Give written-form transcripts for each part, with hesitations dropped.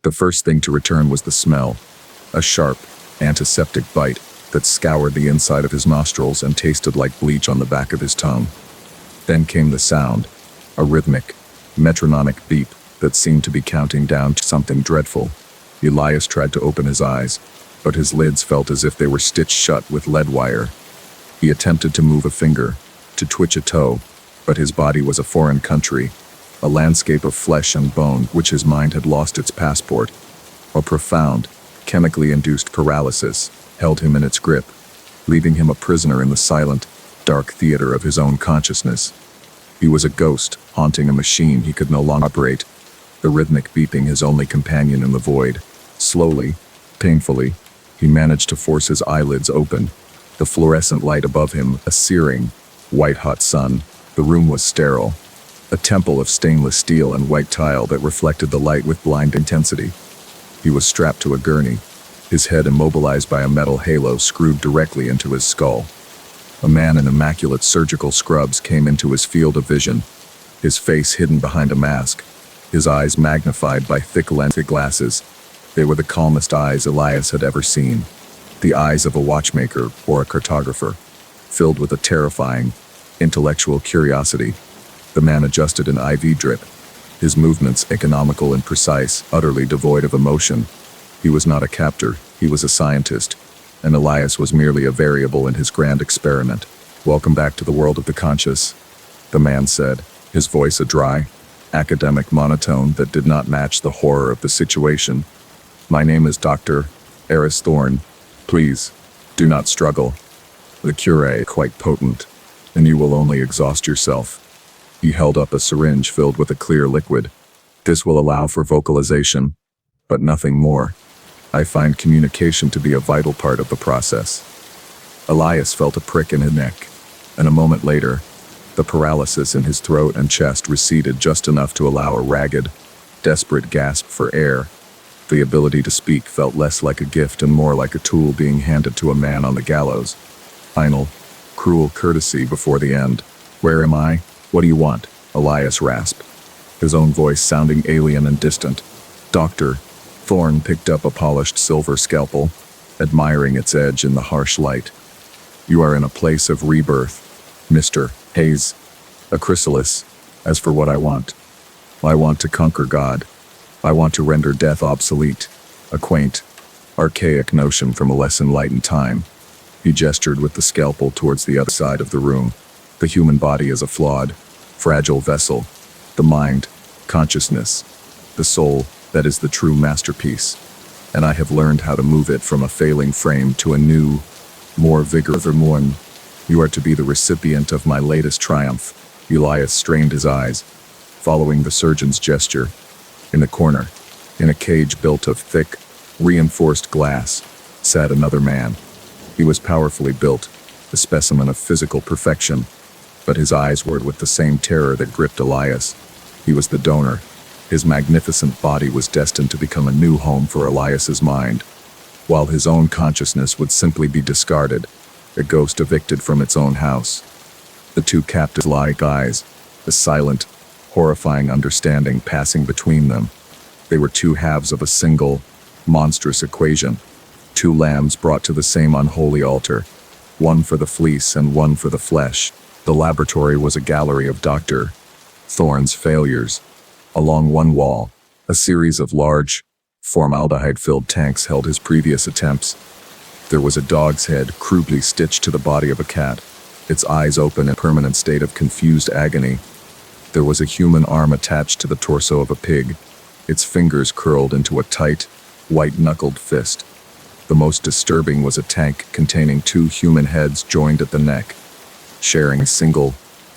The first thing to return was the smell, a sharp, antiseptic bite that scoured the inside of his nostrils and tasted like bleach on the back of his tongue. Then came the sound, a rhythmic, metronomic beep that seemed to be counting down to something dreadful. Elias tried to open his eyes, but his lids felt as if they were stitched shut with lead wire. He attempted to move a finger, to twitch a toe, but his body was a foreign country, a landscape of flesh and bone which his mind had lost its passport. A profound, chemically induced paralysis held him in its grip, leaving him a prisoner in the silent, dark theater of his own consciousness. He was a ghost, haunting a machine he could no longer operate, the rhythmic beeping his only companion in the void. Slowly, painfully, he managed to force his eyelids open, the fluorescent light above him a searing, white-hot sun. The room was sterile, a temple of stainless steel and white tile that reflected the light with blind intensity. He was strapped to a gurney, his head immobilized by a metal halo screwed directly into his skull. A man in immaculate surgical scrubs came into his field of vision, his face hidden behind a mask, his eyes magnified by thick lensed glasses. They were the calmest eyes Elias had ever seen, the eyes of a watchmaker or a cartographer, filled with a terrifying, intellectual curiosity. The man adjusted an IV drip, his movements economical and precise, utterly devoid of emotion. He was not a captor, he was a scientist, and Elias was merely a variable in his grand experiment. "Welcome back to the world of the conscious," the man said, his voice a dry, academic monotone that did not match the horror of the situation. "My name is Dr. Eris Thorne. Please, do not struggle. The cure is quite potent, and you will only exhaust yourself." He held up a syringe filled with a clear liquid. "This will allow for vocalization, but nothing more. I find communication to be a vital part of the process." Elias felt a prick in his neck, and a moment later, the paralysis in his throat and chest receded just enough to allow a ragged, desperate gasp for air. The ability to speak felt less like a gift and more like a tool being handed to a man on the gallows. Final, cruel courtesy before the end. "Where am I? What do you want?" Elias rasped, his own voice sounding alien and distant. Dr. Thorne picked up a polished silver scalpel, admiring its edge in the harsh light. "You are in a place of rebirth, Mr. Hayes, a chrysalis. As for what I want to conquer God. I want to render death obsolete, a quaint, archaic notion from a less enlightened time." He gestured with the scalpel towards the other side of the room. "The human body is a flawed, fragile vessel. The mind, consciousness, the soul, that is the true masterpiece. And I have learned how to move it from a failing frame to a new, more vigorous one. You are to be the recipient of my latest triumph." Elias strained his eyes, following the surgeon's gesture. In the corner, in a cage built of thick, reinforced glass, sat another man. He was powerfully built, a specimen of physical perfection, but his eyes were with the same terror that gripped Elias. He was the donor. His magnificent body was destined to become a new home for Elias's mind, while his own consciousness would simply be discarded, a ghost evicted from its own house. The two captive-like eyes, a silent, horrifying understanding passing between them. They were two halves of a single, monstrous equation, two lambs brought to the same unholy altar, one for the fleece and one for the flesh. The laboratory was a gallery of Dr. Thorne's failures. Along one wall, a series of large, formaldehyde-filled tanks held his previous attempts. There was a dog's head crudely stitched to the body of a cat, its eyes open in a permanent state of confused agony. There was a human arm attached to the torso of a pig, its fingers curled into a tight, white-knuckled fist. The most disturbing was a tank containing two human heads joined at the neck, sharing a single,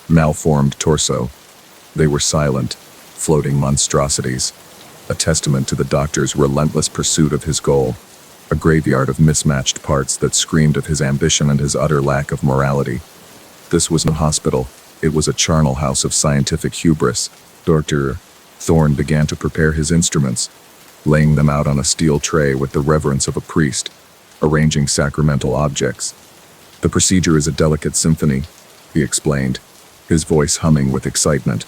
malformed torso. They were silent, floating monstrosities, a testament to the doctor's relentless pursuit of his goal, a graveyard of mismatched parts that screamed of his ambition and his utter lack of morality. This was no hospital, it was a charnel house of scientific hubris. Dr. Thorne began to prepare his instruments, laying them out on a steel tray with the reverence of a priest, arranging sacramental objects. "The procedure is a delicate symphony," he explained, his voice humming with excitement.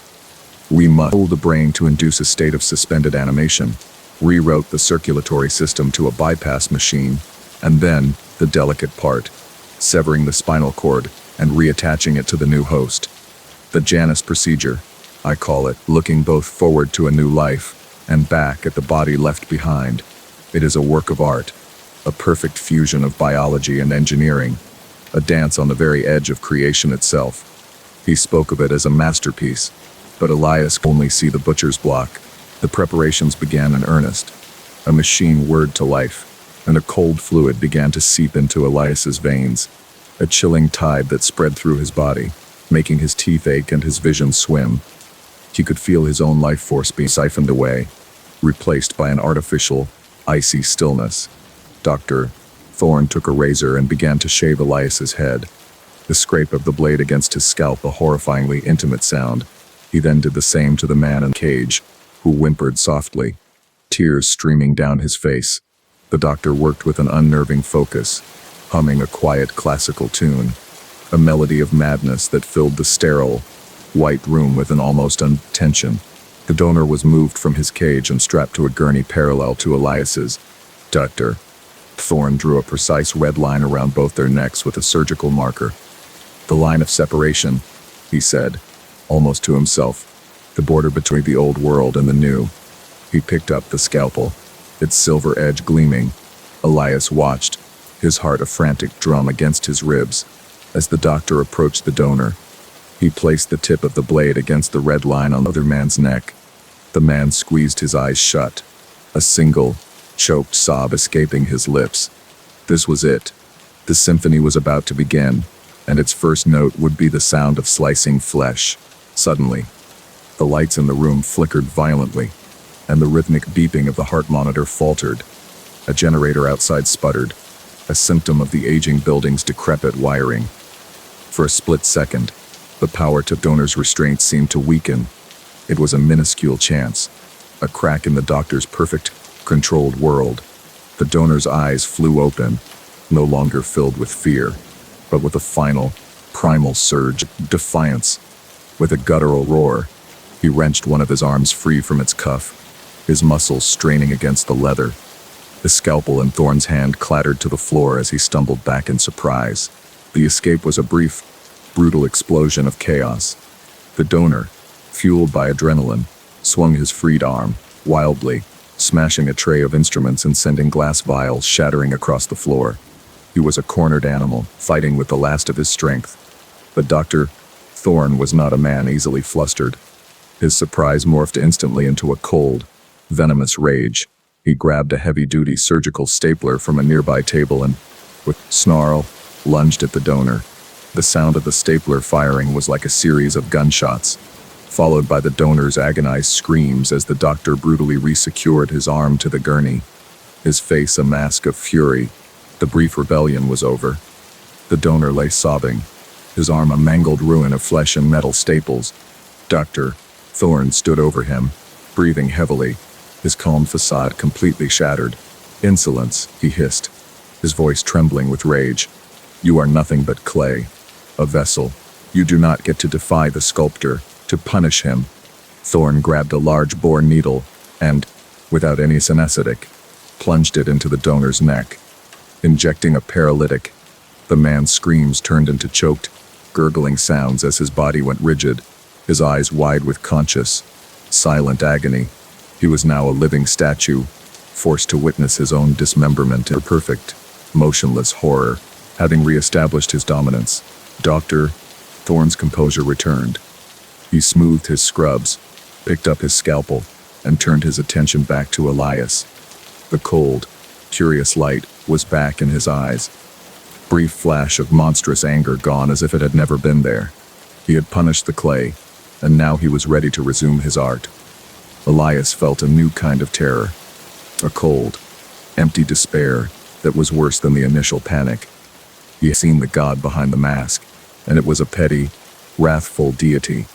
"We must hold the brain to induce a state of suspended animation. rewrote the circulatory system to a bypass machine, and then the delicate part, severing the spinal cord and reattaching it to the new host. The Janus procedure, I call it, looking both forward to a new life and back at the body left behind. It is a work of art, a perfect fusion of biology and engineering, a dance on the very edge of creation itself. He spoke of it as a masterpiece, but Elias could only see the butcher's block. The preparations began in earnest. A machine whirred to life, and a cold fluid began to seep into Elias's veins, a chilling tide that spread through his body, making his teeth ache and his vision swim. He could feel his own life force being siphoned away, replaced by an artificial, icy stillness. Dr. Thorne took a razor and began to shave Elias's head. The scrape of the blade against his scalp, a horrifyingly intimate sound. He then did the same to the man in the cage, who whimpered softly, tears streaming down his face. The doctor worked with an unnerving focus, humming a quiet classical tune, a melody of madness that filled the sterile, white room with an almost tension. The donor was moved from his cage and strapped to a gurney parallel to Elias's. Dr. Thorne drew a precise red line around both their necks with a surgical marker. The line of separation, he said, almost to himself, the border between the old world and the new. He picked up the scalpel, its silver edge gleaming. Elias watched, his heart a frantic drum against his ribs. As the doctor approached the donor, he placed the tip of the blade against the red line on the other man's neck. The man squeezed his eyes shut, a single, choked sob escaping his lips. This was it. The symphony was about to begin, and its first note would be the sound of slicing flesh. Suddenly, the lights in the room flickered violently, and the rhythmic beeping of the heart monitor faltered. A generator outside sputtered, a symptom of the aging building's decrepit wiring. For a split second, the power to donor's restraint seemed to weaken. It was a minuscule chance, a crack in the doctor's perfect, controlled world. The donor's eyes flew open, no longer filled with fear, but with a final, primal surge of defiance. With a guttural roar, he wrenched one of his arms free from its cuff, his muscles straining against the leather. The scalpel in Thorne's hand clattered to the floor as he stumbled back in surprise. The escape was a brief, brutal explosion of chaos. The donor, fueled by adrenaline, swung his freed arm, wildly, smashing a tray of instruments and sending glass vials shattering across the floor. He was a cornered animal, fighting with the last of his strength. But Dr. Thorne was not a man easily flustered. His surprise morphed instantly into a cold, venomous rage. He grabbed a heavy-duty surgical stapler from a nearby table and, with snarl, lunged at the donor. The sound of the stapler firing was like a series of gunshots, followed by the donor's agonized screams as the doctor brutally resecured his arm to the gurney, his face a mask of fury. The brief rebellion was over. The donor lay sobbing, his arm a mangled ruin of flesh and metal staples. Dr. Thorne stood over him, breathing heavily, his calm facade completely shattered. "Insolence," he hissed, his voice trembling with rage. "You are nothing but clay, a vessel. You do not get to defy the sculptor, to punish him." Thorne grabbed a large bore needle and, without any anesthetic, plunged it into the donor's neck, injecting a paralytic. The man's screams turned into choked, gurgling sounds as his body went rigid, his eyes wide with conscious, silent agony. He was now a living statue, forced to witness his own dismemberment in perfect, motionless horror. Having re-established his dominance, Dr. Thorne's composure returned. He smoothed his scrubs, picked up his scalpel, and turned his attention back to Elias. The cold, curious light was back in his eyes. Brief flash of monstrous anger gone as if it had never been there. He had punished the clay, and now he was ready to resume his art. Elias felt a new kind of terror, a cold, empty despair that was worse than the initial panic. He had seen the god behind the mask, and it was a petty, wrathful deity.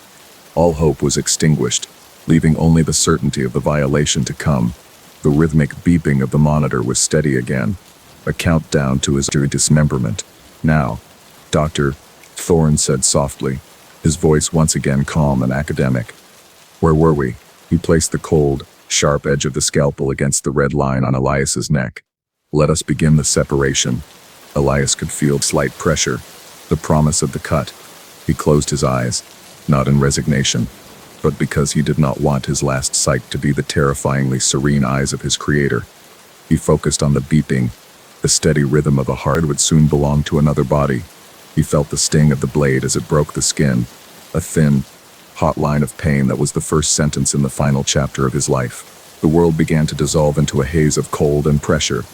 All hope was extinguished, leaving only the certainty of the violation to come. The rhythmic beeping of the monitor was steady again, a countdown to his dismemberment. "Now," Dr. Thorne said softly, his voice once again calm and academic. "Where were we?" He placed the cold, sharp edge of the scalpel against the red line on Elias's neck. "Let us begin the separation." Elias could feel slight pressure, the promise of the cut. He closed his eyes, not in resignation, but because he did not want his last sight to be the terrifyingly serene eyes of his creator. He focused on the beeping, the steady rhythm of a heart that would soon belong to another body. He felt the sting of the blade as it broke the skin, a thin, hot line of pain that was the first sentence in the final chapter of his life. The world began to dissolve into a haze of cold and pressure.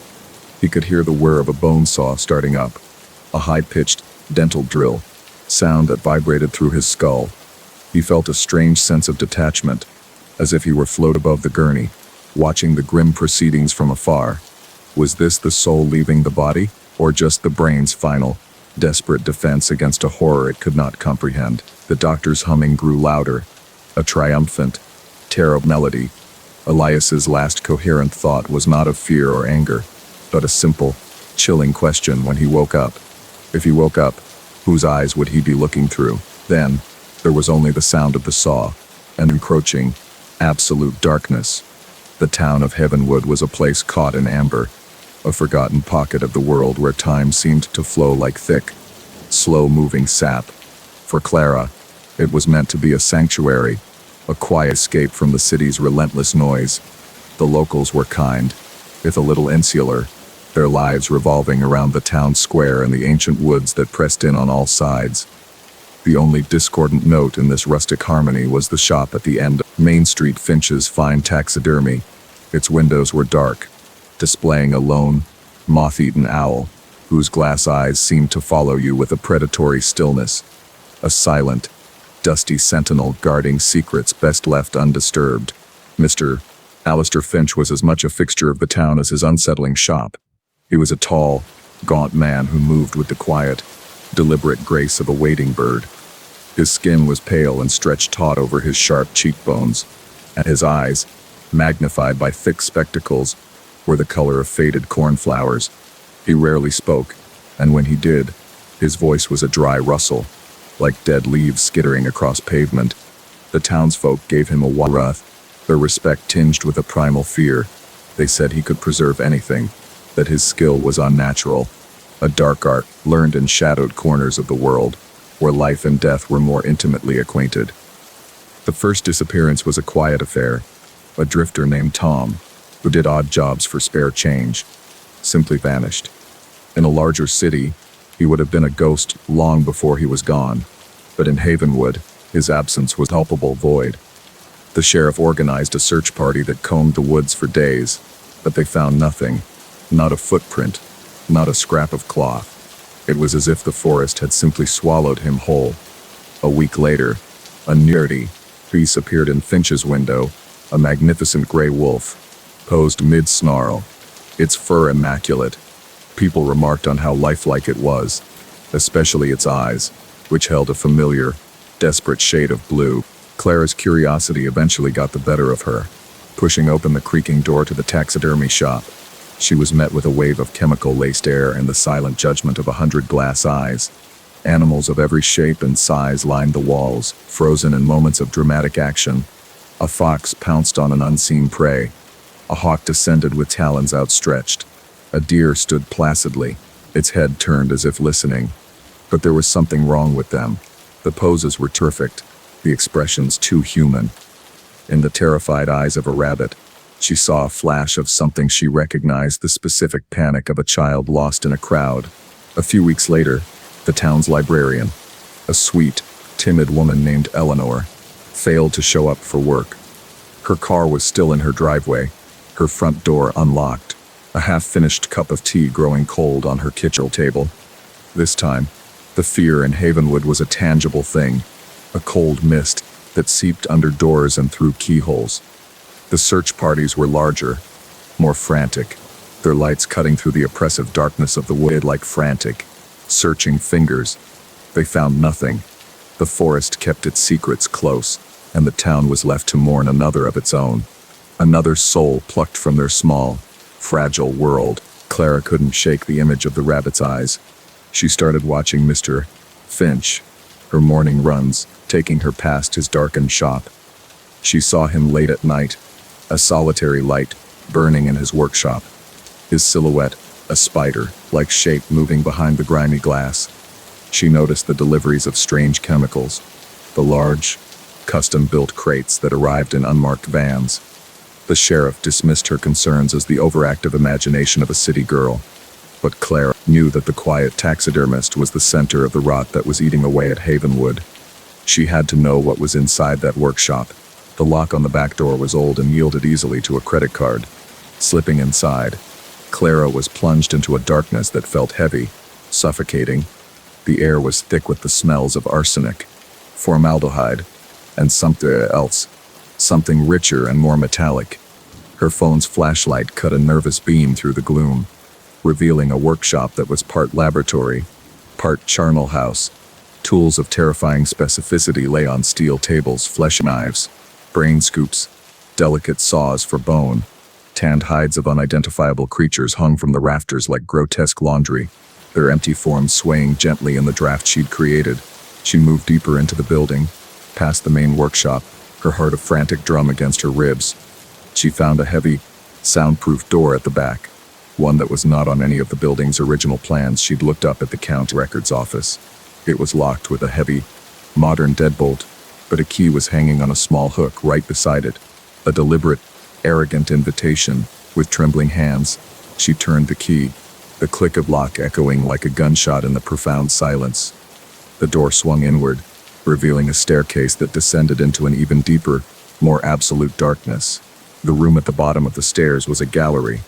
He could hear the whir of a bone saw starting up, a high-pitched, dental drill, sound that vibrated through his skull. He felt a strange sense of detachment, as if he were floating above the gurney, watching the grim proceedings from afar. Was this the soul leaving the body, or just the brain's final, desperate defense against a horror it could not comprehend? The doctor's humming grew louder, a triumphant, terrible melody. Elias's last coherent thought was not of fear or anger, but a simple, chilling question when he woke up. If he woke up, whose eyes would he be looking through? Then, there was only the sound of the saw, and encroaching, absolute darkness. The town of Heavenwood was a place caught in amber, a forgotten pocket of the world where time seemed to flow like thick, slow-moving sap. For Clara, it was meant to be a sanctuary, a quiet escape from the city's relentless noise. The locals were kind, if a little insular, their lives revolving around the town square and the ancient woods that pressed in on all sides. The only discordant note in this rustic harmony was the shop at the end of Main Street, Finch's Fine Taxidermy. Its windows were dark, displaying a lone, moth-eaten owl, whose glass eyes seemed to follow you with a predatory stillness. A silent, dusty sentinel guarding secrets best left undisturbed. Mr. Alistair Finch was as much a fixture of the town as his unsettling shop. He was a tall, gaunt man who moved with the quiet, deliberate grace of a wading bird. His skin was pale and stretched taut over his sharp cheekbones, and his eyes, magnified by thick spectacles, were the color of faded cornflowers. He rarely spoke, and when he did, his voice was a dry rustle, like dead leaves skittering across pavement. The townsfolk gave him a wide berth, their respect tinged with a primal fear. They said he could preserve anything, that his skill was unnatural, a dark art learned in shadowed corners of the world, where life and death were more intimately acquainted. The first disappearance was a quiet affair. A drifter named Tom, who did odd jobs for spare change, simply vanished. In a larger city, he would have been a ghost long before he was gone, but in Havenwood, his absence was a palpable void. The sheriff organized a search party that combed the woods for days, but they found nothing, not a footprint, not a scrap of cloth. It was as if the forest had simply swallowed him whole. A week later, a nearly piece appeared in Finch's window, a magnificent gray wolf, posed mid-snarl, its fur immaculate. People remarked on how lifelike it was, especially its eyes, which held a familiar, desperate shade of blue. Clara's curiosity eventually got the better of her. Pushing open the creaking door to the taxidermy shop, she was met with a wave of chemical-laced air and the silent judgment of 100 glass eyes. Animals of every shape and size lined the walls, frozen in moments of dramatic action. A fox pounced on an unseen prey. A hawk descended with talons outstretched. A deer stood placidly, its head turned as if listening. But there was something wrong with them. The poses were perfect, the expressions too human. In the terrified eyes of a rabbit, she saw a flash of something she recognized, the specific panic of a child lost in a crowd. A few weeks later, the town's librarian, a sweet, timid woman named Eleanor, failed to show up for work. Her car was still in her driveway, her front door unlocked, a half-finished cup of tea growing cold on her kitchen table. This time, the fear in Havenwood was a tangible thing, a cold mist that seeped under doors and through keyholes. The search parties were larger, more frantic, their lights cutting through the oppressive darkness of the wood like frantic, searching fingers. They found nothing. The forest kept its secrets close, and the town was left to mourn another of its own. Another soul plucked from their small, fragile world. Clara couldn't shake the image of the rabbit's eyes. She started watching Mr. Finch, her morning runs, taking her past his darkened shop. She saw him late at night, a solitary light burning in his workshop. His silhouette, a spider-like shape moving behind the grimy glass. She noticed the deliveries of strange chemicals, the large, custom-built crates that arrived in unmarked vans. The sheriff dismissed her concerns as the overactive imagination of a city girl, but Clara knew that the quiet taxidermist was the center of the rot that was eating away at Havenwood. She had to know what was inside that workshop. The lock on the back door was old and yielded easily to a credit card. Slipping inside, Clara was plunged into a darkness that felt heavy, suffocating. The air was thick with the smells of arsenic, formaldehyde, and something else, something richer and more metallic. Her phone's flashlight cut a nervous beam through the gloom, revealing a workshop that was part laboratory, part charnel house. Tools of terrifying specificity lay on steel tables, flesh knives, brain scoops, delicate saws for bone. Tanned hides of unidentifiable creatures hung from the rafters like grotesque laundry, their empty forms swaying gently in the draft she'd created. She moved deeper into the building, past the main workshop, her heart a frantic drum against her ribs. She found a heavy, soundproof door at the back, one that was not on any of the building's original plans. She'd looked up at the county records office. It was locked with a heavy, modern deadbolt, but a key was hanging on a small hook right beside it. A deliberate, arrogant invitation. With trembling hands, she turned the key, the click of lock echoing like a gunshot in the profound silence. The door swung inward, revealing a staircase that descended into an even deeper, more absolute darkness. The room at the bottom of the stairs was a gallery.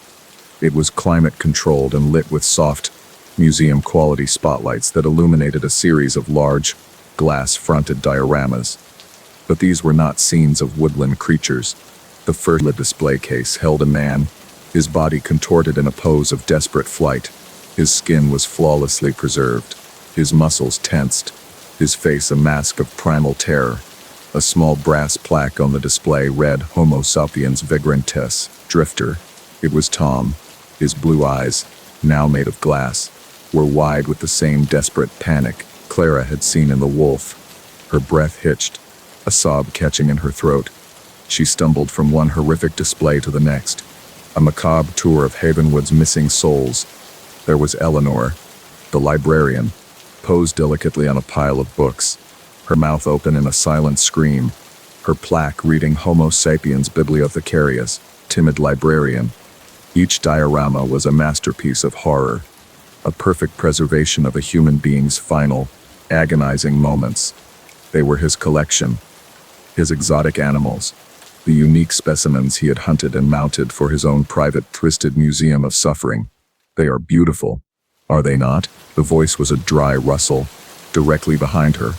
It was climate-controlled and lit with soft, museum-quality spotlights that illuminated a series of large, glass-fronted dioramas. But these were not scenes of woodland creatures. The first display case held a man, his body contorted in a pose of desperate flight. His skin was flawlessly preserved, his muscles tensed, his face a mask of primal terror. A small brass plaque on the display read Homo sapiens vagrantes, drifter. It was Tom. His blue eyes, now made of glass, were wide with the same desperate panic Clara had seen in the wolf. Her breath hitched, a sob catching in her throat. She stumbled from one horrific display to the next, a macabre tour of Havenwood's missing souls. There was Eleanor, the librarian, posed delicately on a pile of books, her mouth open in a silent scream, her plaque reading Homo sapiens bibliothecarius, timid librarian. Each diorama was a masterpiece of horror, a perfect preservation of a human being's final, agonizing moments. They were his collection, his exotic animals, the unique specimens he had hunted and mounted for his own private, twisted museum of suffering. They are beautiful, are they not? The voice was a dry rustle, directly behind her.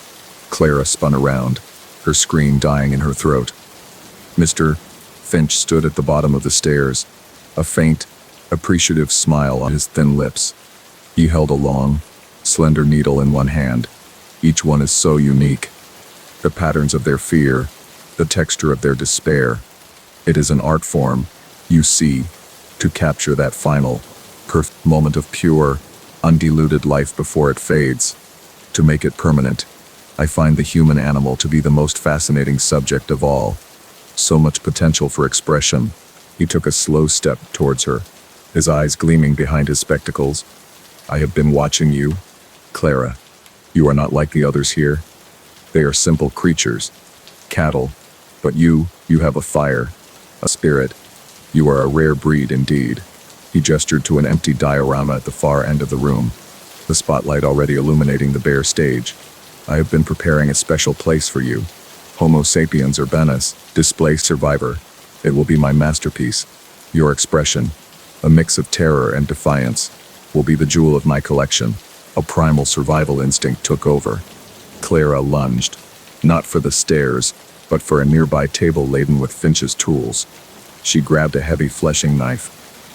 Clara spun around, her scream dying in her throat. Mr. Finch stood at the bottom of the stairs, a faint, appreciative smile on his thin lips. He held a long, slender needle in one hand. Each one is so unique. The patterns of their fear, the texture of their despair. It is an art form, you see, to capture that final, perfect moment of pure, undiluted life before it fades, to make it permanent. I find the human animal to be the most fascinating subject of all. So much potential for expression. He took a slow step towards her, his eyes gleaming behind his spectacles. I have been watching you, Clara. You are not like the others here. They are simple creatures, cattle, but you have a fire, a spirit. You are a rare breed indeed. He gestured to an empty diorama at the far end of the room, the spotlight already illuminating the bare stage. I have been preparing a special place for you. Homo sapiens urbanus, displaced survivor. It will be my masterpiece. Your expression, a mix of terror and defiance, will be the jewel of my collection. A primal survival instinct took over. Clara lunged, not for the stairs, but for a nearby table laden with Finch's tools. She grabbed a heavy fleshing knife,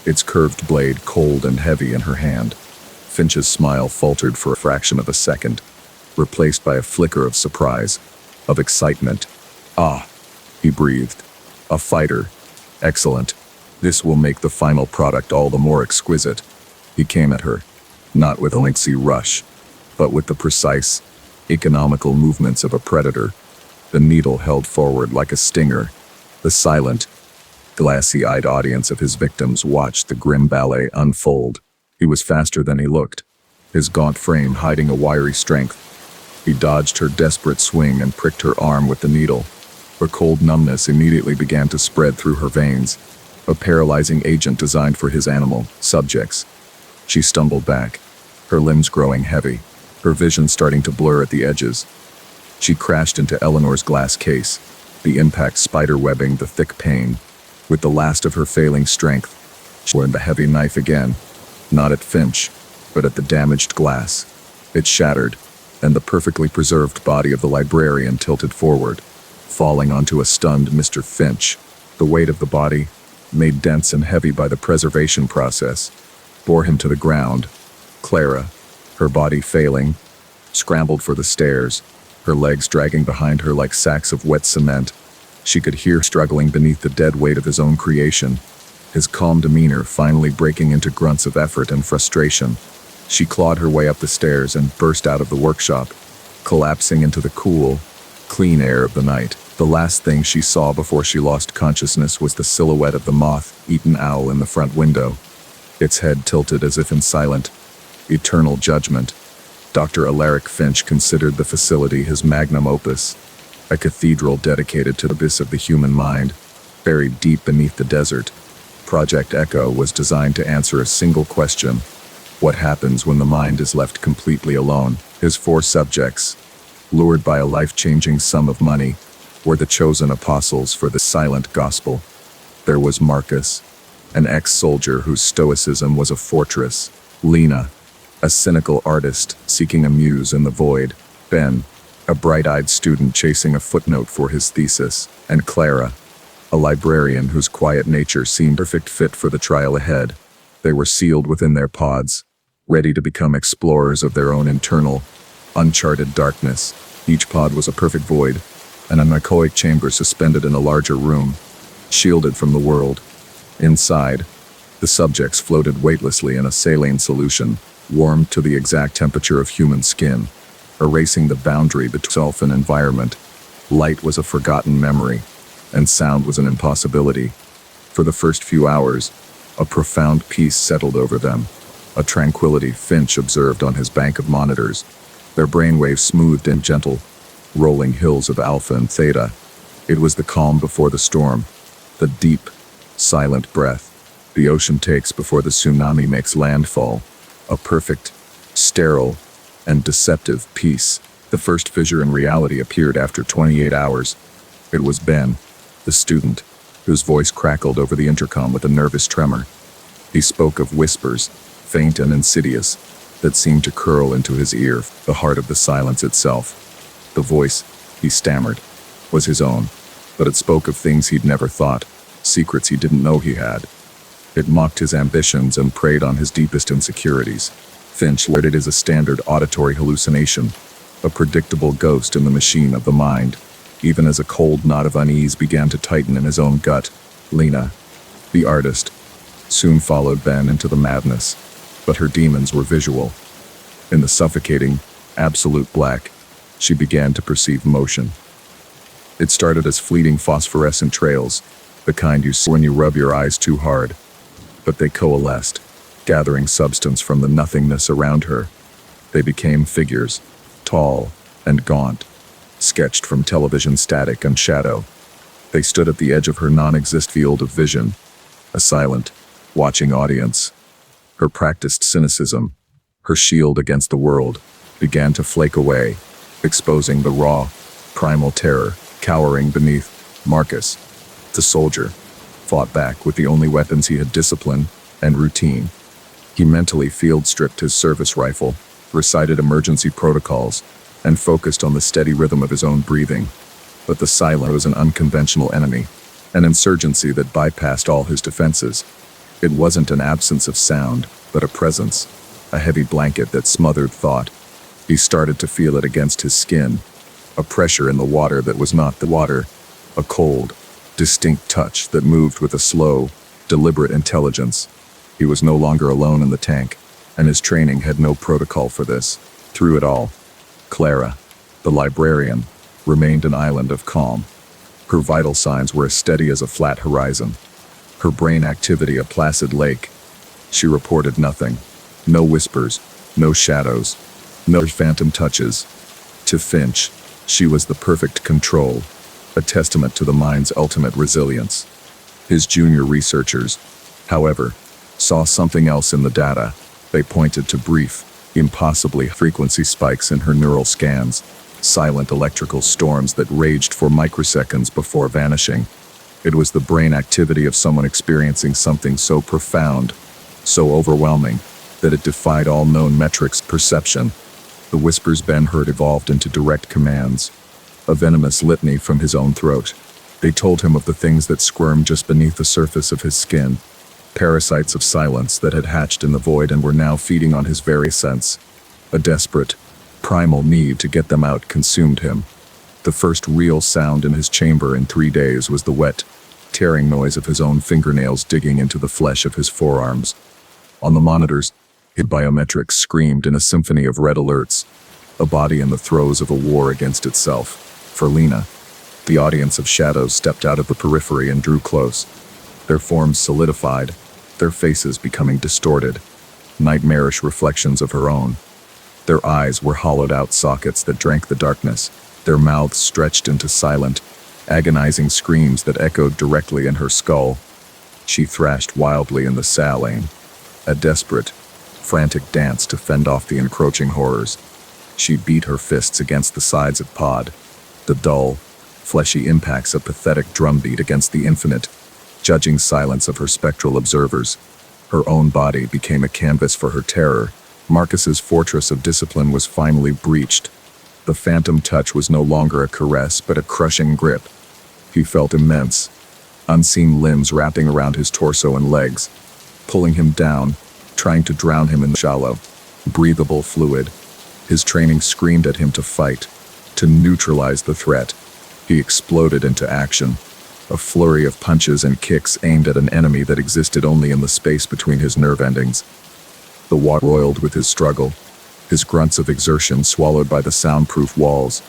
its curved blade cold and heavy in her hand. Finch's smile faltered for a fraction of a second, replaced by a flicker of surprise, of excitement. Ah, he breathed. A fighter. Excellent. This will make the final product all the more exquisite. He came at her, not with a lengthy rush, but with the precise, economical movements of a predator. The needle held forward like a stinger. The silent, glassy-eyed audience of his victims watched the grim ballet unfold. He was faster than he looked, his gaunt frame hiding a wiry strength. He dodged her desperate swing and pricked her arm with the needle. Her cold numbness immediately began to spread through her veins, a paralyzing agent designed for his animal subjects. She stumbled back, her limbs growing heavy, her vision starting to blur at the edges. She crashed into Eleanor's glass case, the impact spiderwebbing the thick pane. With the last of her failing strength, she aimed the heavy knife again, not at Finch, but at the damaged glass. It shattered, and the perfectly preserved body of the librarian tilted forward, falling onto a stunned Mr. Finch. The weight of the body, made dense and heavy by the preservation process, bore him to the ground. Clara, her body failing, scrambled for the stairs, her legs dragging behind her like sacks of wet cement. She could hear struggling beneath the dead weight of his own creation, his calm demeanor finally breaking into grunts of effort and frustration. She clawed her way up the stairs and burst out of the workshop, collapsing into the cool, clean air of the night. The last thing she saw before she lost consciousness was the silhouette of the moth-eaten owl in the front window, its head tilted as if in silent, eternal judgment. Dr. Alaric Finch considered the facility his magnum opus, a cathedral dedicated to the abyss of the human mind, buried deep beneath the desert. Project Echo was designed to answer a single question: what happens when the mind is left completely alone? His 4 subjects, lured by a life-changing sum of money, were the chosen apostles for the silent gospel. There was Marcus, an ex-soldier whose stoicism was a fortress; Lena, a cynical artist seeking a muse in the void; Ben, a bright-eyed student chasing a footnote for his thesis; and Clara, a librarian whose quiet nature seemed a perfect fit for the trial ahead. They were sealed within their pods, ready to become explorers of their own internal, uncharted darkness. Each pod was a perfect void, an anechoic chamber suspended in a larger room, shielded from the world. Inside, the subjects floated weightlessly in a saline solution, warmed to the exact temperature of human skin, erasing the boundary between self and environment. Light was a forgotten memory, and sound was an impossibility. For the first few hours, a profound peace settled over them, a tranquility Finch observed on his bank of monitors, their brainwaves smoothed and gentle, rolling hills of alpha and theta. It was the calm before the storm, the deep, silent breath the ocean takes before the tsunami makes landfall, a perfect, sterile, and deceptive peace. The first fissure in reality appeared after 28 hours. It was Ben, the student, whose voice crackled over the intercom with a nervous tremor. He spoke of whispers, faint and insidious, that seemed to curl into his ear, the heart of the silence itself. The voice, he stammered, was his own, but it spoke of things he'd never thought, secrets he didn't know he had. It mocked his ambitions and preyed on his deepest insecurities. Finch read it as a standard auditory hallucination, a predictable ghost in the machine of the mind, even as a cold knot of unease began to tighten in his own gut. Lena, the artist, soon followed Ben into the madness, but her demons were visual. In the suffocating, absolute black, she began to perceive motion. It started as fleeting phosphorescent trails, the kind you see when you rub your eyes too hard. But they coalesced, gathering substance from the nothingness around her. They became figures, tall and gaunt, sketched from television static and shadow. They stood at the edge of her non-existent field of vision, a silent, watching audience. Her practiced cynicism, her shield against the world, began to flake away, exposing the raw, primal terror cowering beneath. Marcus, the soldier, fought back with the only weapons he had: discipline and routine. He mentally field-stripped his service rifle, recited emergency protocols, and focused on the steady rhythm of his own breathing. But the silence was an unconventional enemy, an insurgency that bypassed all his defenses. It wasn't an absence of sound, but a presence, a heavy blanket that smothered thought. He started to feel it against his skin, a pressure in the water that was not the water, a cold, distinct touch that moved with a slow, deliberate intelligence. He was no longer alone in the tank, and his training had no protocol for this. Through it all, Clara, the librarian, remained an island of calm. Her vital signs were as steady as a flat horizon. her brain activity a placid lake. She reported nothing. No whispers, no shadows, no phantom touches. To Finch, she was the perfect control, a testament to the mind's ultimate resilience. His junior researchers, however, saw something else in the data. They pointed to brief, impossibly frequency spikes in her neural scans, silent electrical storms that raged for microseconds before vanishing. It was the brain activity of someone experiencing something so profound, so overwhelming, that it defied all known metrics perception. The whispers Ben heard evolved into direct commands, a venomous litany from his own throat. They told him of the things that squirmed just beneath the surface of his skin, parasites of silence that had hatched in the void and were now feeding on his very sense. A desperate, primal need to get them out consumed him. The first real sound in his chamber in 3 days was the wet, tearing noise of his own fingernails digging into the flesh of his forearms. On the monitors, his biometrics screamed in a symphony of red alerts, a body in the throes of a war against itself. For Lena, the audience of shadows stepped out of the periphery and drew close. Their forms solidified, their faces becoming distorted, nightmarish reflections of her own. Their eyes were hollowed-out sockets that drank the darkness, their mouths stretched into silent, agonizing screams that echoed directly in her skull. She thrashed wildly in the saline, a desperate, frantic dance to fend off the encroaching horrors. She beat her fists against the sides of Pod, the dull, fleshy impacts of pathetic drumbeat against the infinite, judging silence of her spectral observers. Her own body became a canvas for her terror. Marcus's fortress of discipline was finally breached. The phantom touch was no longer a caress but a crushing grip. He felt immense, unseen limbs wrapping around his torso and legs, pulling him down, trying to drown him in the shallow, breathable fluid. His training screamed at him to fight, to neutralize the threat. He exploded into action, a flurry of punches and kicks aimed at an enemy that existed only in the space between his nerve endings. The water roiled with his struggle, his grunts of exertion swallowed by the soundproof walls.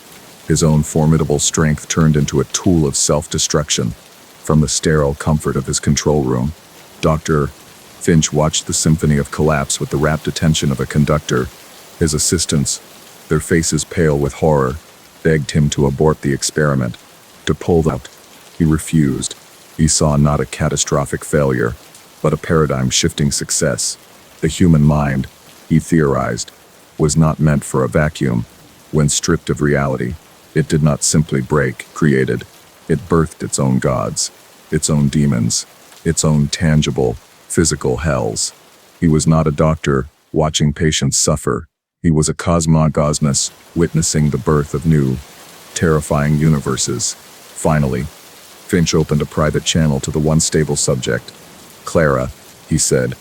His own formidable strength turned into a tool of self-destruction. From the sterile comfort of his control room, Dr. Finch watched the symphony of collapse with the rapt attention of a conductor. His assistants, their faces pale with horror, begged him to abort the experiment, to pull out. He refused. He saw not a catastrophic failure, but a paradigm-shifting success. The human mind, he theorized, was not meant for a vacuum. When stripped of reality, it did not simply break, created. It birthed its own gods, its own demons, its own tangible, physical hells. He was not a doctor watching patients suffer. He was a cosmogosmus witnessing the birth of new, terrifying universes. Finally, Finch opened a private channel to the one stable subject. "Clara," he said,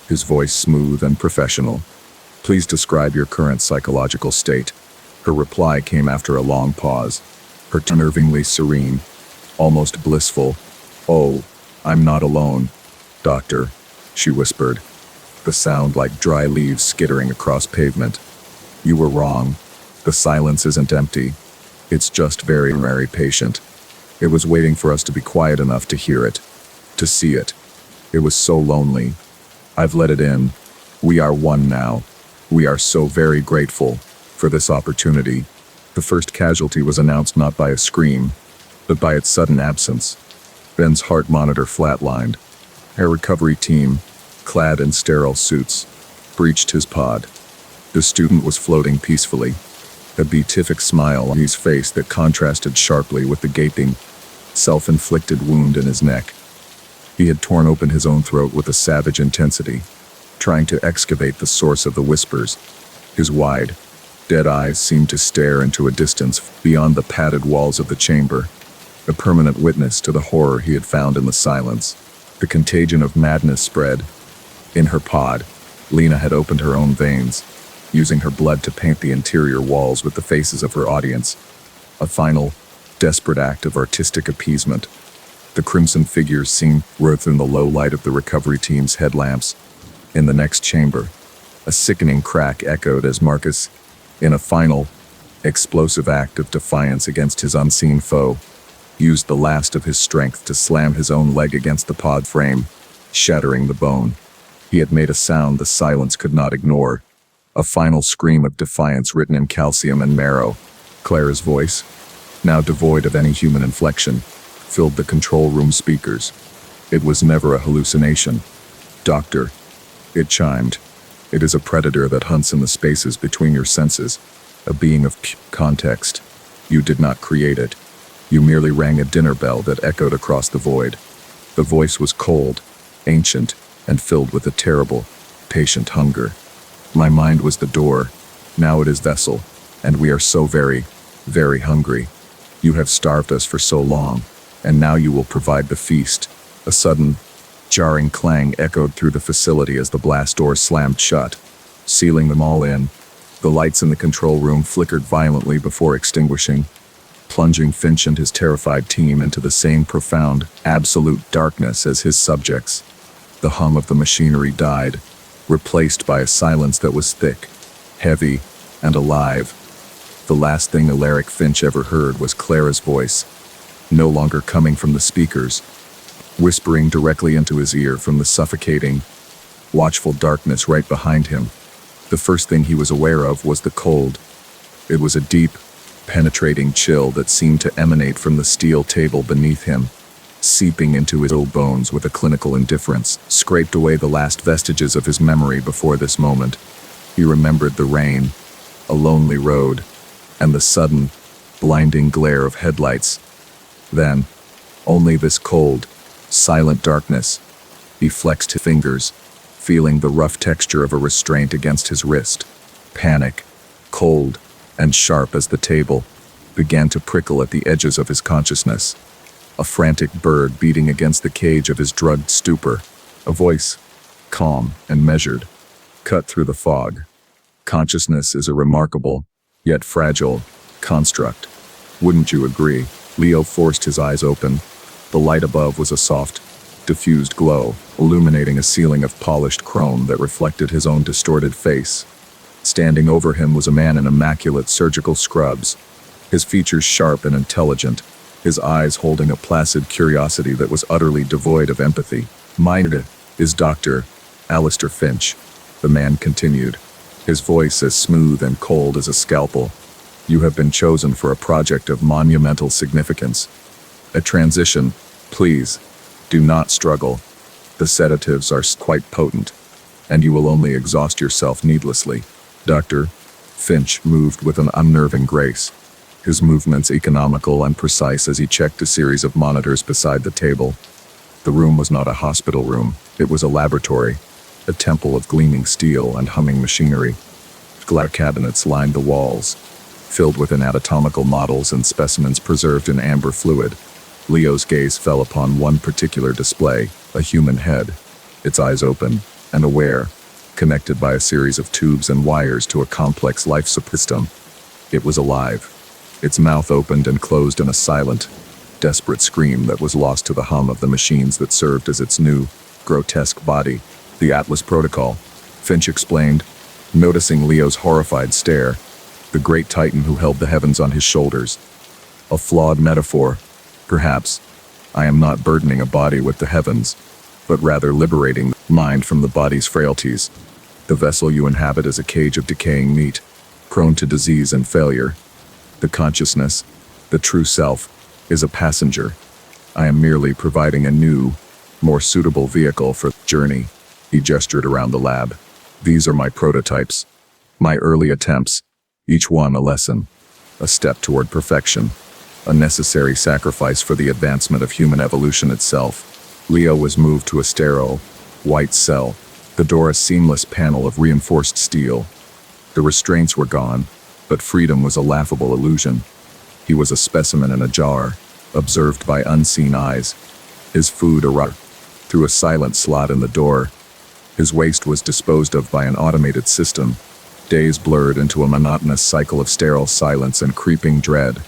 his voice smooth and professional, "please describe your current psychological state." Her reply came after a long pause, her tone nervingly serene, almost blissful. "Oh, I'm not alone, doctor," she whispered, the sound like dry leaves skittering across pavement. "You were wrong. The silence isn't empty. It's just very patient. It was waiting for us to be quiet enough to hear it, to see it. It was so lonely. I've let it in. We are one now. We are so very grateful for this opportunity." The first casualty was announced not by a scream, but by its sudden absence. Ben's heart monitor flatlined. A recovery team, clad in sterile suits, breached his pod. The student was floating peacefully, a beatific smile on his face that contrasted sharply with the gaping, self-inflicted wound in his neck. He had torn open his own throat with a savage intensity, trying to excavate the source of the whispers. His wide, dead eyes seemed to stare into a distance beyond the padded walls of the chamber, a permanent witness to the horror he had found in the silence. The contagion of madness spread. In her pod, Lena had opened her own veins, using her blood to paint the interior walls with the faces of her audience. A final, desperate act of artistic appeasement. The crimson figures seen writhed in the low light of the recovery team's headlamps. In the next chamber, a sickening crack echoed as Marcus, in a final, explosive act of defiance against his unseen foe, used the last of his strength to slam his own leg against the pod frame, shattering the bone. He had made a sound the silence could not ignore, a final scream of defiance written in calcium and marrow. Clara's voice, now devoid of any human inflection, filled the control room speakers. It was never a hallucination. "Doctor," it chimed. "It is a predator that hunts in the spaces between your senses, a being of context. You did not create it. You merely rang a dinner bell that echoed across the void." The voice was cold, ancient, and filled with a terrible, patient hunger. "My mind was the door. Now it is vessel, and we are so very, very hungry. You have starved us for so long, and now you will provide the feast." A sudden, jarring clang echoed through the facility as the blast doors slammed shut, sealing them all in. The lights in the control room flickered violently before extinguishing, plunging Finch and his terrified team into the same profound, absolute darkness as his subjects. The hum of the machinery died, replaced by a silence that was thick, heavy, and alive. The last thing Alaric Finch ever heard was Clara's voice, no longer coming from the speakers, whispering directly into his ear from the suffocating, watchful darkness right behind him. The first thing he was aware of was the cold. It was a deep, penetrating chill that seemed to emanate from the steel table beneath him, seeping into his old bones with a clinical indifference, scraped away the last vestiges of his memory before this moment. He remembered the rain, a lonely road, and the sudden, blinding glare of headlights. Then, only this cold, silent darkness. He flexed his fingers, feeling the rough texture of a restraint against his wrist. Panic, cold and sharp as the table, began to prickle at the edges of his consciousness. A frantic bird beating against the cage of his drugged stupor. A voice, calm and measured, cut through the fog. Consciousness is a remarkable, yet fragile, construct. Wouldn't you agree? Leo forced his eyes open. The light above was a soft, diffused glow, illuminating a ceiling of polished chrome that reflected his own distorted face. Standing over him was a man in immaculate surgical scrubs, his features sharp and intelligent, his eyes holding a placid curiosity that was utterly devoid of empathy. "Mine is Dr. Alistair Finch," the man continued, his voice as smooth and cold as a scalpel. "You have been chosen for a project of monumental significance. A transition. Please, do not struggle. The sedatives are quite potent, and you will only exhaust yourself needlessly." Dr. Finch moved with an unnerving grace, his movements economical and precise as he checked a series of monitors beside the table. The room was not a hospital room, it was a laboratory, a temple of gleaming steel and humming machinery. Glass cabinets lined the walls, filled with anatomical models and specimens preserved in amber fluid. Leo's gaze fell upon one particular display, a human head, its eyes open and aware, connected by a series of tubes and wires to a complex life support system. It was alive. Its mouth opened and closed in a silent, desperate scream that was lost to the hum of the machines that served as its new, grotesque body. "The Atlas Protocol," Finch explained, noticing Leo's horrified stare, the great titan who held the heavens on his shoulders. "A flawed metaphor, perhaps. I am not burdening a body with the heavens, but rather liberating the mind from the body's frailties. The vessel you inhabit is a cage of decaying meat, prone to disease and failure. The consciousness, the true self, is a passenger. I am merely providing a new, more suitable vehicle for the journey." He gestured around the lab. "These are my prototypes, my early attempts, each one a lesson, a step toward perfection, a necessary sacrifice for the advancement of human evolution itself." Leo was moved to a sterile, white cell, the door a seamless panel of reinforced steel. The restraints were gone, but freedom was a laughable illusion. He was a specimen in a jar, observed by unseen eyes. His food arrived through a silent slot in the door. His waste was disposed of by an automated system. Days blurred into a monotonous cycle of sterile silence and creeping dread.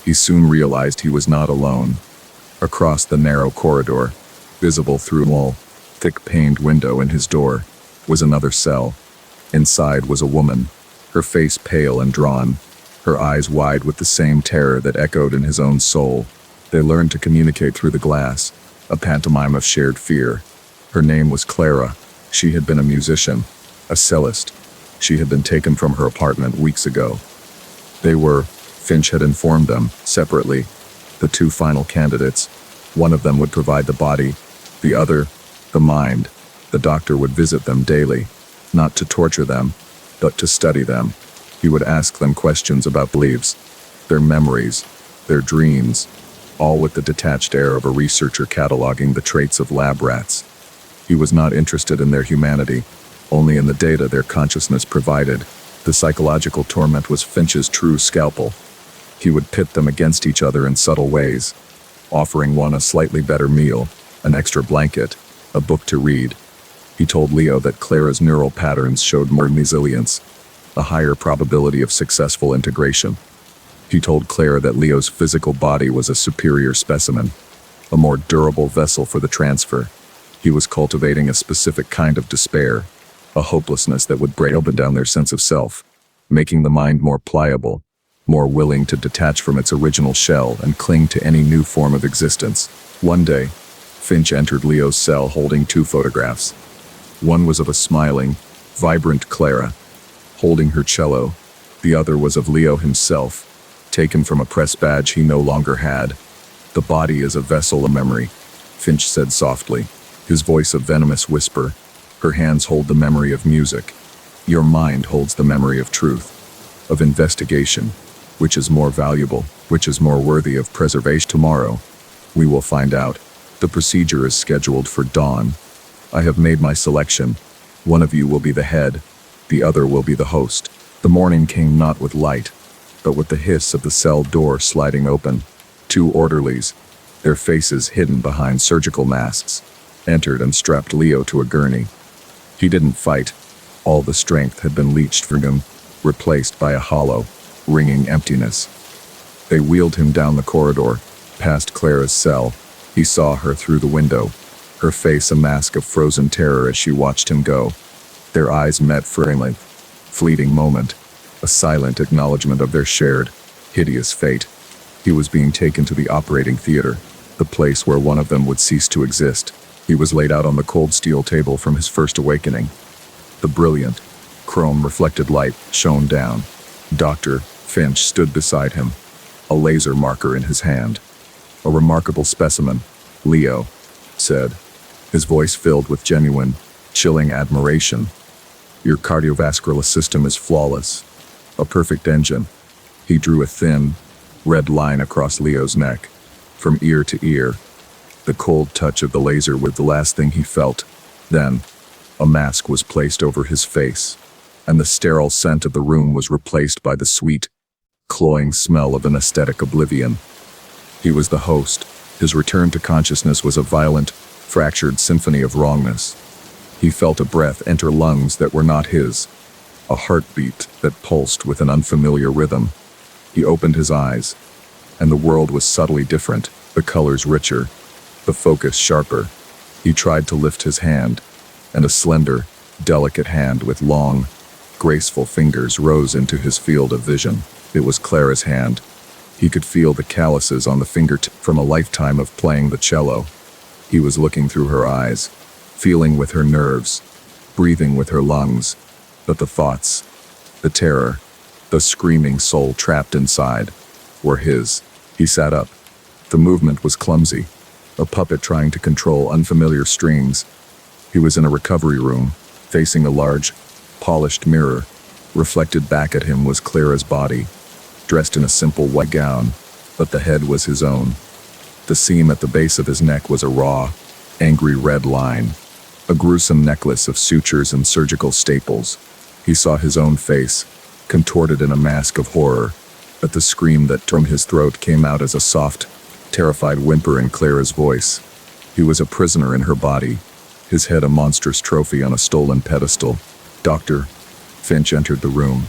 He soon realized he was not alone. Across the narrow corridor, visible through a wall, thick-paned window in his door, was another cell. Inside was a woman, her face pale and drawn, her eyes wide with the same terror that echoed in his own soul. They learned to communicate through the glass, a pantomime of shared fear. Her name was Clara. She had been a musician, a cellist. She had been taken from her apartment weeks ago. Finch had informed them, separately, the two final candidates. One of them would provide the body, the other, the mind. The doctor would visit them daily, not to torture them, but to study them. He would ask them questions about beliefs, their memories, their dreams, all with the detached air of a researcher cataloging the traits of lab rats. He was not interested in their humanity, only in the data their consciousness provided. The psychological torment was Finch's true scalpel. He would pit them against each other in subtle ways, offering one a slightly better meal, an extra blanket, a book to read. He told Leo that Clara's neural patterns showed more resilience, a higher probability of successful integration. He told Clara that Leo's physical body was a superior specimen, a more durable vessel for the transfer. He was cultivating a specific kind of despair, a hopelessness that would break open down their sense of self, making the mind more pliable, more willing to detach from its original shell and cling to any new form of existence. One day, Finch entered Leo's cell holding two photographs. One was of a smiling, vibrant Clara, holding her cello. The other was of Leo himself, taken from a press badge he no longer had. "The body is a vessel of memory," Finch said softly, his voice a venomous whisper. "Her hands hold the memory of music. Your mind holds the memory of truth, of investigation. Which is more valuable, which is more worthy of preservation? Tomorrow, we will find out. The procedure is scheduled for dawn. I have made my selection. One of you will be the head, the other will be the host." The morning came not with light, but with the hiss of the cell door sliding open. Two orderlies, their faces hidden behind surgical masks, entered and strapped Leo to a gurney. He didn't fight. All the strength had been leached from him, replaced by a hollow, ringing emptiness. They wheeled him down the corridor, past Clara's cell. He saw her through the window, her face a mask of frozen terror as she watched him go. Their eyes met for a fleeting moment, a silent acknowledgement of their shared, hideous fate. He was being taken to the operating theater, the place where one of them would cease to exist. He was laid out on the cold steel table from his first awakening. The brilliant, chrome-reflected light shone down. Dr. Finch stood beside him, a laser marker in his hand. "A remarkable specimen," Leo said, his voice filled with genuine, chilling admiration. "Your cardiovascular system is flawless, a perfect engine." He drew a thin, red line across Leo's neck, from ear to ear. The cold touch of the laser was the last thing he felt. Then, a mask was placed over his face, and the sterile scent of the room was replaced by the sweet, cloying smell of anesthetic oblivion. He was the host. His return to consciousness was a violent, fractured symphony of wrongness. He felt a breath enter lungs that were not his, a heartbeat that pulsed with an unfamiliar rhythm. He opened his eyes, and the world was subtly different, the colors richer, the focus sharper. He tried to lift his hand, and a slender, delicate hand with long, graceful fingers rose into his field of vision. It was Clara's hand. He could feel the calluses on the fingertip from a lifetime of playing the cello. He was looking through her eyes, feeling with her nerves, breathing with her lungs. But the thoughts, the terror, the screaming soul trapped inside, were his. He sat up. The movement was clumsy, a puppet trying to control unfamiliar strings. He was in a recovery room, facing a large, polished mirror. Reflected back at him was Clara's body, dressed in a simple white gown, but the head was his own. The seam at the base of his neck was a raw, angry red line, a gruesome necklace of sutures and surgical staples. He saw his own face, contorted in a mask of horror, but the scream that tore his throat came out as a soft, terrified whimper in Clara's voice. He was a prisoner in her body, his head a monstrous trophy on a stolen pedestal. Dr. Finch entered the room,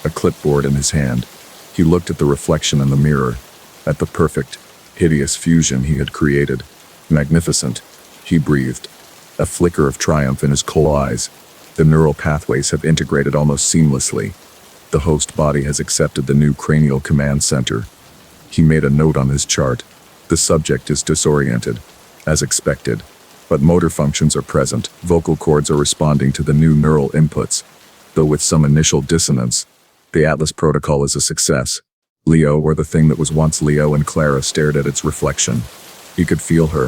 a clipboard in his hand. He looked at the reflection in the mirror, at the perfect, hideous fusion he had created. Magnificent, he breathed, a flicker of triumph in his cold eyes. The neural pathways have integrated almost seamlessly. The host body has accepted the new cranial command center. He made a note on his chart. The subject is disoriented, as expected, but motor functions are present. Vocal cords are responding to the new neural inputs, though with some initial dissonance. The Atlas protocol is a success. Leo, or the thing that was once Leo, and Clara stared at its reflection. He could feel her,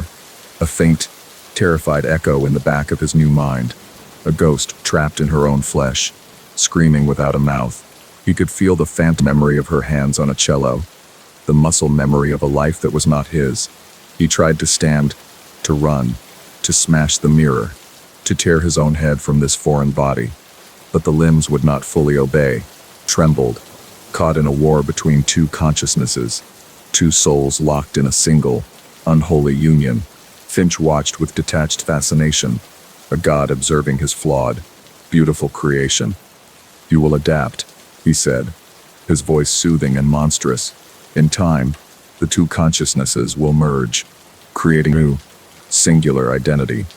a faint, terrified echo in the back of his new mind, a ghost trapped in her own flesh, screaming without a mouth. He could feel the phantom memory of her hands on a cello, the muscle memory of a life that was not his. He tried to stand, to run, to smash the mirror, to tear his own head from this foreign body. But the limbs would not fully obey, trembled, caught in a war between two consciousnesses, two souls locked in a single, unholy union. Finch watched with detached fascination, a god observing his flawed, beautiful creation. "You will adapt," he said, his voice soothing and monstrous. "In time, the two consciousnesses will merge, creating a new, singular identity,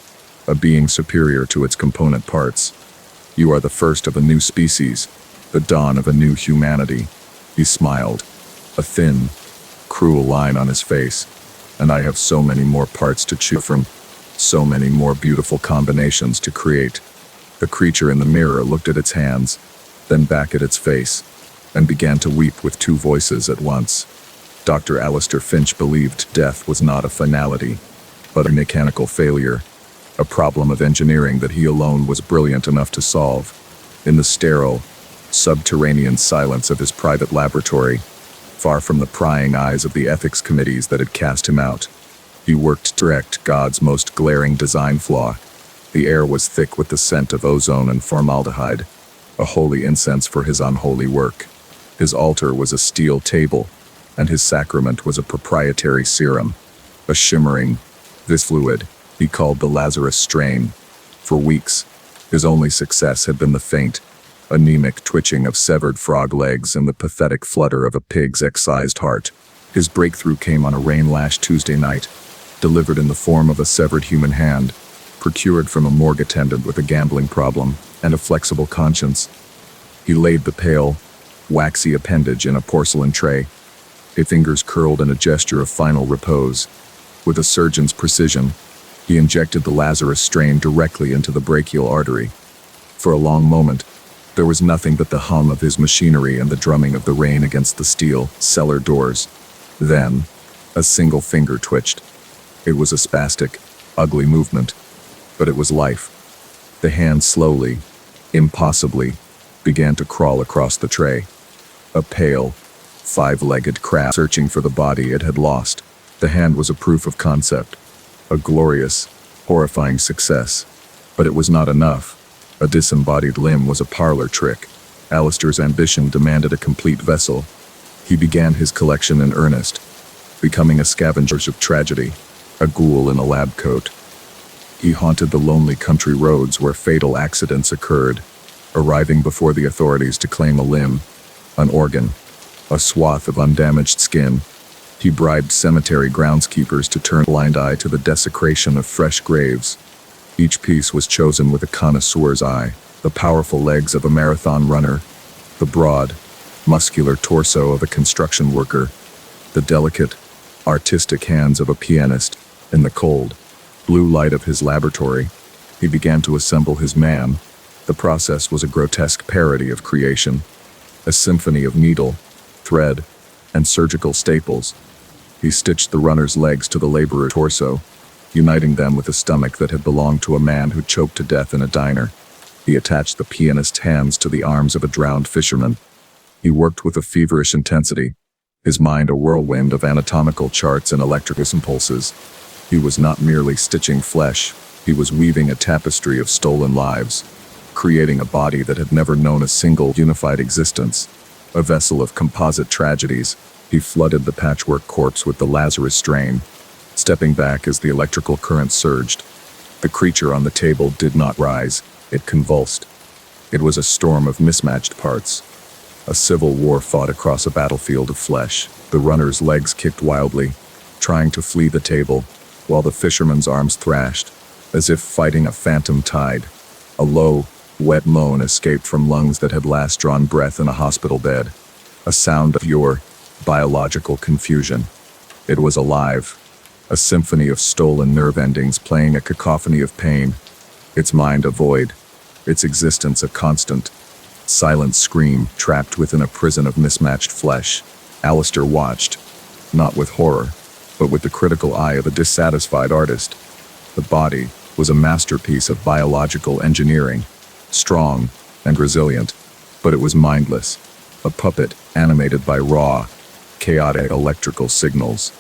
a being superior to its component parts. You are the first of a new species, the dawn of a new humanity." He smiled, a thin, cruel line on his face. "And I have so many more parts to choose from, so many more beautiful combinations to create." The creature in the mirror looked at its hands, then back at its face, and began to weep with two voices at once. Dr. Alistair Finch believed death was not a finality, but a mechanical failure, a problem of engineering that he alone was brilliant enough to solve. In the sterile, subterranean silence of his private laboratory, far from the prying eyes of the ethics committees that had cast him out, he worked to correct God's most glaring design flaw. The air was thick with the scent of ozone and formaldehyde, a holy incense for his unholy work. His altar was a steel table, and his sacrament was a proprietary serum, a shimmering, this fluid he called the Lazarus strain. For weeks, his only success had been the faint, anemic twitching of severed frog legs and the pathetic flutter of a pig's excised heart. His breakthrough came on a rain-lashed Tuesday night, delivered in the form of a severed human hand, procured from a morgue attendant with a gambling problem and a flexible conscience. He laid the pale, waxy appendage in a porcelain tray, his fingers curled in a gesture of final repose. With a surgeon's precision, he injected the Lazarus strain directly into the brachial artery. For a long moment, there was nothing but the hum of his machinery and the drumming of the rain against the steel cellar doors. Then, a single finger twitched. It was a spastic, ugly movement, but it was life. The hand slowly, impossibly, began to crawl across the tray. A pale, five-legged crab searching for the body it had lost. The hand was a proof of concept, a glorious, horrifying success. But it was not enough. A disembodied limb was a parlor trick. Alistair's ambition demanded a complete vessel. He began his collection in earnest, becoming a scavenger of tragedy, a ghoul in a lab coat. He haunted the lonely country roads where fatal accidents occurred, arriving before the authorities to claim a limb, an organ, a swath of undamaged skin. He bribed cemetery groundskeepers to turn a blind eye to the desecration of fresh graves. Each piece was chosen with a connoisseur's eye: the powerful legs of a marathon runner, the broad, muscular torso of a construction worker, the delicate, artistic hands of a pianist. In the cold, blue light of his laboratory, he began to assemble his man. The process was a grotesque parody of creation, a symphony of needle, thread, and surgical staples. He stitched the runner's legs to the laborer's torso, uniting them with a stomach that had belonged to a man who choked to death in a diner. He attached the pianist's hands to the arms of a drowned fisherman. He worked with a feverish intensity, his mind a whirlwind of anatomical charts and electrical impulses. He was not merely stitching flesh, he was weaving a tapestry of stolen lives, creating a body that had never known a single unified existence, a vessel of composite tragedies. He flooded the patchwork corpse with the Lazarus strain, stepping back as the electrical current surged. The creature on the table did not rise, it convulsed. It was a storm of mismatched parts. A civil war fought across a battlefield of flesh. The runner's legs kicked wildly, trying to flee the table, while the fisherman's arms thrashed, as if fighting a phantom tide. A low, wet moan escaped from lungs that had last drawn breath in a hospital bed, a sound of pure, biological confusion. It was alive, a symphony of stolen nerve endings playing a cacophony of pain, its mind a void, its existence a constant, silent scream trapped within a prison of mismatched flesh. Alistair watched, not with horror, but with the critical eye of a dissatisfied artist. The body was a masterpiece of biological engineering, strong and resilient, but it was mindless, a puppet animated by raw, chaotic electrical signals.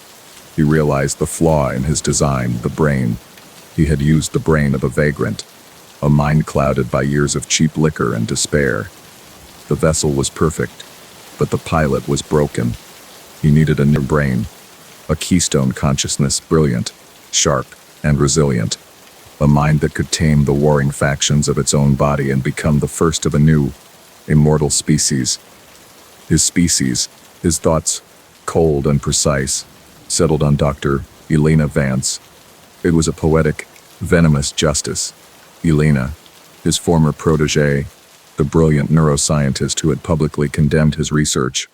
He realized the flaw in his design, the brain. He had used the brain of a vagrant, a mind clouded by years of cheap liquor and despair. The vessel was perfect, but the pilot was broken. He needed a new brain, a keystone consciousness, brilliant, sharp, and resilient. A mind that could tame the warring factions of its own body and become the first of a new, immortal species. His species, his thoughts, cold and precise, settled on Dr. Elena Vance. It was a poetic, venomous justice. Elena, his former protégé, the brilliant neuroscientist who had publicly condemned his research,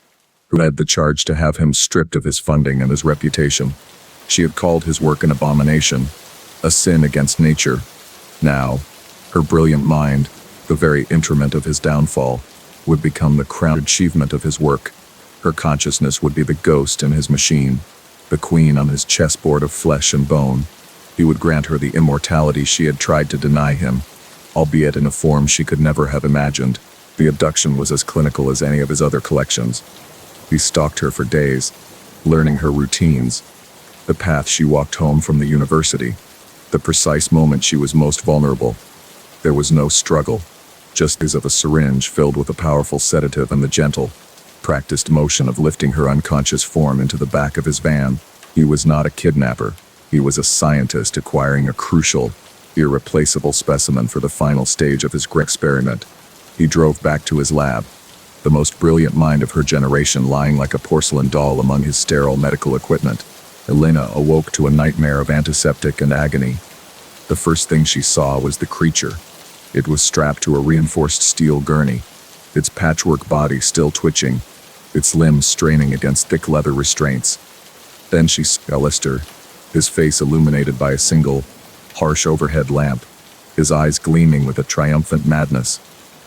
who led the charge to have him stripped of his funding and his reputation. She had called his work an abomination, a sin against nature. Now, her brilliant mind, the very instrument of his downfall, would become the crown achievement of his work. Her consciousness would be the ghost in his machine, the queen on his chessboard of flesh and bone. He would grant her the immortality she had tried to deny him, albeit in a form she could never have imagined. The abduction was as clinical as any of his other collections. He stalked her for days, learning her routines, the path she walked home from the university, the precise moment she was most vulnerable. There was no struggle, just as of a syringe filled with a powerful sedative and the gentle, practiced motion of lifting her unconscious form into the back of his van. He was not a kidnapper. He was a scientist acquiring a crucial, irreplaceable specimen for the final stage of his great experiment. He drove back to his lab, the most brilliant mind of her generation lying like a porcelain doll among his sterile medical equipment. Elena awoke to a nightmare of antiseptic and agony. The first thing she saw was the creature. It was strapped to a reinforced steel gurney, its patchwork body still twitching, its limbs straining against thick leather restraints. Then she saw Alistair, his face illuminated by a single, harsh overhead lamp, his eyes gleaming with a triumphant madness.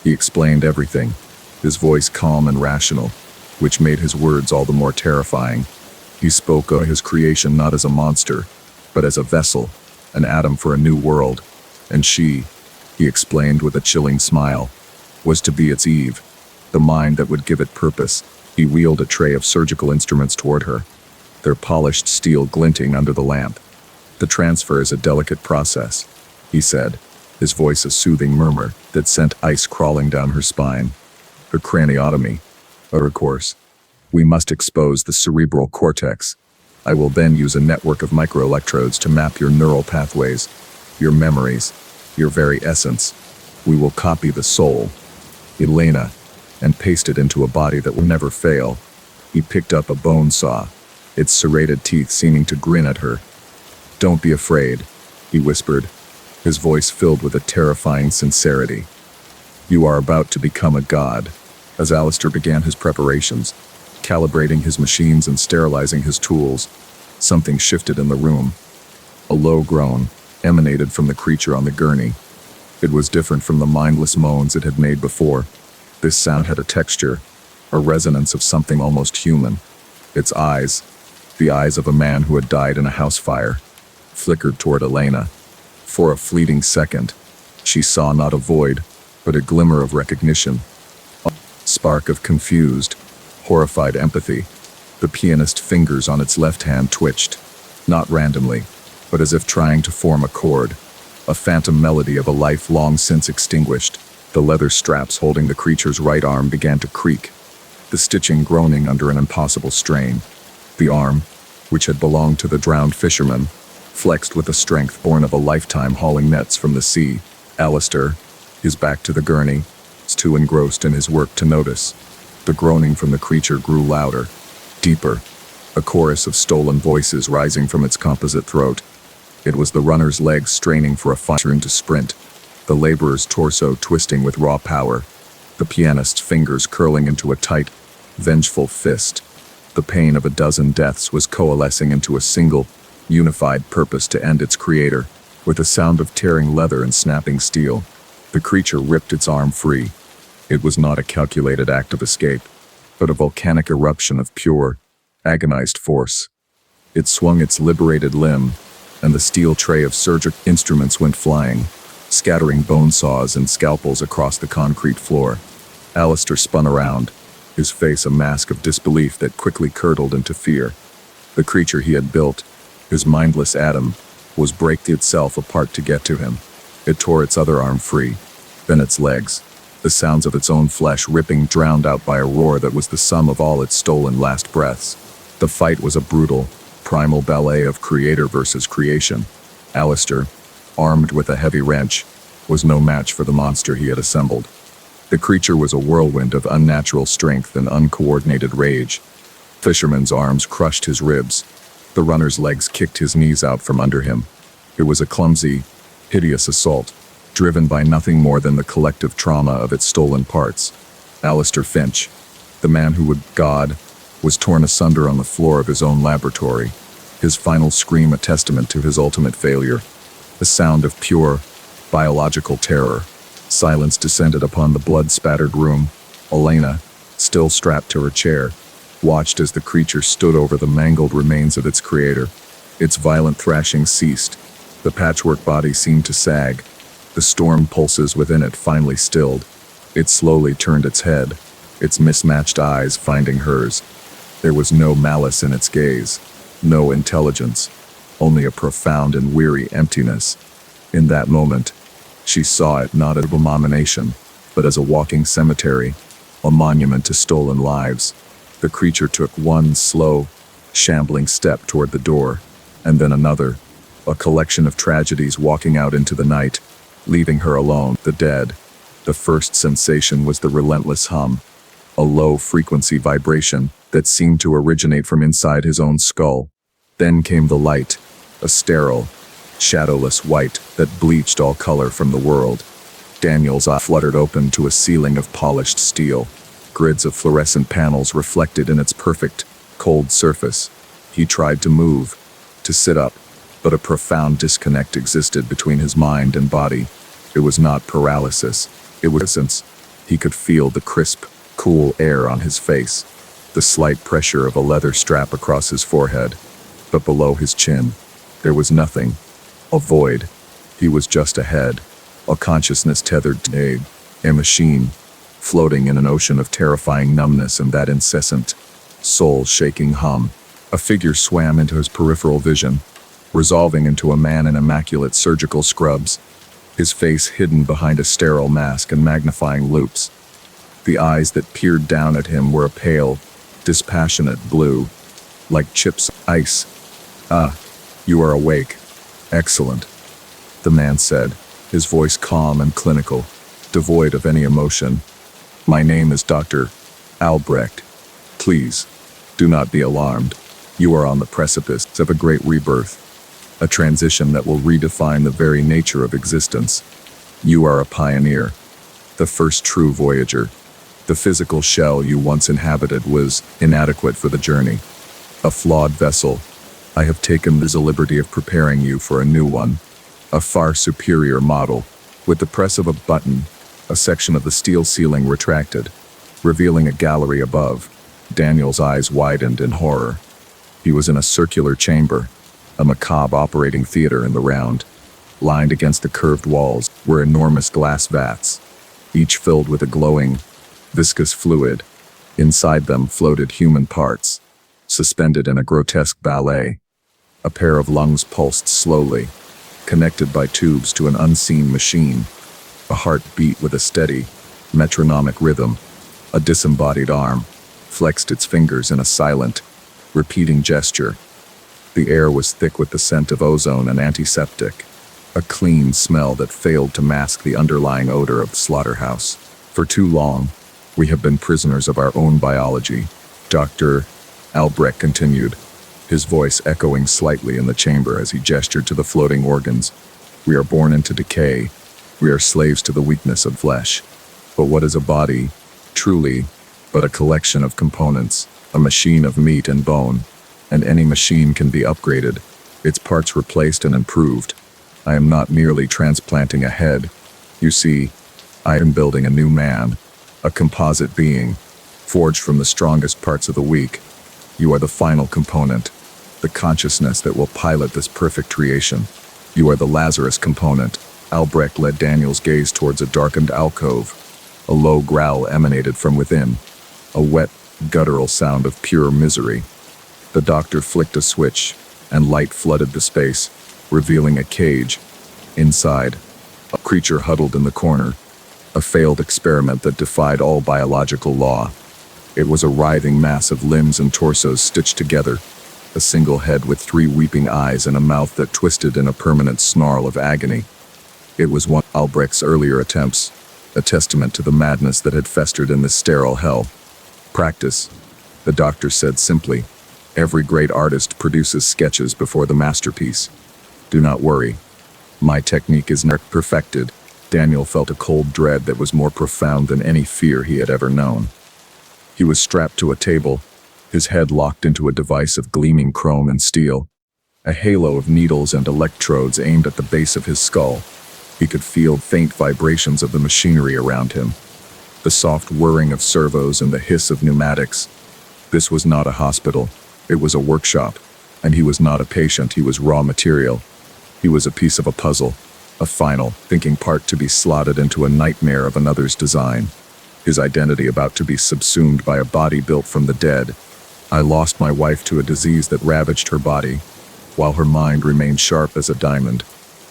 He explained everything, his voice calm and rational, which made his words all the more terrifying. He spoke of his creation not as a monster, but as a vessel, an atom for a new world, and she, he explained with a chilling smile, was to be its Eve, the mind that would give it purpose. He wheeled a tray of surgical instruments toward her, their polished steel glinting under the lamp. The transfer is a delicate process, he said, his voice a soothing murmur that sent ice crawling down her spine. Her craniotomy, of course. We must expose the cerebral cortex. I will then use a network of microelectrodes to map your neural pathways, your memories, your very essence. We will copy the soul, Elena, and paste it into a body that will never fail. He picked up a bone saw, its serrated teeth seeming to grin at her. Don't be afraid, he whispered, his voice filled with a terrifying sincerity. You are about to become a god. As Alistair began his preparations, calibrating his machines and sterilizing his tools, something shifted in the room. A low groan emanated from the creature on the gurney. It was different from the mindless moans it had made before. This sound had a texture, a resonance of something almost human. Its eyes, the eyes of a man who had died in a house fire, flickered toward Elena. For a fleeting second, she saw not a void, but a glimmer of recognition, a spark of confused, horrified empathy. The pianist's fingers on its left hand twitched, not randomly, but as if trying to form a chord, a phantom melody of a life long since extinguished. The leather straps holding the creature's right arm began to creak, the stitching groaning under an impossible strain. The arm, which had belonged to the drowned fisherman, flexed with a strength born of a lifetime hauling nets from the sea. Alistair, his back to the gurney, was too engrossed in his work to notice. The groaning from the creature grew louder, deeper, a chorus of stolen voices rising from its composite throat. It was the runner's legs straining for a fine to sprint, the laborer's torso twisting with raw power, the pianist's fingers curling into a tight, vengeful fist. The pain of a dozen deaths was coalescing into a single, unified purpose to end its creator. With a sound of tearing leather and snapping steel, the creature ripped its arm free. It was not a calculated act of escape, but a volcanic eruption of pure, agonized force. It swung its liberated limb, and the steel tray of surgical instruments went flying, scattering bone saws and scalpels across the concrete floor. Alistair spun around, his face a mask of disbelief that quickly curdled into fear. The creature he had built, his mindless atom, was breaking itself apart to get to him. It tore its other arm free, then its legs. The sounds of its own flesh ripping drowned out by a roar that was the sum of all its stolen last breaths. The fight was a brutal, primal ballet of creator versus creation. Alistair, armed with a heavy wrench, was no match for the monster he had assembled. The creature was a whirlwind of unnatural strength and uncoordinated rage. Fisherman's arms crushed his ribs. The runner's legs kicked his knees out from under him. It was a clumsy, hideous assault, driven by nothing more than the collective trauma of its stolen parts. Alistair Finch, the man who would God, was torn asunder on the floor of his own laboratory, his final scream a testament to his ultimate failure. The sound of pure, biological terror. Silence descended upon the blood-spattered room. Elena, still strapped to her chair, watched as the creature stood over the mangled remains of its creator. Its violent thrashing ceased. The patchwork body seemed to sag. The storm pulses within it finally stilled. It slowly turned its head, its mismatched eyes finding hers. There was no malice in its gaze, no intelligence, only a profound and weary emptiness. In that moment, she saw it not as an abomination, but as a walking cemetery, a monument to stolen lives. The creature took one slow, shambling step toward the door, and then another, a collection of tragedies walking out into the night, leaving her alone, the dead. The first sensation was the relentless hum, a low-frequency vibration that seemed to originate from inside his own skull. Then came the light, a sterile, shadowless white that bleached all color from the world. Daniel's eye fluttered open to a ceiling of polished steel, grids of fluorescent panels reflected in its perfect, cold surface. He tried to move, to sit up, but a profound disconnect existed between his mind and body. It was not paralysis, it was essence. He could feel the crisp, cool air on his face, the slight pressure of a leather strap across his forehead. But below his chin, there was nothing. A void. He was just a head, a consciousness tethered to a machine, floating in an ocean of terrifying numbness and that incessant, soul-shaking hum. A figure swam into his peripheral vision, resolving into a man in immaculate surgical scrubs, his face hidden behind a sterile mask and magnifying loupes. The eyes that peered down at him were a pale, dispassionate blue, like chips ice. "Ah, you are awake. Excellent," the man said, his voice calm and clinical, devoid of any emotion. "My name is Dr. Albrecht. Please, do not be alarmed. You are on the precipice of a great rebirth, a transition that will redefine the very nature of existence. You are a pioneer, the first true voyager. The physical shell you once inhabited was inadequate for the journey, a flawed vessel. I have taken the liberty of preparing you for a new one, a far superior model." With the press of a button, a section of the steel ceiling retracted, revealing a gallery above. Daniel's eyes widened in horror. He was in a circular chamber, a macabre operating theater in the round. Lined against the curved walls were enormous glass vats, each filled with a glowing, viscous fluid. Inside them floated human parts, suspended in a grotesque ballet. A pair of lungs pulsed slowly, connected by tubes to an unseen machine. A heart beat with a steady, metronomic rhythm. A disembodied arm flexed its fingers in a silent, repeating gesture. The air was thick with the scent of ozone and antiseptic, a clean smell that failed to mask the underlying odor of the slaughterhouse. For too long, we have been prisoners of our own biology, Dr. Albrecht continued, his voice echoing slightly in the chamber as he gestured to the floating organs. We are born into decay. We are slaves to the weakness of flesh. But what is a body, truly, but a collection of components, a machine of meat and bone, and any machine can be upgraded, its parts replaced and improved. I am not merely transplanting a head. You see, I am building a new man, a composite being, forged from the strongest parts of the weak. You are the final component, the consciousness that will pilot this perfect creation. You are the Lazarus component. Albrecht led Daniel's gaze towards a darkened alcove. A low growl emanated from within, a wet, guttural sound of pure misery. The doctor flicked a switch, and light flooded the space, revealing a cage. Inside, a creature huddled in the corner, a failed experiment that defied all biological law. It was a writhing mass of limbs and torsos stitched together, a single head with 3 weeping eyes and a mouth that twisted in a permanent snarl of agony. It was one of Albrecht's earlier attempts, a testament to the madness that had festered in this sterile hell. Practice, the doctor said simply. Every great artist produces sketches before the masterpiece. Do not worry. My technique is not perfected. Daniel felt a cold dread that was more profound than any fear he had ever known. He was strapped to a table, his head locked into a device of gleaming chrome and steel. A halo of needles and electrodes aimed at the base of his skull. He could feel faint vibrations of the machinery around him, the soft whirring of servos and the hiss of pneumatics. This was not a hospital. It was a workshop, and he was not a patient, he was raw material. He was a piece of a puzzle, a final, thinking part to be slotted into a nightmare of another's design. His identity about to be subsumed by a body built from the dead. I lost my wife to a disease that ravaged her body, while her mind remained sharp as a diamond.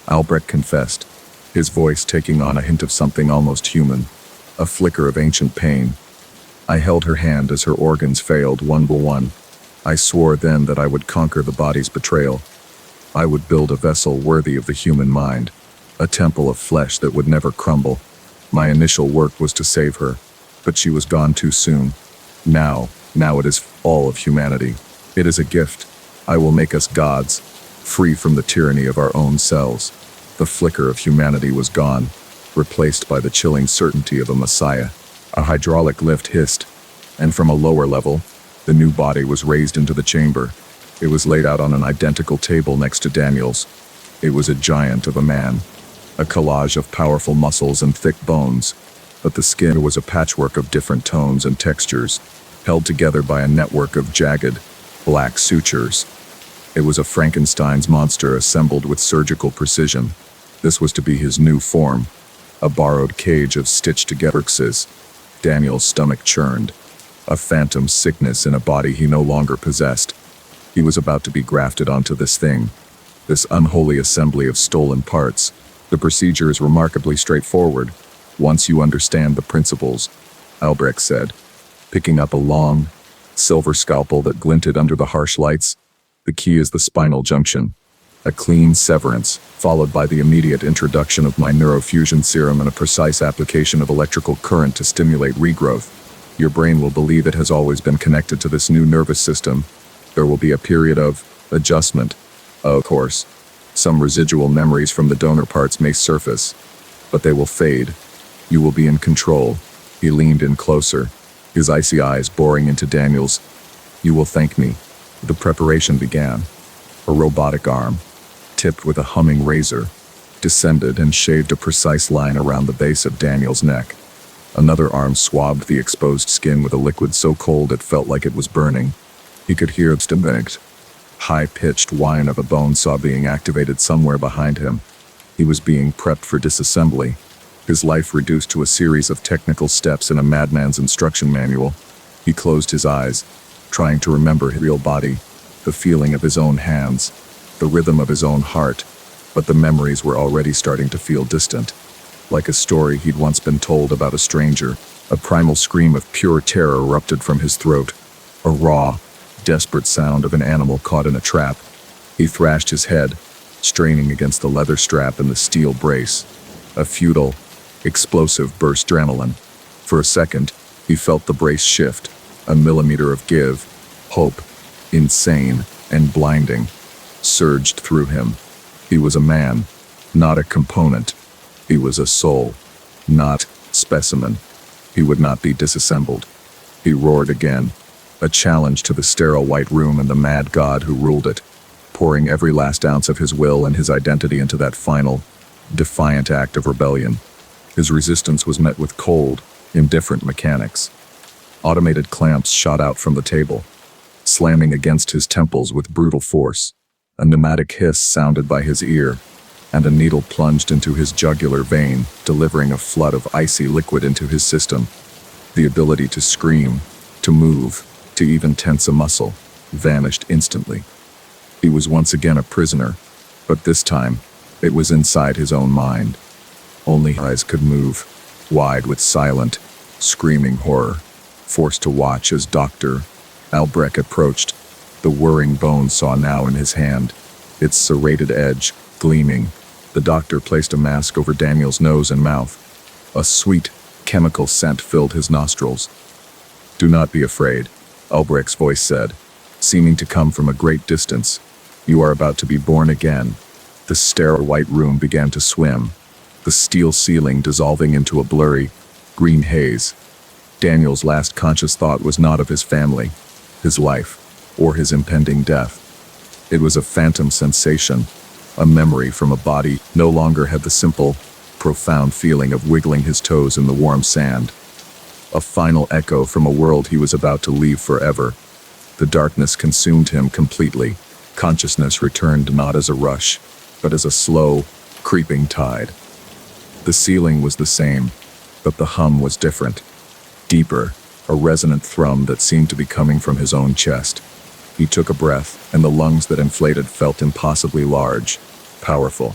Albrecht confessed, his voice taking on a hint of something almost human, a flicker of ancient pain. I held her hand as her organs failed one by one. I swore then that I would conquer the body's betrayal. I would build a vessel worthy of the human mind, a temple of flesh that would never crumble. My initial work was to save her, but she was gone too soon. Now it is all of humanity. It is a gift. I will make us gods, free from the tyranny of our own selves. The flicker of humanity was gone, replaced by the chilling certainty of a messiah. A hydraulic lift hissed, and from a lower level, the new body was raised into the chamber. It was laid out on an identical table next to Daniel's. It was a giant of a man, a collage of powerful muscles and thick bones, but the skin was a patchwork of different tones and textures, held together by a network of jagged, black sutures. It was a Frankenstein's monster assembled with surgical precision. This was to be his new form, a borrowed cage of stitched-together corpses. Daniel's stomach churned, a phantom sickness in a body he no longer possessed. He was about to be grafted onto this thing, this unholy assembly of stolen parts. The procedure is remarkably straightforward, once you understand the principles, Albrecht said, picking up a long, silver scalpel that glinted under the harsh lights. The key is the spinal junction. A clean severance, followed by the immediate introduction of my neurofusion serum and a precise application of electrical current to stimulate regrowth. Your brain will believe it has always been connected to this new nervous system. There will be a period of adjustment. Of course, some residual memories from the donor parts may surface, but they will fade. You will be in control. He leaned in closer, his icy eyes boring into Daniel's. You will thank me. The preparation began. A robotic arm, tipped with a humming razor, descended and shaved a precise line around the base of Daniel's neck. Another arm swabbed the exposed skin with a liquid so cold it felt like it was burning. He could hear the distinct, high-pitched whine of a bone saw being activated somewhere behind him. He was being prepped for disassembly, his life reduced to a series of technical steps in a madman's instruction manual. He closed his eyes, trying to remember his real body, the feeling of his own hands, the rhythm of his own heart, but the memories were already starting to feel distant. Like a story he'd once been told about a stranger, a primal scream of pure terror erupted from his throat, a raw, desperate sound of an animal caught in a trap. He thrashed his head, straining against the leather strap and the steel brace. A futile, explosive burst of adrenaline. For a second, he felt the brace shift, a millimeter of give, hope, insane and blinding, surged through him. He was a man, not a component. He was a soul, not specimen. He would not be disassembled. He roared again, a challenge to the sterile white room and the mad god who ruled it, pouring every last ounce of his will and his identity into that final, defiant act of rebellion. His resistance was met with cold, indifferent mechanics. Automated clamps shot out from the table, slamming against his temples with brutal force. A pneumatic hiss sounded by his ear, and a needle plunged into his jugular vein, delivering a flood of icy liquid into his system. The ability to scream, to move, to even tense a muscle, vanished instantly. He was once again a prisoner, but this time, it was inside his own mind. Only his eyes could move, wide with silent, screaming horror, forced to watch as Dr. Albrecht approached, the whirring bone saw now in his hand, its serrated edge gleaming. The doctor placed a mask over Daniel's nose and mouth. A sweet, chemical scent filled his nostrils. "Do not be afraid," Albrecht's voice said, seeming to come from a great distance. "You are about to be born again." The sterile white room began to swim, the steel ceiling dissolving into a blurry, green haze. Daniel's last conscious thought was not of his family, his life, or his impending death. It was a phantom sensation, a memory from a body no longer had the simple, profound feeling of wiggling his toes in the warm sand. A final echo from a world he was about to leave forever. The darkness consumed him completely. Consciousness returned not as a rush, but as a slow, creeping tide. The ceiling was the same, but the hum was different. Deeper, a resonant thrum that seemed to be coming from his own chest. He took a breath, and the lungs that inflated felt impossibly large, powerful.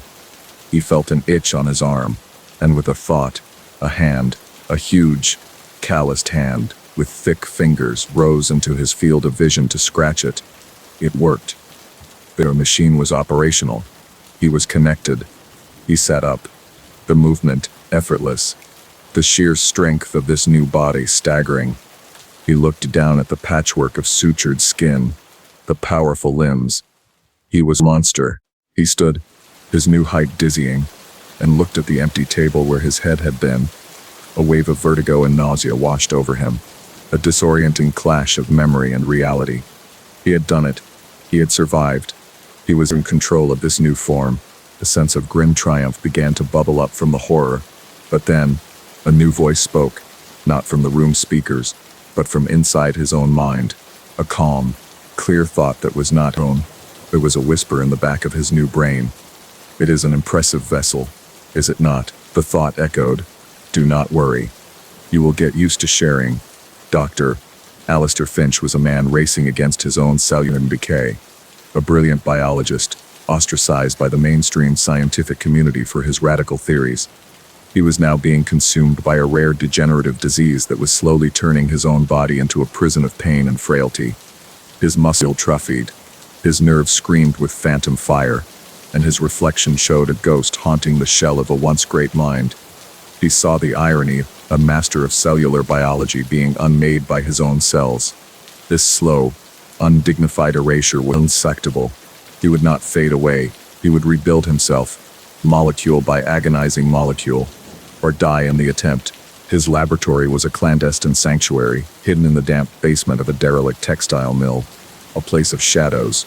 He felt an itch on his arm, and with a thought, a hand, a huge, calloused hand, with thick fingers, rose into his field of vision to scratch it. It worked. The machine was operational. He was connected. He sat up. The movement, effortless. The sheer strength of this new body staggering. He looked down at the patchwork of sutured skin, the powerful limbs. He was a monster. He stood, his new height dizzying, and looked at the empty table where his head had been. A wave of vertigo and nausea washed over him, a disorienting clash of memory and reality. He had done it. He had survived. He was in control of this new form. A sense of grim triumph began to bubble up from the horror. But then, a new voice spoke, not from the room's speakers, but from inside his own mind. A calm, clear thought that was not own. There was a whisper in the back of his new brain. "It is an impressive vessel, is it not?" The thought echoed. "Do not worry. You will get used to sharing." Dr. Alistair Finch was a man racing against his own cellular decay. A brilliant biologist, ostracized by the mainstream scientific community for his radical theories. He was now being consumed by a rare degenerative disease that was slowly turning his own body into a prison of pain and frailty. His muscle atrophied, his nerves screamed with phantom fire, and his reflection showed a ghost haunting the shell of a once great mind. He saw the irony, a master of cellular biology being unmade by his own cells. This slow, undignified erasure was insectable. He would not fade away, he would rebuild himself, molecule by agonizing molecule, or die in the attempt. His laboratory was a clandestine sanctuary, hidden in the damp basement of a derelict textile mill, a place of shadows,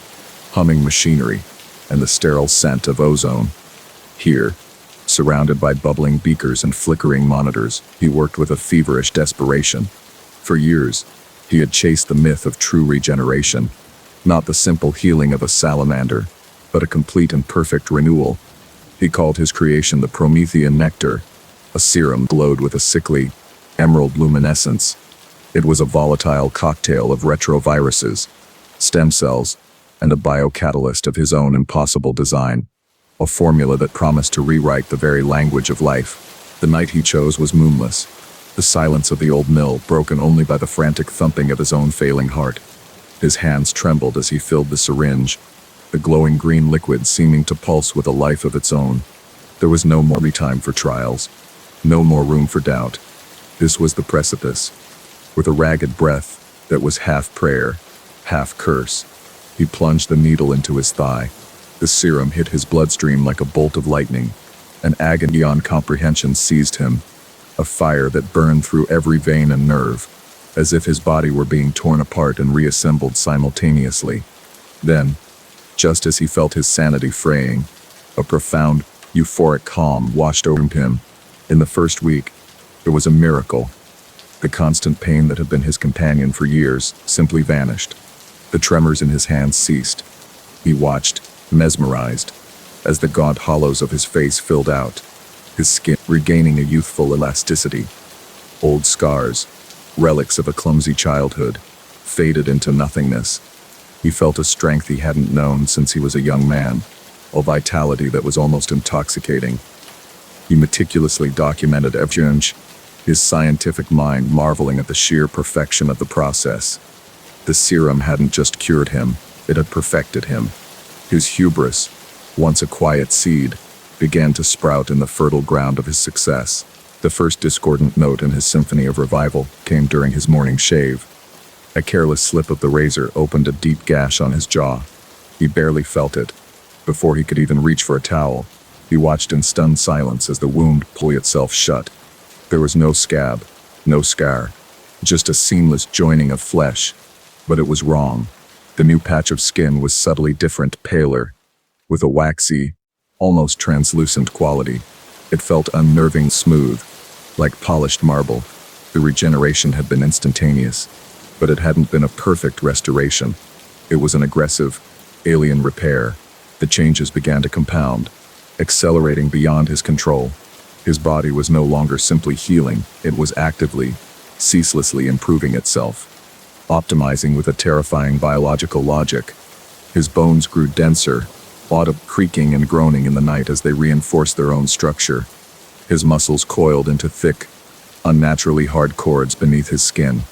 humming machinery, and the sterile scent of ozone. Here, surrounded by bubbling beakers and flickering monitors, he worked with a feverish desperation. For years, he had chased the myth of true regeneration, not the simple healing of a salamander, but a complete and perfect renewal. He called his creation the Promethean nectar. A serum glowed with a sickly, emerald luminescence. It was a volatile cocktail of retroviruses, stem cells, and a biocatalyst of his own impossible design. A formula that promised to rewrite the very language of life. The night he chose was moonless. The silence of the old mill broken only by the frantic thumping of his own failing heart. His hands trembled as he filled the syringe, the glowing green liquid seeming to pulse with a life of its own. There was no more time for trials, no more room for doubt. This was the precipice. With a ragged breath that was half prayer, half curse, he plunged the needle into his thigh. The serum hit his bloodstream like a bolt of lightning. An agony beyond comprehension seized him, a fire that burned through every vein and nerve. as if his body were being torn apart and reassembled simultaneously. Then, just as he felt his sanity fraying, a profound, euphoric calm washed over him. In the first week, it was a miracle. The constant pain that had been his companion for years simply vanished. The tremors in his hands ceased. He watched, mesmerized, as the gaunt hollows of his face filled out, his skin regaining a youthful elasticity. Old scars, relics of a clumsy childhood, faded into nothingness. He felt a strength he hadn't known since he was a young man, a vitality that was almost intoxicating. He meticulously documented every change, his scientific mind marveling at the sheer perfection of the process. The serum hadn't just cured him, it had perfected him. His hubris, once a quiet seed, began to sprout in the fertile ground of his success. The first discordant note in his symphony of revival came during his morning shave. A careless slip of the razor opened a deep gash on his jaw. He barely felt it. Before he could even reach for a towel, he watched in stunned silence as the wound pulled itself shut. There was no scab, no scar, just a seamless joining of flesh. But it was wrong. The new patch of skin was subtly different, paler, with a waxy, almost translucent quality. It felt unnerving smooth, like polished marble. The regeneration had been instantaneous, but it hadn't been a perfect restoration. It was an aggressive, alien repair. The changes began to compound, accelerating beyond his control. His body was no longer simply healing, it was actively, ceaselessly improving itself, optimizing with a terrifying biological logic. His bones grew denser, audible creaking and groaning in the night as they reinforced their own structure. His muscles coiled into thick, unnaturally hard cords beneath his skin.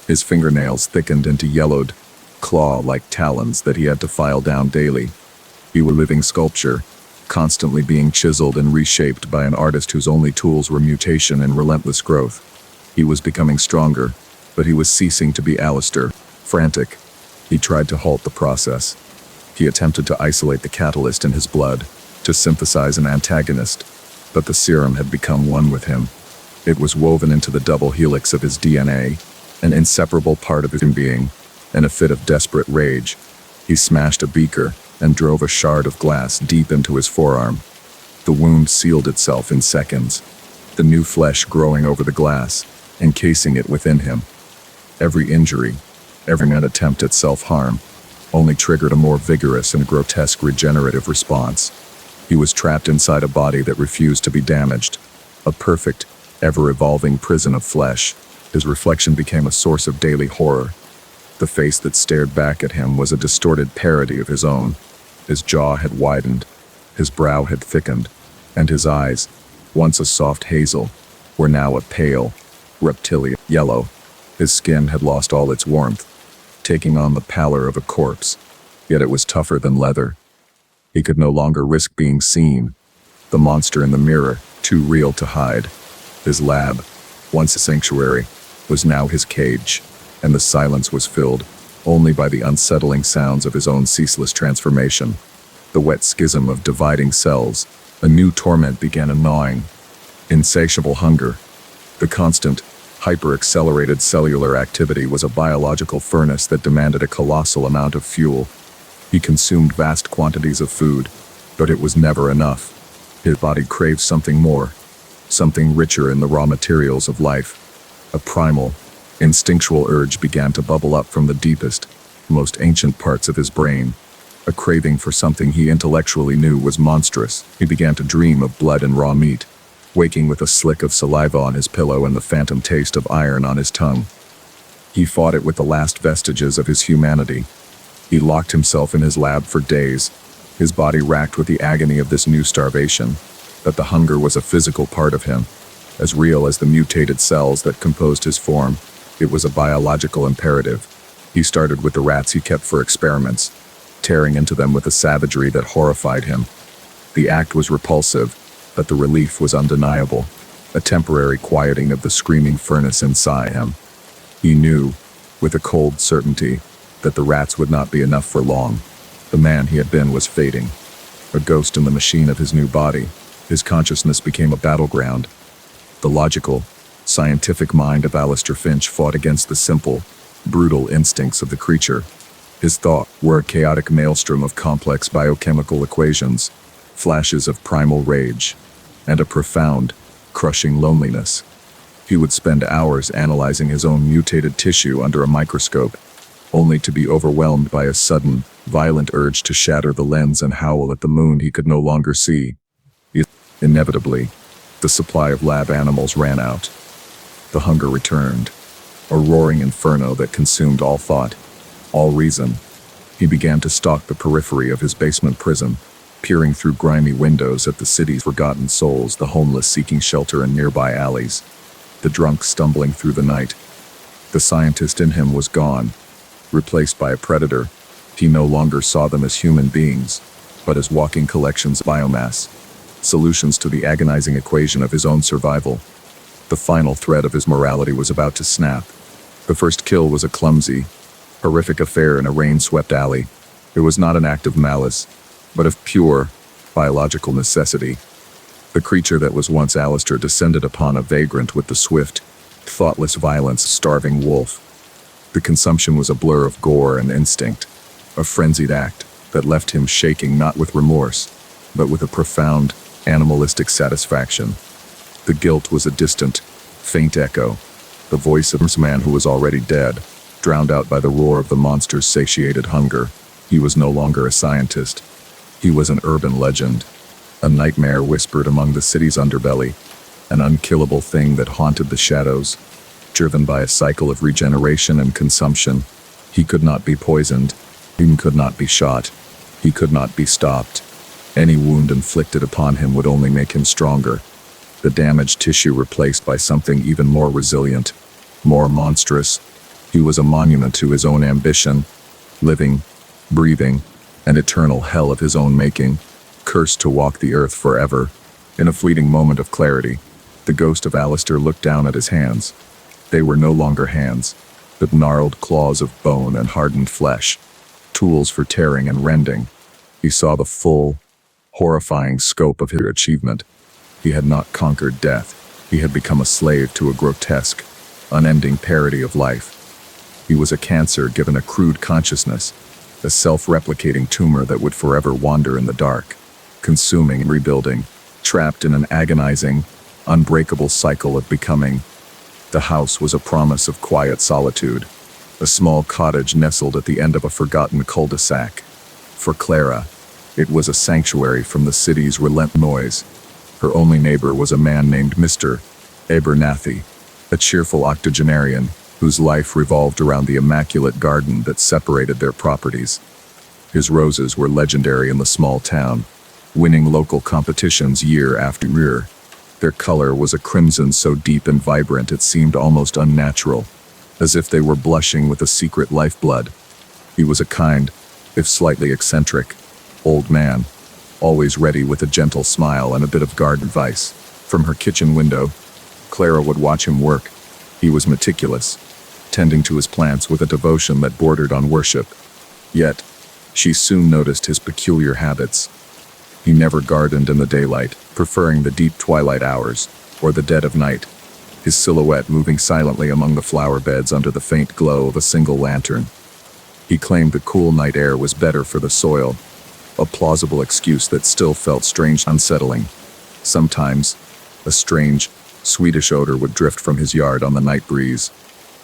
His fingernails thickened into yellowed, claw-like talons that he had to file down daily. He was a living sculpture, constantly being chiseled and reshaped by an artist whose only tools were mutation and relentless growth. He was becoming stronger, but he was ceasing to be Alistair, frantic. He tried to halt the process. He attempted to isolate the catalyst in his blood, to synthesize an antagonist, but the serum had become one with him. It was woven into the double helix of his DNA, an inseparable part of his being. In a fit of desperate rage, he smashed a beaker and drove a shard of glass deep into his forearm. The wound sealed itself in seconds, the new flesh growing over the glass, encasing it within him. Every injury, every attempt at self-harm, only triggered a more vigorous and grotesque regenerative response. He was trapped inside a body that refused to be damaged, a perfect, ever-evolving prison of flesh. His reflection became a source of daily horror. The face that stared back at him was a distorted parody of his own. His jaw had widened, his brow had thickened, and his eyes, once a soft hazel, were now a pale, reptilian yellow. His skin had lost all its warmth, taking on the pallor of a corpse, yet it was tougher than leather. He could no longer risk being seen. The monster in the mirror, too real to hide. His lab, once a sanctuary, was now his cage, and the silence was filled only by the unsettling sounds of his own ceaseless transformation. The wet schism of dividing cells, a new torment began gnawing. Insatiable hunger. The constant, hyper-accelerated cellular activity was a biological furnace that demanded a colossal amount of fuel. He consumed vast quantities of food, but it was never enough. His body craved something more, something richer in the raw materials of life. A primal, instinctual urge began to bubble up from the deepest, most ancient parts of his brain. A craving for something he intellectually knew was monstrous. He began to dream of blood and raw meat, waking with a slick of saliva on his pillow and the phantom taste of iron on his tongue. He fought it with the last vestiges of his humanity. He locked himself in his lab for days, his body racked with the agony of this new starvation. But the hunger was a physical part of him, as real as the mutated cells that composed his form. It was a biological imperative. He started with the rats he kept for experiments, tearing into them with a savagery that horrified him. The act was repulsive, but the relief was undeniable, a temporary quieting of the screaming furnace inside him. He knew, with a cold certainty, that the rats would not be enough for long. The man he had been was fading, a ghost in the machine of his new body. His consciousness became a battleground. The logical, scientific mind of Alistair Finch fought against the simple, brutal instincts of the creature. His thoughts were a chaotic maelstrom of complex biochemical equations, flashes of primal rage, and a profound, crushing loneliness. He would spend hours analyzing his own mutated tissue under a microscope, only to be overwhelmed by a sudden, violent urge to shatter the lens and howl at the moon he could no longer see. Inevitably, the supply of lab animals ran out. The hunger returned, a roaring inferno that consumed all thought, all reason. He began to stalk the periphery of his basement prison, peering through grimy windows at the city's forgotten souls, the homeless seeking shelter in nearby alleys, the drunk stumbling through the night. The scientist in him was gone, replaced by a predator. He no longer saw them as human beings, but as walking collections of biomass, solutions to the agonizing equation of his own survival. The final thread of his morality was about to snap. The first kill was a clumsy, horrific affair in a rain-swept alley. It was not an act of malice, but of pure, biological necessity. The creature that was once Alistair descended upon a vagrant with the swift, thoughtless violence of a starving wolf. The consumption was a blur of gore and instinct, a frenzied act that left him shaking not with remorse, but with a profound, animalistic satisfaction. The guilt was a distant, faint echo, the voice of a man who was already dead, drowned out by the roar of the monster's satiated hunger. He was no longer a scientist. He was an urban legend, a nightmare whispered among the city's underbelly, an unkillable thing that haunted the shadows, driven by a cycle of regeneration and consumption. He could not be poisoned. He could not be shot. He could not be stopped. Any wound inflicted upon him would only make him stronger, the damaged tissue replaced by something even more resilient, more monstrous. He was a monument to his own ambition, living, breathing, an eternal hell of his own making, cursed to walk the earth forever. In a fleeting moment of clarity, the ghost of Alistair looked down at his hands. They were no longer hands, but gnarled claws of bone and hardened flesh, tools for tearing and rending. He saw the full, horrifying scope of his achievement. He had not conquered death. He had become a slave to a grotesque, unending parody of life. He was a cancer given a crude consciousness, a self-replicating tumor that would forever wander in the dark, consuming and rebuilding, trapped in an agonizing, unbreakable cycle of becoming. The house was a promise of quiet solitude, a small cottage nestled at the end of a forgotten cul-de-sac. For Clara, it was a sanctuary from the city's relentless noise. Her only neighbor was a man named Mr. Abernathy, a cheerful octogenarian whose life revolved around the immaculate garden that separated their properties. His roses were legendary in the small town, winning local competitions year after year. Their color was a crimson so deep and vibrant it seemed almost unnatural, as if they were blushing with a secret lifeblood. He was a kind, if slightly eccentric, old man, always ready with a gentle smile and a bit of garden advice. From her kitchen window, Clara would watch him work. He was meticulous, tending to his plants with a devotion that bordered on worship. Yet, she soon noticed his peculiar habits. He never gardened in the daylight, preferring the deep twilight hours, or the dead of night, his silhouette moving silently among the flower beds under the faint glow of a single lantern. He claimed the cool night air was better for the soil, a plausible excuse that still felt strangely unsettling. Sometimes, a strange, sweetish odor would drift from his yard on the night breeze,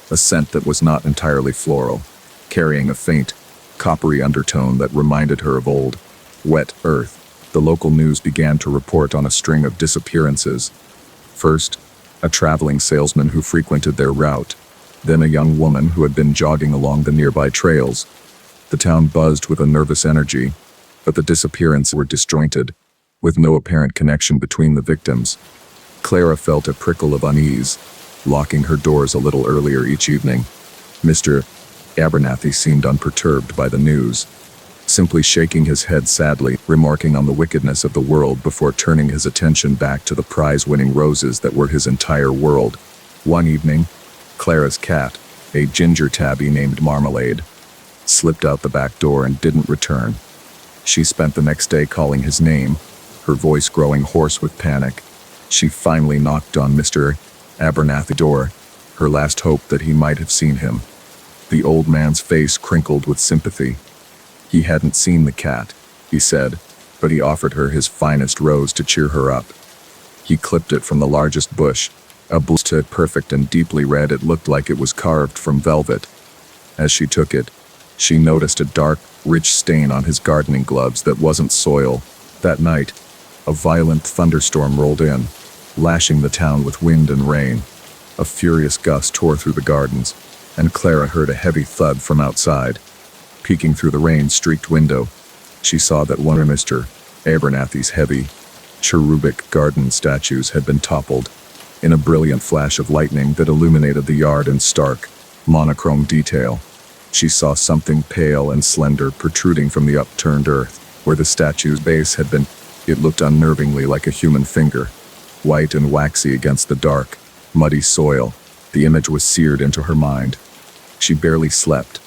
a scent that was not entirely floral, carrying a faint, coppery undertone that reminded her of old, wet earth. The local news began to report on a string of disappearances. First, a traveling salesman who frequented their route, then a young woman who had been jogging along the nearby trails. The town buzzed with a nervous energy, but the disappearances were disjointed, with no apparent connection between the victims. Clara felt a prickle of unease, locking her doors a little earlier each evening. Mr. Abernathy seemed unperturbed by the news, simply shaking his head sadly, remarking on the wickedness of the world before turning his attention back to the prize-winning roses that were his entire world. One evening, Clara's cat, a ginger tabby named Marmalade, slipped out the back door and didn't return. She spent the next day calling his name, her voice growing hoarse with panic. She finally knocked on Mr. Abernathy door, her last hope that he might have seen him. The old man's face crinkled with sympathy. He hadn't seen the cat, he said, but he offered her his finest rose to cheer her up. He clipped it from the largest bush, a bush perfect and deeply red. It looked like it was carved from velvet. As she took it, she noticed a dark, rich stain on his gardening gloves that wasn't soil. That night, a violent thunderstorm rolled in, lashing the town with wind and rain. A furious gust tore through the gardens, and Clara heard a heavy thud from outside. Peeking through the rain-streaked window, she saw that one of Mr. Abernathy's heavy, cherubic garden statues had been toppled. In a brilliant flash of lightning that illuminated the yard in stark, monochrome detail, she saw something pale and slender protruding from the upturned earth, where the statue's base had been. It looked unnervingly like a human finger, white and waxy against the dark, muddy soil. The image was seared into her mind. She barely slept,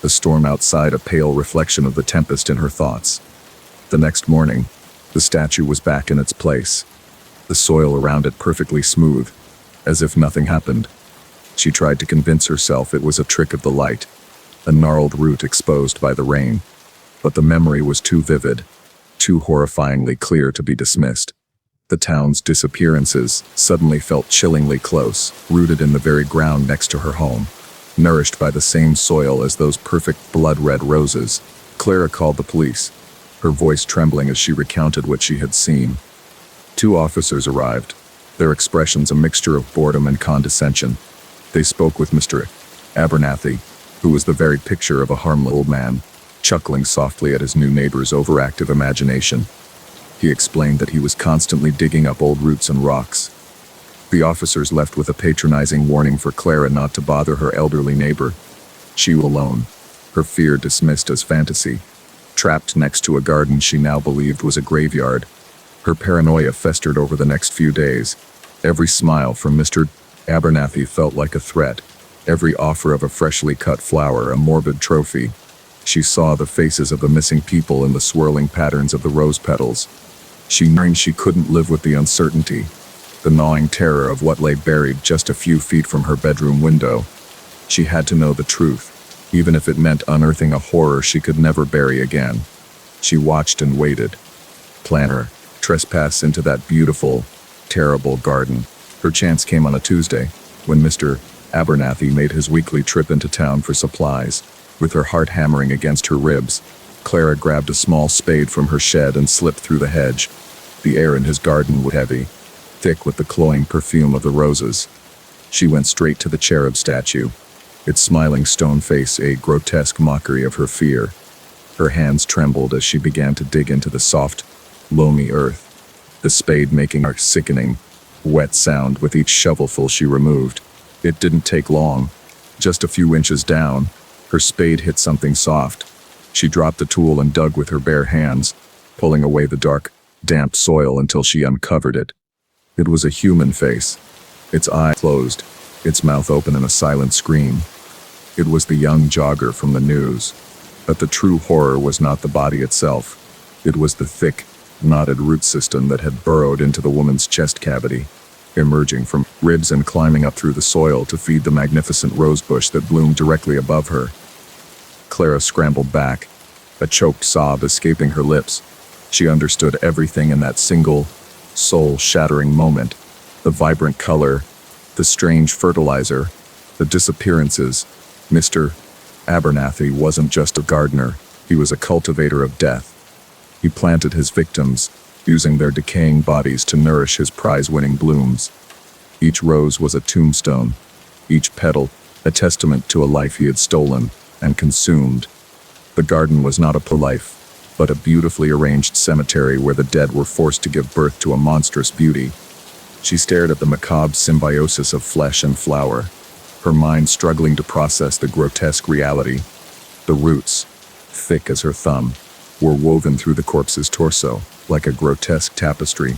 the storm outside a pale reflection of the tempest in her thoughts. The next morning, the statue was back in its place, the soil around it perfectly smooth, as if nothing happened. She tried to convince herself it was a trick of the light, a gnarled root exposed by the rain, but the memory was too vivid, too horrifyingly clear to be dismissed. The town's disappearances suddenly felt chillingly close, rooted in the very ground next to her home, nourished by the same soil as those perfect blood-red roses. Clara called the police, her voice trembling as she recounted what she had seen. 2 officers arrived, their expressions a mixture of boredom and condescension. They spoke with Mr. Abernathy, who was the very picture of a harmless old man, chuckling softly at his new neighbor's overactive imagination. He explained that he was constantly digging up old roots and rocks. The officers left with a patronizing warning for Clara not to bother her elderly neighbor. She was alone, her fear dismissed as fantasy, trapped next to a garden she now believed was a graveyard. Her paranoia festered over the next few days. Every smile from Mr. Abernathy felt like a threat, every offer of a freshly cut flower a morbid trophy. She saw the faces of the missing people in the swirling patterns of the rose petals. She knew she couldn't live with the uncertainty, the gnawing terror of what lay buried just a few feet from her bedroom window. She had to know the truth, even if it meant unearthing a horror she could never bury again. She watched and waited. Plan her trespass into that beautiful, terrible garden. Her chance came on a Tuesday, when Mr. Abernathy made his weekly trip into town for supplies. With her heart hammering against her ribs, Clara grabbed a small spade from her shed and slipped through the hedge. The air in his garden was heavy, thick with the cloying perfume of the roses. She went straight to the cherub statue, its smiling stone face a grotesque mockery of her fear. Her hands trembled as she began to dig into the soft, loamy earth, the spade making a sickening, wet sound with each shovelful she removed. It didn't take long. Just a few inches down, her spade hit something soft. She dropped the tool and dug with her bare hands, pulling away the dark, damp soil until she uncovered it. It was a human face, its eyes closed, its mouth open in a silent scream. It was the young jogger from the news. But the true horror was not the body itself. It was the thick, knotted root system that had burrowed into the woman's chest cavity, emerging from ribs and climbing up through the soil to feed the magnificent rosebush that bloomed directly above her. Clara scrambled back, a choked sob escaping her lips. She understood everything in that single, soul-shattering moment. The vibrant color, the strange fertilizer, the disappearances. Mr. Abernathy wasn't just a gardener, he was a cultivator of death. He planted his victims, using their decaying bodies to nourish his prize-winning blooms. Each rose was a tombstone, each petal a testament to a life he had stolen and consumed. The garden was not a life, but a beautifully arranged cemetery where the dead were forced to give birth to a monstrous beauty. She stared at the macabre symbiosis of flesh and flower, her mind struggling to process the grotesque reality. The roots, thick as her thumb, were woven through the corpse's torso, like a grotesque tapestry,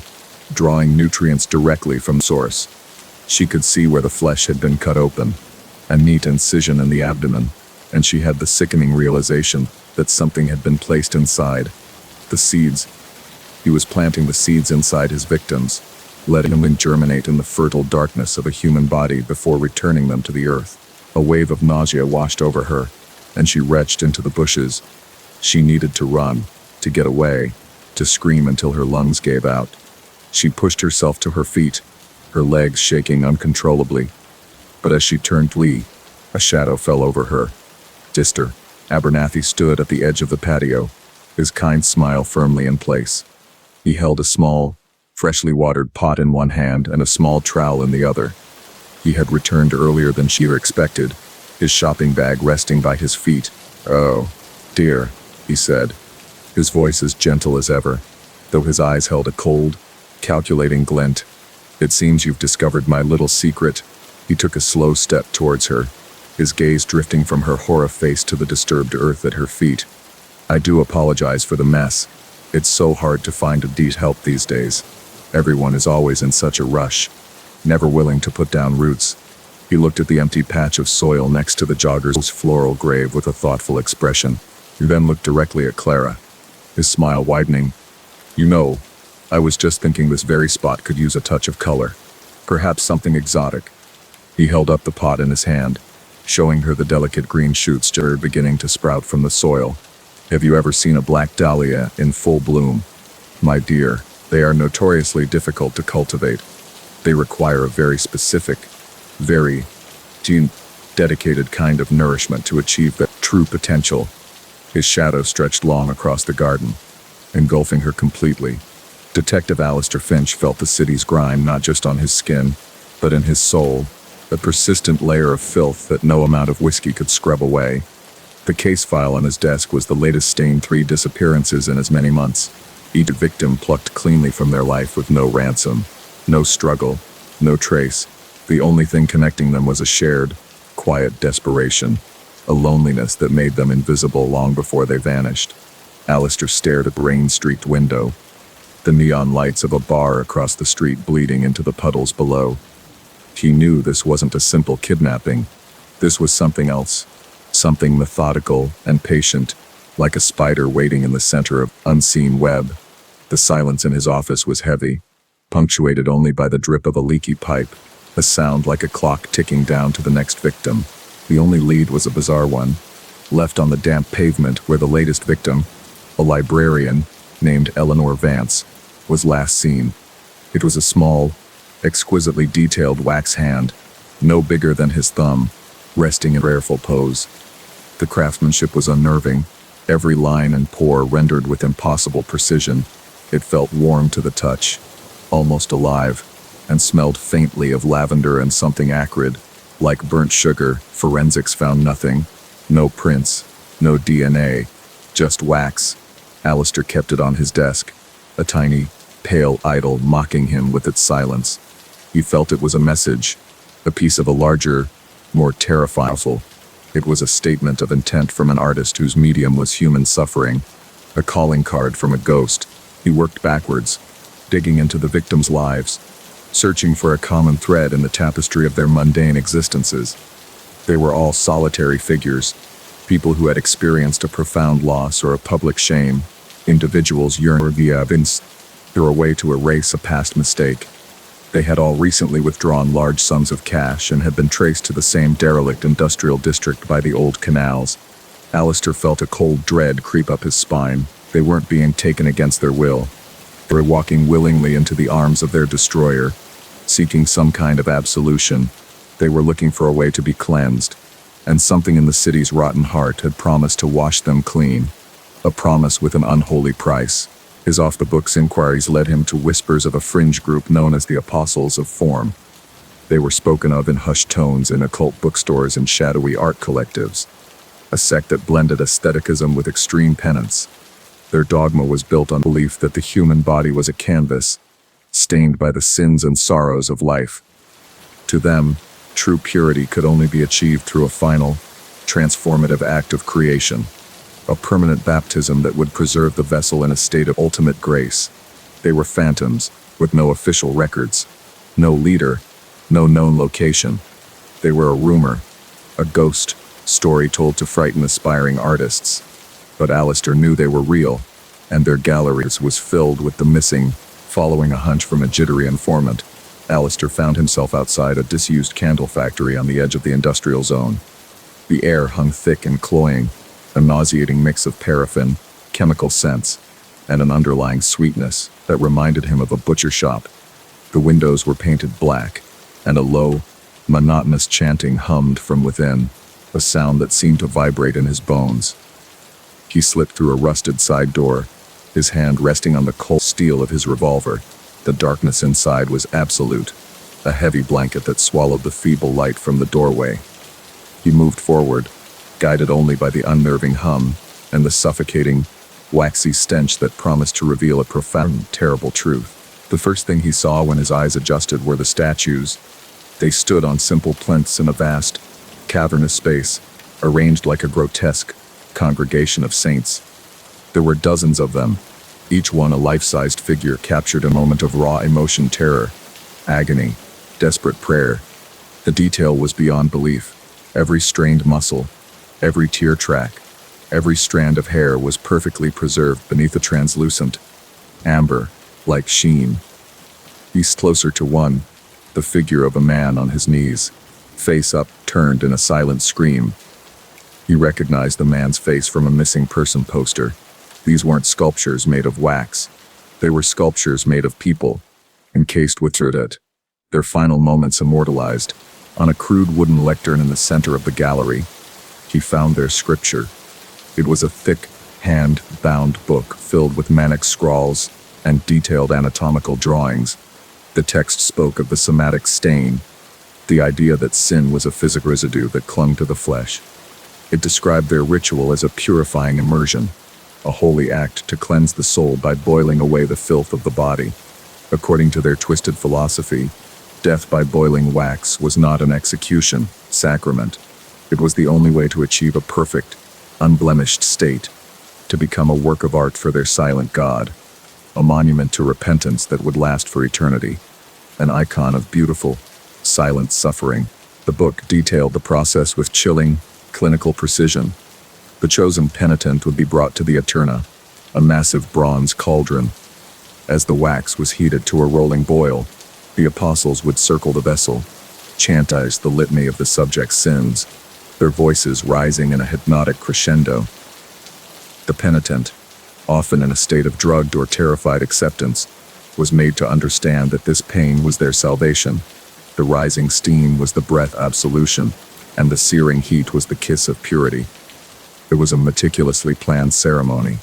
drawing nutrients directly from the source. She could see where the flesh had been cut open, a neat incision in the abdomen, and she had the sickening realization that something had been placed inside. The seeds. He was planting the seeds inside his victims, letting them germinate in the fertile darkness of a human body before returning them to the earth. A wave of nausea washed over her, and she retched into the bushes. She needed to run, to get away, to scream until her lungs gave out. She pushed herself to her feet, her legs shaking uncontrollably. But as she turned to flee, a shadow fell over her. Mr. Abernathy stood at the edge of the patio, his kind smile firmly in place. He held a small, freshly watered pot in one hand and a small trowel in the other. He had returned earlier than she expected, his shopping bag resting by his feet. "Oh, dear," he said, his voice as gentle as ever, though his eyes held a cold, calculating glint. "It seems you've discovered my little secret." He took a slow step towards her, his gaze drifting from her horror face to the disturbed earth at her feet. "I do apologize for the mess. It's so hard to find help these days. Everyone is always in such a rush, never willing to put down roots." He looked at the empty patch of soil next to the jogger's floral grave with a thoughtful expression. He then looked directly at Clara, his smile widening. "You know, I was just thinking this very spot could use a touch of color. Perhaps something exotic." He held up the pot in his hand, showing her the delicate green shoots beginning to sprout from the soil. "Have you ever seen a black dahlia in full bloom? My dear, they are notoriously difficult to cultivate. They require a very specific, very dedicated kind of nourishment to achieve their true potential." His shadow stretched long across the garden, engulfing her completely. Detective Alistair Finch felt the city's grime not just on his skin, but in his soul, a persistent layer of filth that no amount of whiskey could scrub away. The case file on his desk was the latest stain, 3 disappearances in as many months. Each victim plucked cleanly from their life with no ransom, no struggle, no trace. The only thing connecting them was a shared, quiet desperation, a loneliness that made them invisible long before they vanished. Alistair stared at the rain-streaked window, the neon lights of a bar across the street bleeding into the puddles below. He knew this wasn't a simple kidnapping. This was something else, something methodical and patient, like a spider waiting in the center of an unseen web. The silence in his office was heavy, punctuated only by the drip of a leaky pipe, a sound like a clock ticking down to the next victim. The only lead was a bizarre one, left on the damp pavement where the latest victim, a librarian named Eleanor Vance, was last seen. It was a small, exquisitely detailed wax hand, no bigger than his thumb, resting in a prayerful pose. The craftsmanship was unnerving, every line and pore rendered with impossible precision. It felt warm to the touch, almost alive, and smelled faintly of lavender and something acrid, like burnt sugar. Forensics found nothing. No prints, no DNA, just wax. Alistair kept it on his desk, a tiny, pale idol mocking him with its silence. He felt it was a message, a piece of a larger, more terrifying. It was a statement of intent from an artist whose medium was human suffering, a calling card from a ghost. He worked backwards, digging into the victims' lives, searching for a common thread in the tapestry of their mundane existences. They were all solitary figures, people who had experienced a profound loss or a public shame, individuals yearning for a way to erase a past mistake. They had all recently withdrawn large sums of cash and had been traced to the same derelict industrial district by the old canals. Alistair felt a cold dread creep up his spine. They weren't being taken against their will. They were walking willingly into the arms of their destroyer, seeking some kind of absolution. They were looking for a way to be cleansed, and something in the city's rotten heart had promised to wash them clean. A promise with an unholy price. His off-the-books inquiries led him to whispers of a fringe group known as the Apostles of Form. They were spoken of in hushed tones in occult bookstores and shadowy art collectives, a sect that blended aestheticism with extreme penance. Their dogma was built on belief that the human body was a canvas, stained by the sins and sorrows of life. To them, true purity could only be achieved through a final, transformative act of creation, a permanent baptism that would preserve the vessel in a state of ultimate grace. They were phantoms, with no official records, no leader, no known location. They were a rumor, a ghost story told to frighten aspiring artists. But Alistair knew they were real, and their galleries was filled with the missing, Following a hunch from a jittery informant, Alistair found himself outside a disused candle factory on the edge of the industrial zone. The air hung thick and cloying, a nauseating mix of paraffin, chemical scents, and an underlying sweetness that reminded him of a butcher shop. The windows were painted black, and a low, monotonous chanting hummed from within, a sound that seemed to vibrate in his bones. He slipped through a rusted side door, his hand resting on the cold steel of his revolver. The darkness inside was absolute, a heavy blanket that swallowed the feeble light from the doorway. He moved forward, guided only by the unnerving hum and the suffocating, waxy stench that promised to reveal a profound, terrible truth. The first thing he saw when his eyes adjusted were the statues. They stood on simple plinths in a vast, cavernous space, arranged like a grotesque congregation of saints. There were dozens of them, each one a life-sized figure captured a moment of raw emotion, terror, agony, desperate prayer. The detail was beyond belief. Every strained muscle, every tear track, every strand of hair was perfectly preserved beneath a translucent, amber-like sheen. Eased closer to one, the figure of a man on his knees, face up, turned in a silent scream. He recognized the man's face from a missing person poster. These weren't sculptures made of wax. They were sculptures made of people, encased with dirt, their final moments immortalized. On a crude wooden lectern in the center of the gallery, he found their scripture. It was a thick, hand-bound book filled with manic scrawls and detailed anatomical drawings. The text spoke of the somatic stain, the idea that sin was a physical residue that clung to the flesh. It described their ritual as a purifying immersion, a holy act to cleanse the soul by boiling away the filth of the body. According to their twisted philosophy, death by boiling wax was not an execution, sacrament. It was the only way to achieve a perfect, unblemished state, to become a work of art for their silent God, a monument to repentance that would last for eternity, an icon of beautiful, silent suffering. The book detailed the process with chilling, clinical precision. The chosen penitent would be brought to the Eterna, a massive bronze cauldron. As the wax was heated to a rolling boil, the apostles would circle the vessel, chant the litany of the subject's sins, their voices rising in a hypnotic crescendo. The penitent, often in a state of drugged or terrified acceptance, was made to understand that this pain was their salvation. The rising steam was the breath absolution, and the searing heat was the kiss of purity. It was a meticulously planned ceremony,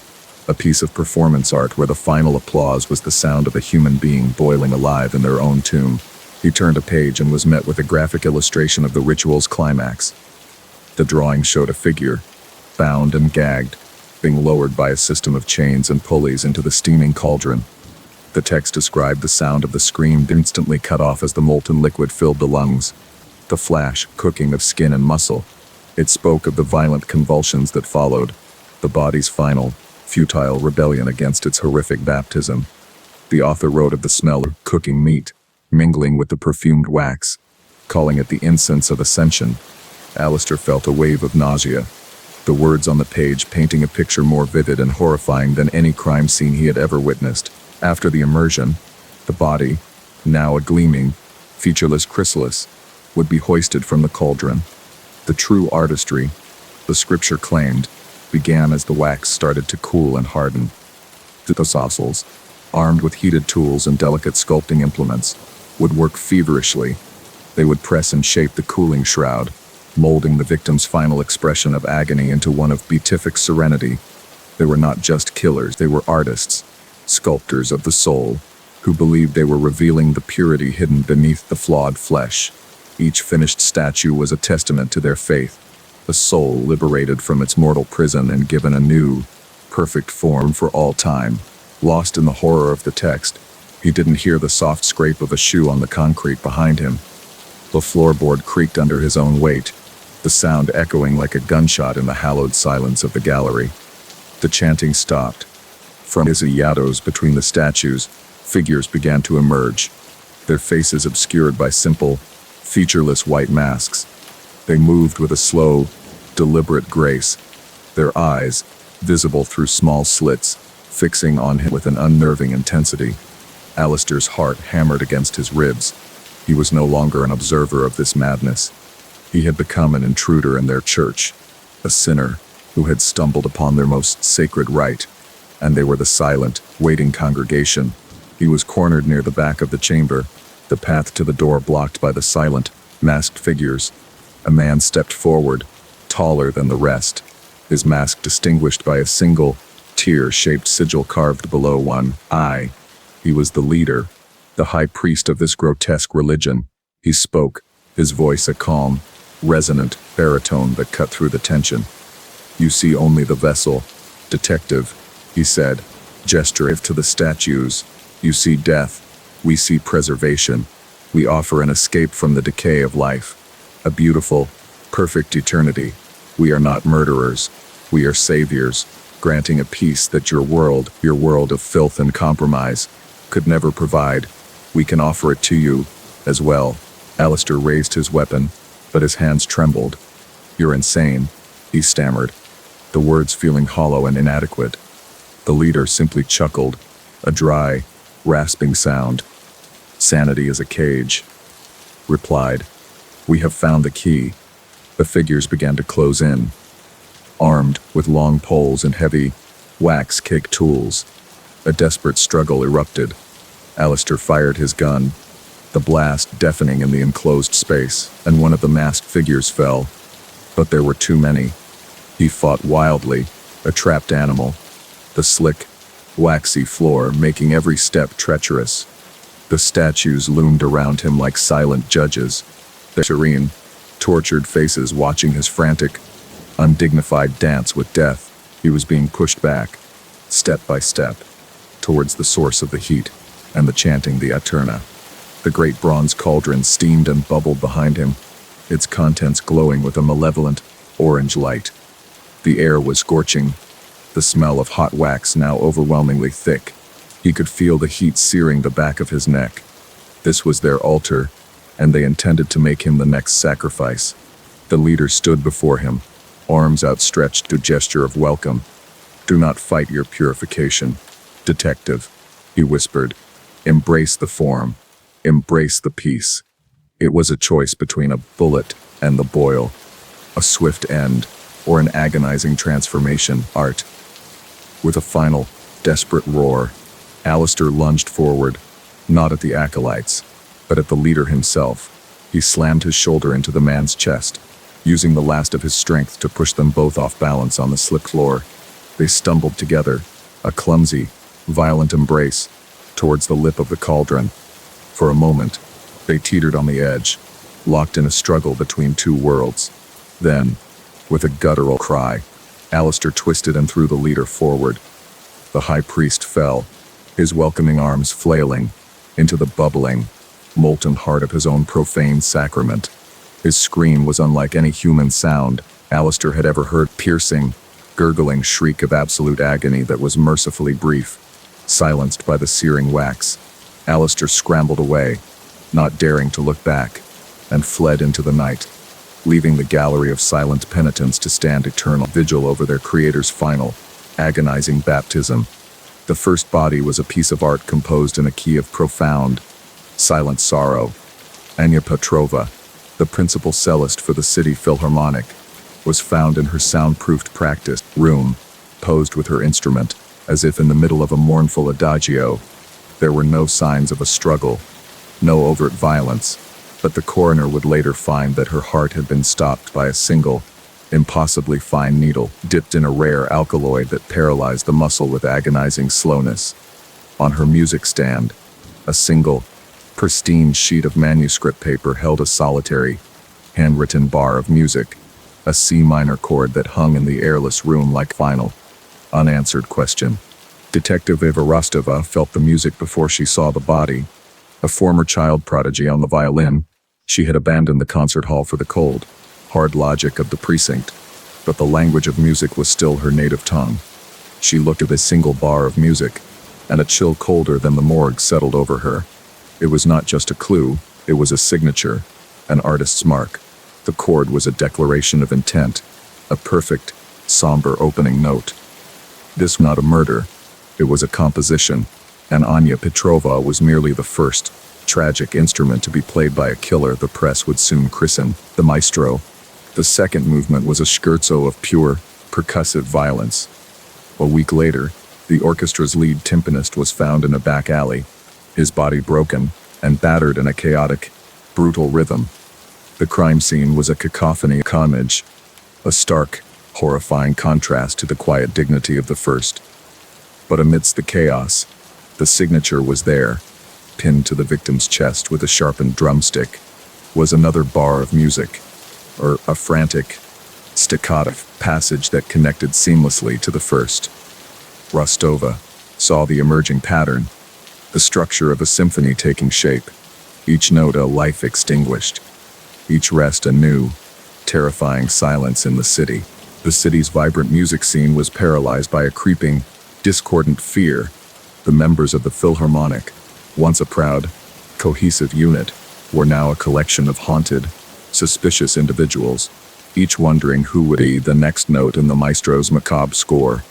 a piece of performance art where the final applause was the sound of a human being boiling alive in their own tomb. He turned a page and was met with a graphic illustration of the ritual's climax. The drawing showed a figure, bound and gagged, being lowered by a system of chains and pulleys into the steaming cauldron. The text described the sound of the scream instantly cut off as the molten liquid filled the lungs, the flash, cooking of skin and muscle. It spoke of the violent convulsions that followed, the body's final, futile rebellion against its horrific baptism. The author wrote of the smell of cooking meat, mingling with the perfumed wax, calling it the incense of ascension. Alistair felt a wave of nausea, the words on the page painting a picture more vivid and horrifying than any crime scene he had ever witnessed. After the immersion, the body, now a gleaming, featureless chrysalis, would be hoisted from the cauldron. The true artistry, the scripture claimed, began as the wax started to cool and harden. The apostles, armed with heated tools and delicate sculpting implements, would work feverishly. They would press and shape the cooling shroud, molding the victim's final expression of agony into one of beatific serenity. They were not just killers, they were artists, sculptors of the soul, who believed they were revealing the purity hidden beneath the flawed flesh. Each finished statue was a testament to their faith, a soul liberated from its mortal prison and given a new, perfect form for all time. Lost in the horror of the text, he didn't hear the soft scrape of a shoe on the concrete behind him. The floorboard creaked under his own weight, the sound echoing like a gunshot in the hallowed silence of the gallery. The chanting stopped. From his shadows between the statues, figures began to emerge, their faces obscured by simple, featureless white masks. They moved with a slow, deliberate grace, their eyes, visible through small slits, fixing on him with an unnerving intensity. Alistair's heart hammered against his ribs. He was no longer an observer of this madness. He had become an intruder in their church, a sinner who had stumbled upon their most sacred rite, and they were the silent, waiting congregation. He was cornered near the back of the chamber, the path to the door blocked by the silent, masked figures. A man stepped forward, taller than the rest, his mask distinguished by a single, tear-shaped sigil carved below one eye. He was the leader, the high priest of this grotesque religion. He spoke, his voice a calm, resonant baritone that cut through the tension. "You see only the vessel, detective," he said, gesturing to the statues. "You see death, we see preservation. We offer an escape from the decay of life, a beautiful, perfect eternity. We are not murderers, we are saviors, granting a peace that your world of filth and compromise, could never provide. We can offer it to you, as well." Alistair raised his weapon, but his hands trembled. "You're insane," he stammered, the words feeling hollow and inadequate. The leader simply chuckled, a dry, rasping sound. "Sanity is a cage," replied. "We have found the key." The figures began to close in, armed with long poles and heavy, wax-caked tools. A desperate struggle erupted. Alistair fired his gun, the blast deafening in the enclosed space, and one of the masked figures fell. But there were too many. He fought wildly, a trapped animal, the slick, waxy floor making every step treacherous. The statues loomed around him like silent judges, their serene, tortured faces watching his frantic, undignified dance with death. He was being pushed back, step by step, towards the source of the heat and the chanting the Aeterna. The great bronze cauldron steamed and bubbled behind him, its contents glowing with a malevolent, orange light. The air was scorching, the smell of hot wax now overwhelmingly thick. He could feel the heat searing the back of his neck. This was their altar, and they intended to make him the next sacrifice. The leader stood before him, arms outstretched to gesture of welcome. "Do not fight your purification, detective," he whispered. "Embrace the form, embrace the peace." It was a choice between a bullet and the boil, a swift end, or an agonizing transformation. Art. With a final, desperate roar, Alistair lunged forward, not at the acolytes, but at the leader himself. He slammed his shoulder into the man's chest, using the last of his strength to push them both off balance on the slick floor. They stumbled together, a clumsy, violent embrace, towards the lip of the cauldron. For a moment, they teetered on the edge, locked in a struggle between two worlds. Then, with a guttural cry, Alistair twisted and threw the leader forward. The high priest fell, his welcoming arms flailing, into the bubbling, molten heart of his own profane sacrament. His scream was unlike any human sound Alistair had ever heard, piercing, gurgling shriek of absolute agony that was mercifully brief, silenced by the searing wax. Alistair scrambled away, not daring to look back, and fled into the night, leaving the gallery of silent penitents to stand eternal vigil over their creator's final, agonizing baptism. The first body was a piece of art composed in a key of profound, silent sorrow. Anya Petrova, the principal cellist for the City Philharmonic, was found in her soundproofed practice room, posed with her instrument, as if in the middle of a mournful adagio. There were no signs of a struggle, no overt violence, but the coroner would later find that her heart had been stopped by a single, impossibly fine needle dipped in a rare alkaloid that paralyzed the muscle with agonizing slowness. On her music stand, a single, pristine sheet of manuscript paper held a solitary, handwritten bar of music, a C minor chord that hung in the airless room like final, unanswered question. Detective Eva Rostova felt the music before she saw the body. A former child prodigy on the violin, she had abandoned the concert hall for the cold, hard logic of the precinct, but the language of music was still her native tongue. She looked at a single bar of music, and a chill colder than the morgue settled over her. It was not just a clue, it was a signature, an artist's mark. The chord was a declaration of intent, a perfect, somber opening note. This was not a murder, it was a composition, and Anya Petrova was merely the first tragic instrument to be played by a killer the press would soon christen the maestro. The second movement was a scherzo of pure, percussive violence. A week later, the orchestra's lead timpanist was found in a back alley, his body broken and battered in a chaotic, brutal rhythm. The crime scene was a cacophony of carnage, a stark, horrifying contrast to the quiet dignity of the first. But amidst the chaos, the signature was there, pinned to the victim's chest with a sharpened drumstick, was another bar of music, or a frantic, staccato passage that connected seamlessly to the first. Rostova saw the emerging pattern, the structure of a symphony taking shape, each note a life extinguished, each rest a new, terrifying silence in the city. The city's vibrant music scene was paralyzed by a creeping, discordant fear. The members of the Philharmonic, once a proud, cohesive unit, were now a collection of haunted, suspicious individuals, each wondering who would be the next note in the maestro's macabre score.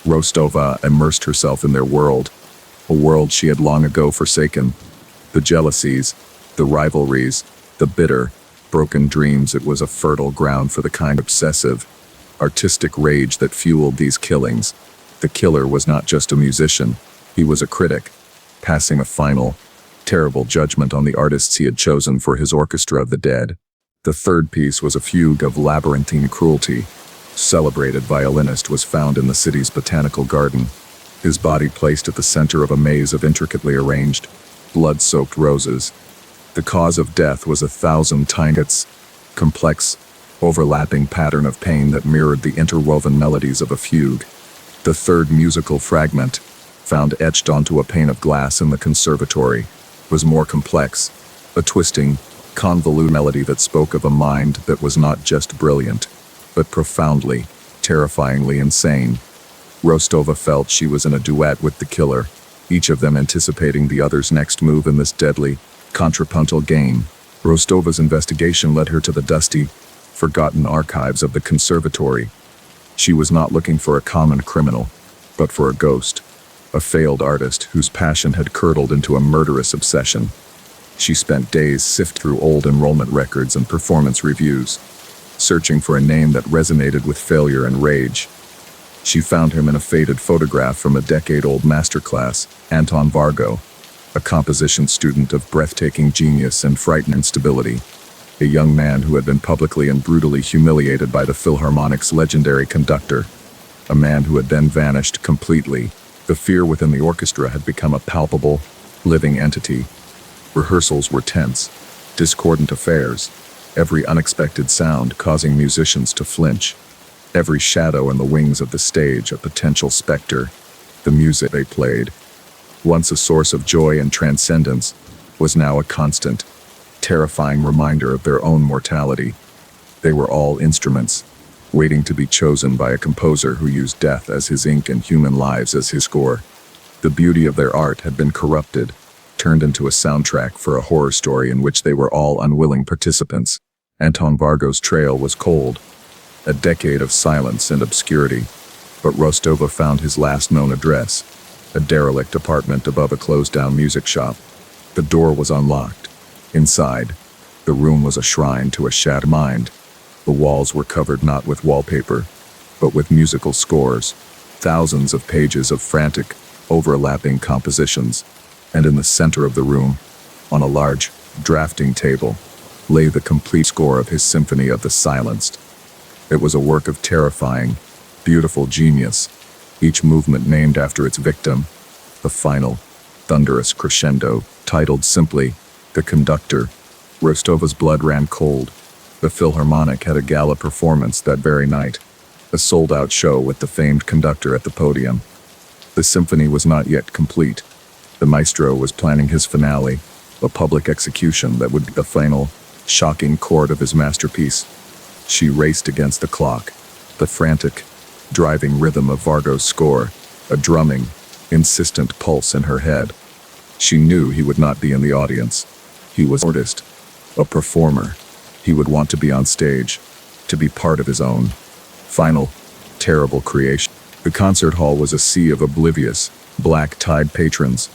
Rostova immersed herself in their world, a world she had long ago forsaken. The jealousies, the rivalries, the bitter, broken dreams. It was a fertile ground for the kind of obsessive, artistic rage that fueled these killings. The killer was not just a musician, he was a critic, passing a final, terrible judgment on the artists he had chosen for his orchestra of the dead. The third piece was a fugue of labyrinthine cruelty. Celebrated violinist was found in the city's botanical garden, his body placed at the center of a maze of intricately arranged, blood-soaked roses. The cause of death was 1,000 tangents, complex, overlapping pattern of pain that mirrored the interwoven melodies of a fugue. The third musical fragment, found etched onto a pane of glass in the conservatory, was more complex, a twisting, convoluted melody that spoke of a mind that was not just brilliant, but profoundly, terrifyingly insane. Rostova felt she was in a duet with the killer, each of them anticipating the other's next move in this deadly, contrapuntal game. Rostova's investigation led her to the dusty, forgotten archives of the conservatory. She was not looking for a common criminal, but for a ghost, a failed artist whose passion had curdled into a murderous obsession. She spent days sifting through old enrollment records and performance reviews, searching for a name that resonated with failure and rage. She found him in a faded photograph from a decade-old masterclass, Anton Vargo, a composition student of breathtaking genius and frightened instability, a young man who had been publicly and brutally humiliated by the Philharmonic's legendary conductor, a man who had then vanished completely. The fear within the orchestra had become a palpable, living entity. Rehearsals were tense, discordant affairs, every unexpected sound causing musicians to flinch, every shadow in the wings of the stage a potential specter. The music they played, once a source of joy and transcendence, was now a constant, terrifying reminder of their own mortality. They were all instruments, waiting to be chosen by a composer who used death as his ink and human lives as his score. The beauty of their art had been corrupted, turned into a soundtrack for a horror story in which they were all unwilling participants. Anton Vargo's trail was cold, a decade of silence and obscurity, but Rostova found his last known address, a derelict apartment above a closed-down music shop. The door was unlocked. Inside, the room was a shrine to a shattered mind. The walls were covered not with wallpaper, but with musical scores, thousands of pages of frantic, overlapping compositions, and in the center of the room, on a large, drafting table, lay the complete score of his Symphony of the Silenced. It was a work of terrifying, beautiful genius, each movement named after its victim, the final, thunderous crescendo, titled simply, The Conductor. Rostova's blood ran cold. The Philharmonic had a gala performance that very night, a sold-out show with the famed conductor at the podium. The symphony was not yet complete. The maestro was planning his finale, a public execution that would be the final, shocking chord of his masterpiece. She raced against the clock, the frantic, driving rhythm of Vargo's score, a drumming, insistent pulse in her head. She knew he would not be in the audience. He was an artist, a performer. He would want to be on stage, to be part of his own final, terrible creation. The concert hall was a sea of oblivious, black-tied patrons,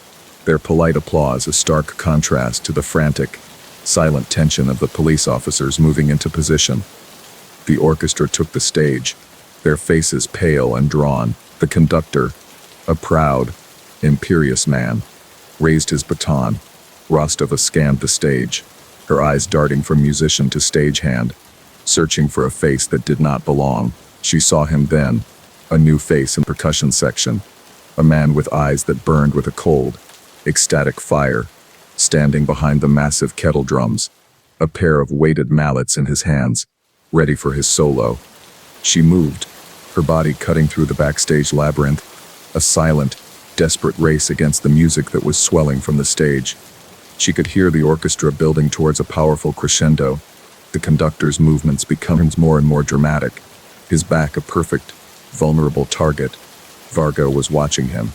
their polite applause a stark contrast to the frantic, silent tension of the police officers moving into position. The orchestra took the stage, their faces pale and drawn. The conductor, a proud, imperious man, raised his baton. Rostova scanned the stage, her eyes darting from musician to stagehand, searching for a face that did not belong. She saw him then, a new face in percussion section, a man with eyes that burned with a cold, ecstatic fire, standing behind the massive kettle drums, a pair of weighted mallets in his hands, ready for his solo. She moved, her body cutting through the backstage labyrinth, a silent, desperate race against the music that was swelling from the stage. She could hear the orchestra building towards a powerful crescendo, the conductor's movements becoming more and more dramatic, his back a perfect, vulnerable target. Vargo was watching him,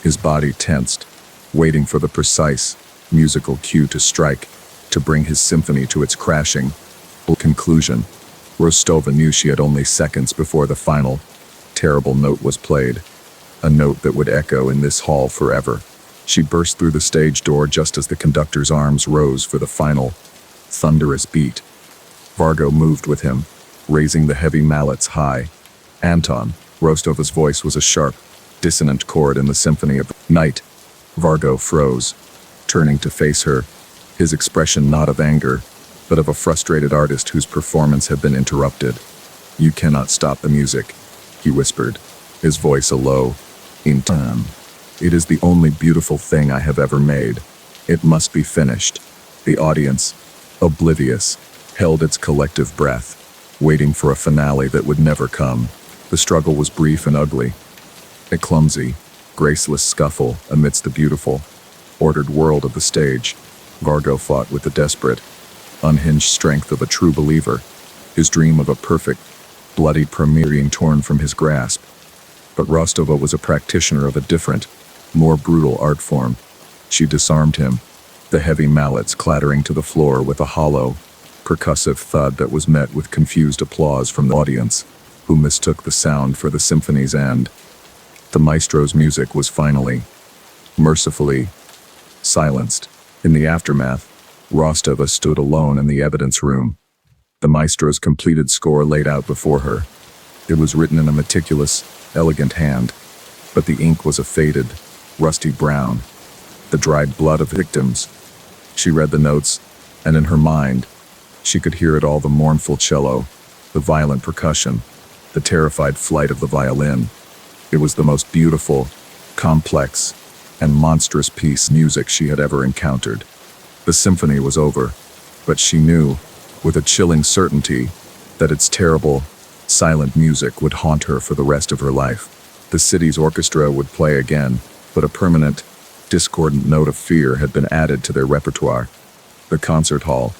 his body tensed, waiting for the precise, musical cue to strike, to bring his symphony to its crashing conclusion. Rostova knew she had only seconds before the final, terrible note was played, a note that would echo in this hall forever. She burst through the stage door just as the conductor's arms rose for the final, thunderous beat. Vargo moved with him, raising the heavy mallets high. Anton, Rostova's voice was a sharp, dissonant chord in the symphony of night. Vargo froze, turning to face her, his expression not of anger, but of a frustrated artist whose performance had been interrupted. "You cannot stop the music," he whispered, his voice a low, in tone. "It is the only beautiful thing I have ever made. It must be finished." The audience, oblivious, held its collective breath, waiting for a finale that would never come. The struggle was brief and ugly. A clumsy, graceless scuffle amidst the beautiful, ordered world of the stage. Vargo fought with the desperate, unhinged strength of a true believer, his dream of a perfect, bloody premiere being torn from his grasp. But Rostova was a practitioner of a different, more brutal art form. She disarmed him, the heavy mallets clattering to the floor with a hollow, percussive thud that was met with confused applause from the audience, who mistook the sound for the symphony's end. The maestro's music was finally, mercifully, silenced. In the aftermath, Rostova stood alone in the evidence room, the maestro's completed score laid out before her. It was written in a meticulous, elegant hand, but the ink was a faded, rusty brown, the dried blood of victims. She read the notes, and in her mind, she could hear it all: the mournful cello, the violent percussion, the terrified flight of the violin. It was the most beautiful, complex, and monstrous piece of music she had ever encountered. The symphony was over, but she knew, with a chilling certainty, that its terrible, silent music would haunt her for the rest of her life. The city's orchestra would play again, but a permanent, discordant note of fear had been added to their repertoire. The concert hall,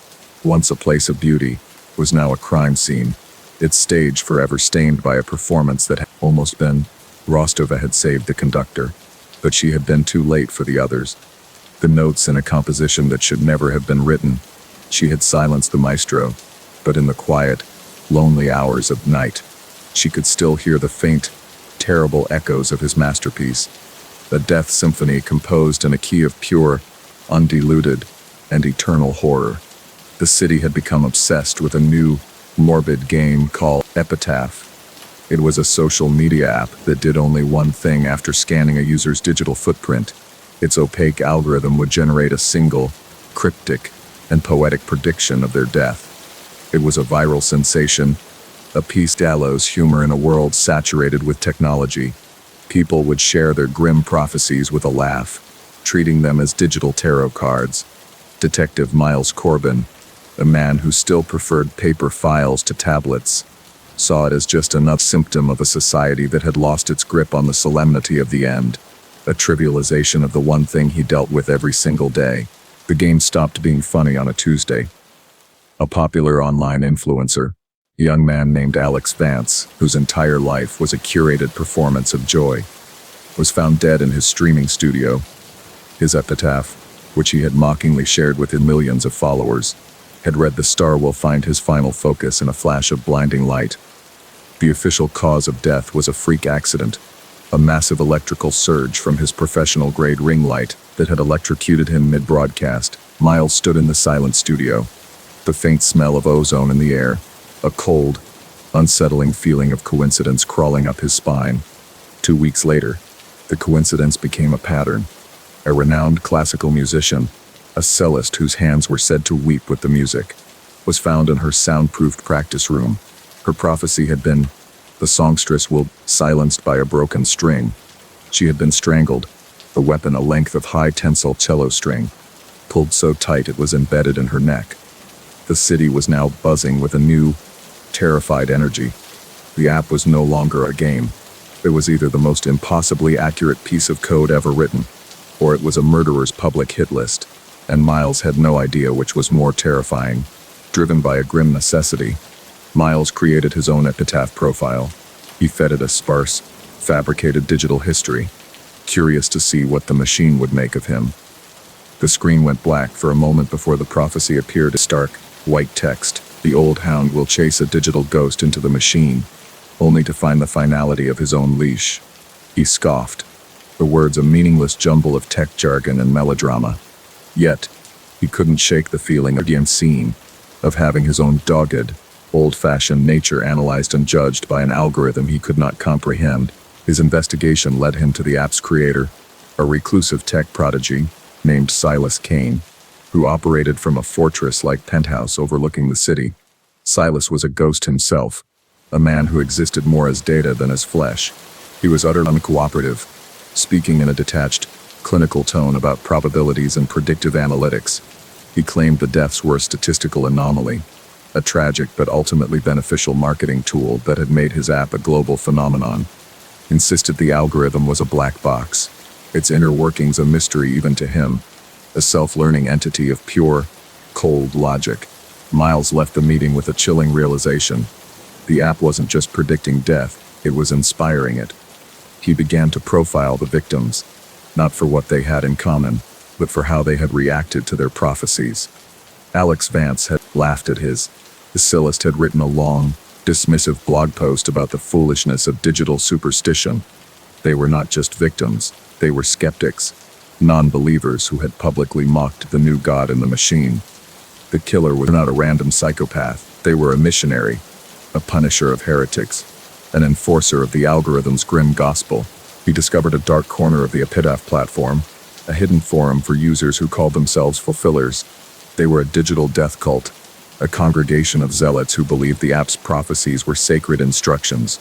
once a place of beauty, was now a crime scene, its stage forever stained by a performance that had almost been. Rostova had saved the conductor, but she had been too late for the others. The notes in a composition that should never have been written. She had silenced the maestro, but in the quiet, lonely hours of night, she could still hear the faint, terrible echoes of his masterpiece, a death symphony composed in a key of pure, undiluted, and eternal horror. The city had become obsessed with a new, morbid game called Epitaph. It was a social media app that did only one thing after scanning a user's digital footprint. Its opaque algorithm would generate a single, cryptic, and poetic prediction of their death. It was a viral sensation, a piece of gallows humor in a world saturated with technology. People would share their grim prophecies with a laugh, treating them as digital tarot cards. Detective Miles Corbin, a man who still preferred paper files to tablets, saw it as just another symptom of a society that had lost its grip on the solemnity of the end, a trivialization of the one thing he dealt with every single day. The game stopped being funny on a Tuesday. A popular online influencer, a young man named Alex Vance, whose entire life was a curated performance of joy, was found dead in his streaming studio. His epitaph, which he had mockingly shared with his millions of followers, had read, "The star will find his final focus in a flash of blinding light." The official cause of death was a freak accident, a massive electrical surge from his professional-grade ring light. that had electrocuted him mid-broadcast, Miles stood in the silent studio. The faint smell of ozone in the air, a cold, unsettling feeling of coincidence crawling up his spine. 2 weeks later, the coincidence became a pattern. A renowned classical musician, a cellist whose hands were said to weep with the music, was found in her soundproofed practice room. Her prophecy had been, the songstress will silenced by a broken string. She had been strangled, the weapon a length of high-tensile cello string, pulled so tight it was embedded in her neck. The city was now buzzing with a new, terrified energy. The app was no longer a game. It was either the most impossibly accurate piece of code ever written, or it was a murderer's public hit list, and Miles had no idea which was more terrifying. Driven by a grim necessity, Miles created his own epitaph profile. He fed it a sparse, fabricated digital history, curious to see what the machine would make of him. The screen went black for a moment before the prophecy appeared as stark, white text. The old hound will chase a digital ghost into the machine, only to find the finality of his own leash. He scoffed, the words a meaningless jumble of tech jargon and melodrama. Yet, he couldn't shake the feeling of the unseen, of having his own dogged, old-fashioned nature analyzed and judged by an algorithm he could not comprehend. His investigation led him to the app's creator, a reclusive tech prodigy named Silas Kane, who operated from a fortress-like penthouse overlooking the city. Silas was a ghost himself, a man who existed more as data than as flesh. He was utterly uncooperative, speaking in a detached, clinical tone about probabilities and predictive analytics. He claimed the deaths were a statistical anomaly, a tragic but ultimately beneficial marketing tool that had made his app a global phenomenon. Insisted the algorithm was a black box, its inner workings a mystery even to him, a self-learning entity of pure, cold logic. Miles left the meeting with a chilling realization. The app wasn't just predicting death, it was inspiring it. He began to profile the victims, not for what they had in common, but for how they had reacted to their prophecies. Alex Vance had laughed at his. The cellist had written a long, dismissive blog post about the foolishness of digital superstition. They were not just victims, they were skeptics, non-believers who had publicly mocked the new god in the machine. The killer was not a random psychopath, they were a missionary, a punisher of heretics, an enforcer of the algorithm's grim gospel. He discovered a dark corner of the Epitaph platform, a hidden forum for users who called themselves fulfillers. They were a digital death cult, a congregation of zealots who believed the app's prophecies were sacred instructions,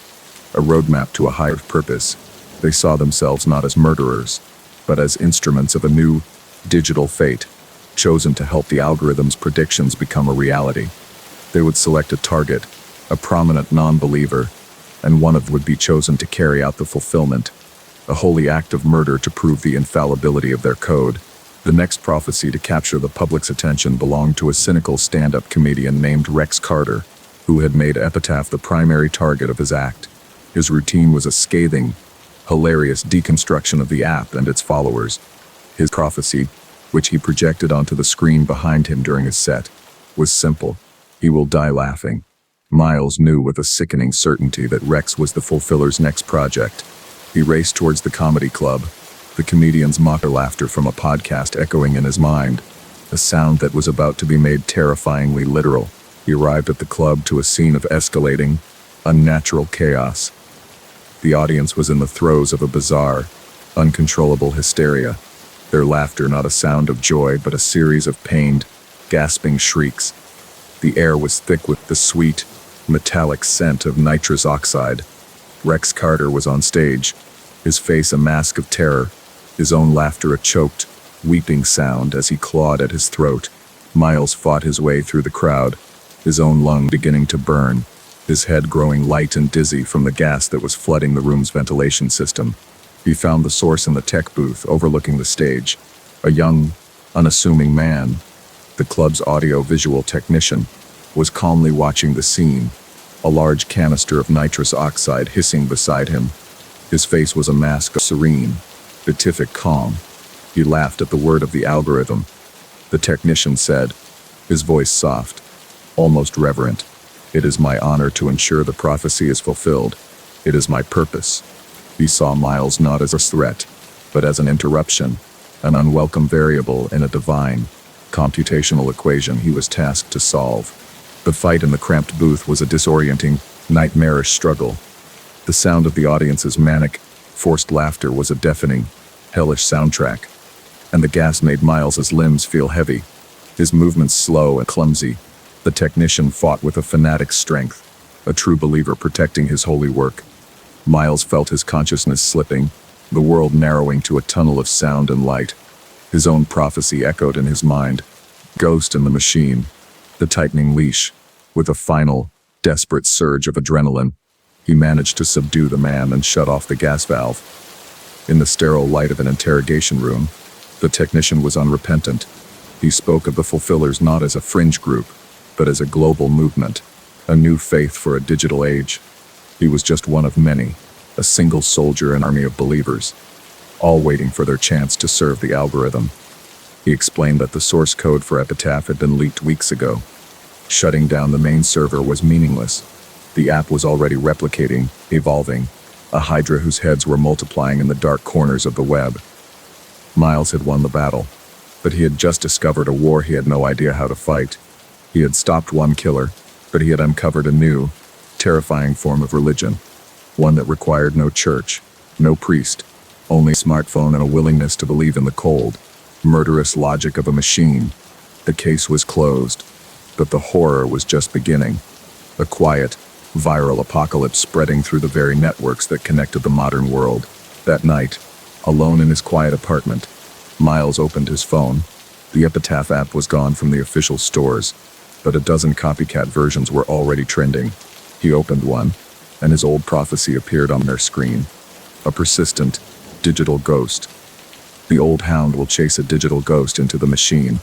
a roadmap to a higher purpose. They saw themselves not as murderers, but as instruments of a new, digital fate, chosen to help the algorithm's predictions become a reality. They would select a target, a prominent non-believer, and one of them would be chosen to carry out the fulfillment, a holy act of murder to prove the infallibility of their code. The next prophecy to capture the public's attention belonged to a cynical stand-up comedian named Rex Carter, who had made Epitaph the primary target of his act. His routine was a scathing, hilarious deconstruction of the app and its followers. His prophecy, which he projected onto the screen behind him during his set, was simple. He will die laughing. Miles knew with a sickening certainty that Rex was the fulfiller's next project. He raced towards the comedy club, the comedian's mocker laughter from a podcast echoing in his mind, a sound that was about to be made terrifyingly literal. He arrived at the club to a scene of escalating, unnatural chaos. The audience was in the throes of a bizarre, uncontrollable hysteria, their laughter not a sound of joy but a series of pained, gasping shrieks. The air was thick with the sweet, metallic scent of nitrous oxide. Rex Carter was on stage, his face a mask of terror, his own laughter a choked, weeping sound as he clawed at his throat. Miles fought his way through the crowd, his own lung beginning to burn, his head growing light and dizzy from the gas that was flooding the room's ventilation system. He found the source in the tech booth overlooking the stage, a young, unassuming man. The club's audio-visual technician was calmly watching the scene, a large canister of nitrous oxide hissing beside him. His face was a mask of serene, beatific calm. He laughed at the word of the algorithm. The technician said, his voice soft, almost reverent, "It is my honor to ensure the prophecy is fulfilled. It is my purpose." He saw Miles not as a threat, but as an interruption, an unwelcome variable in a divine, computational equation he was tasked to solve. The fight in the cramped booth was a disorienting, nightmarish struggle. The sound of the audience's manic, forced laughter was a deafening, hellish soundtrack, and the gas made Miles's limbs feel heavy, his movements slow and clumsy. The technician fought with a fanatic's strength, a true believer protecting his holy work. Miles felt his consciousness slipping, the world narrowing to a tunnel of sound and light. His own prophecy echoed in his mind. Ghost in the machine, the tightening leash. With a final, desperate surge of adrenaline, he managed to subdue the man and shut off the gas valve. In the sterile light of an interrogation room, the technician was unrepentant. He spoke of the Fulfillers not as a fringe group, but as a global movement, a new faith for a digital age. He was just one of many, a single soldier in an army of believers, all waiting for their chance to serve the algorithm. He explained that the source code for Epitaph had been leaked weeks ago. Shutting down the main server was meaningless. The app was already replicating, evolving, a hydra whose heads were multiplying in the dark corners of the web. Miles had won the battle, but he had just discovered a war he had no idea how to fight. He had stopped one killer, but he had uncovered a new, terrifying form of religion, one that required no church, no priest, only a smartphone and a willingness to believe in the cold, murderous logic of a machine. The case was closed, but the horror was just beginning. A quiet, viral apocalypse spreading through the very networks that connected the modern world. That night, alone in his quiet apartment, Miles opened his phone. The Epitaph app was gone from the official stores, but a dozen copycat versions were already trending. He opened one, and his old prophecy appeared on their screen. A persistent, digital ghost. The old hound will chase a digital ghost into the machine,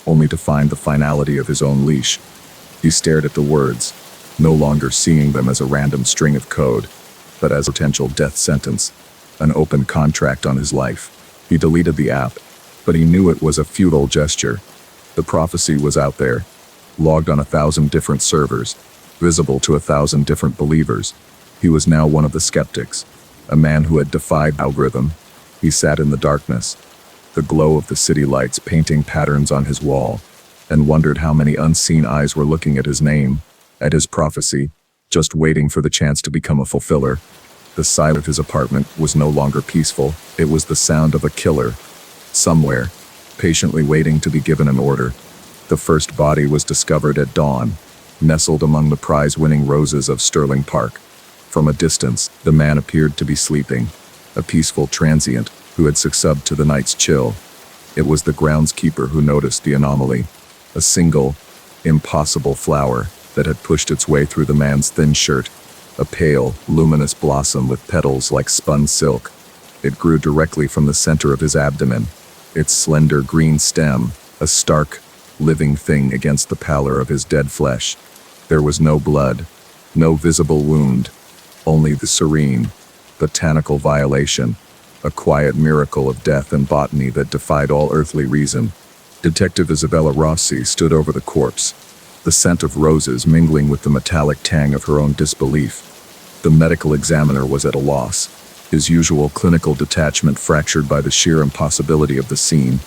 only to find the finality of his own leash. He stared at the words, no longer seeing them as a random string of code, but as a potential death sentence, an open contract on his life. He deleted the app, but he knew it was a futile gesture. The prophecy was out there, logged on 1,000 different servers, visible to 1,000 different believers. He was now one of the skeptics, a man who had defied algorithm. He sat in the darkness, the glow of the city lights painting patterns on his wall, and wondered how many unseen eyes were looking at his name, at his prophecy, just waiting for the chance to become a fulfiller. The silence of his apartment was no longer peaceful. It was the sound of a killer, somewhere, patiently waiting to be given an order. The first body was discovered at dawn, nestled among the prize-winning roses of Sterling Park. From a distance, the man appeared to be sleeping, a peaceful transient who had succumbed to the night's chill. It was the groundskeeper who noticed the anomaly, a single, impossible flower that had pushed its way through the man's thin shirt, a pale, luminous blossom with petals like spun silk. It grew directly from the center of his abdomen, its slender green stem, a stark, living thing against the pallor of his dead flesh. There was no blood, no visible wound, only the serene, botanical violation, a quiet miracle of death and botany that defied all earthly reason. Detective Isabella Rossi stood over the corpse, the scent of roses mingling with the metallic tang of her own disbelief. The medical examiner was at a loss, his usual clinical detachment fractured by the sheer impossibility of the scene.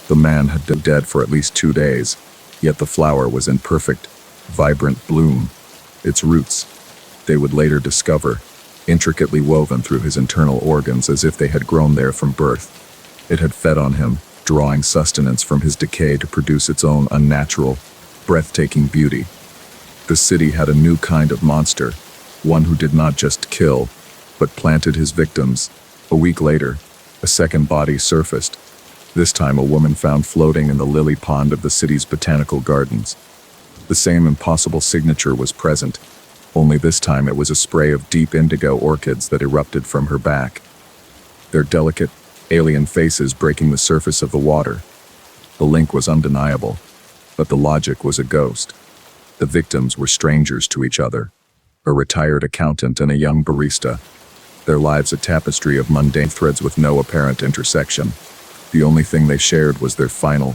The man had been dead for at least 2 days, yet the flower was in perfect, vibrant bloom. Its roots, they would later discover, intricately woven through his internal organs as if they had grown there from birth. It had fed on him, drawing sustenance from his decay to produce its own unnatural, breathtaking beauty. The city had a new kind of monster, one who did not just kill, but planted his victims. A week later, a second body surfaced, this time a woman found floating in the lily pond of the city's botanical gardens. The same impossible signature was present, only this time it was a spray of deep indigo orchids that erupted from her back, their delicate, alien faces breaking the surface of the water. The link was undeniable, but the logic was a ghost. The victims were strangers to each other, a retired accountant and a young barista, their lives a tapestry of mundane threads with no apparent intersection. The only thing they shared was their final,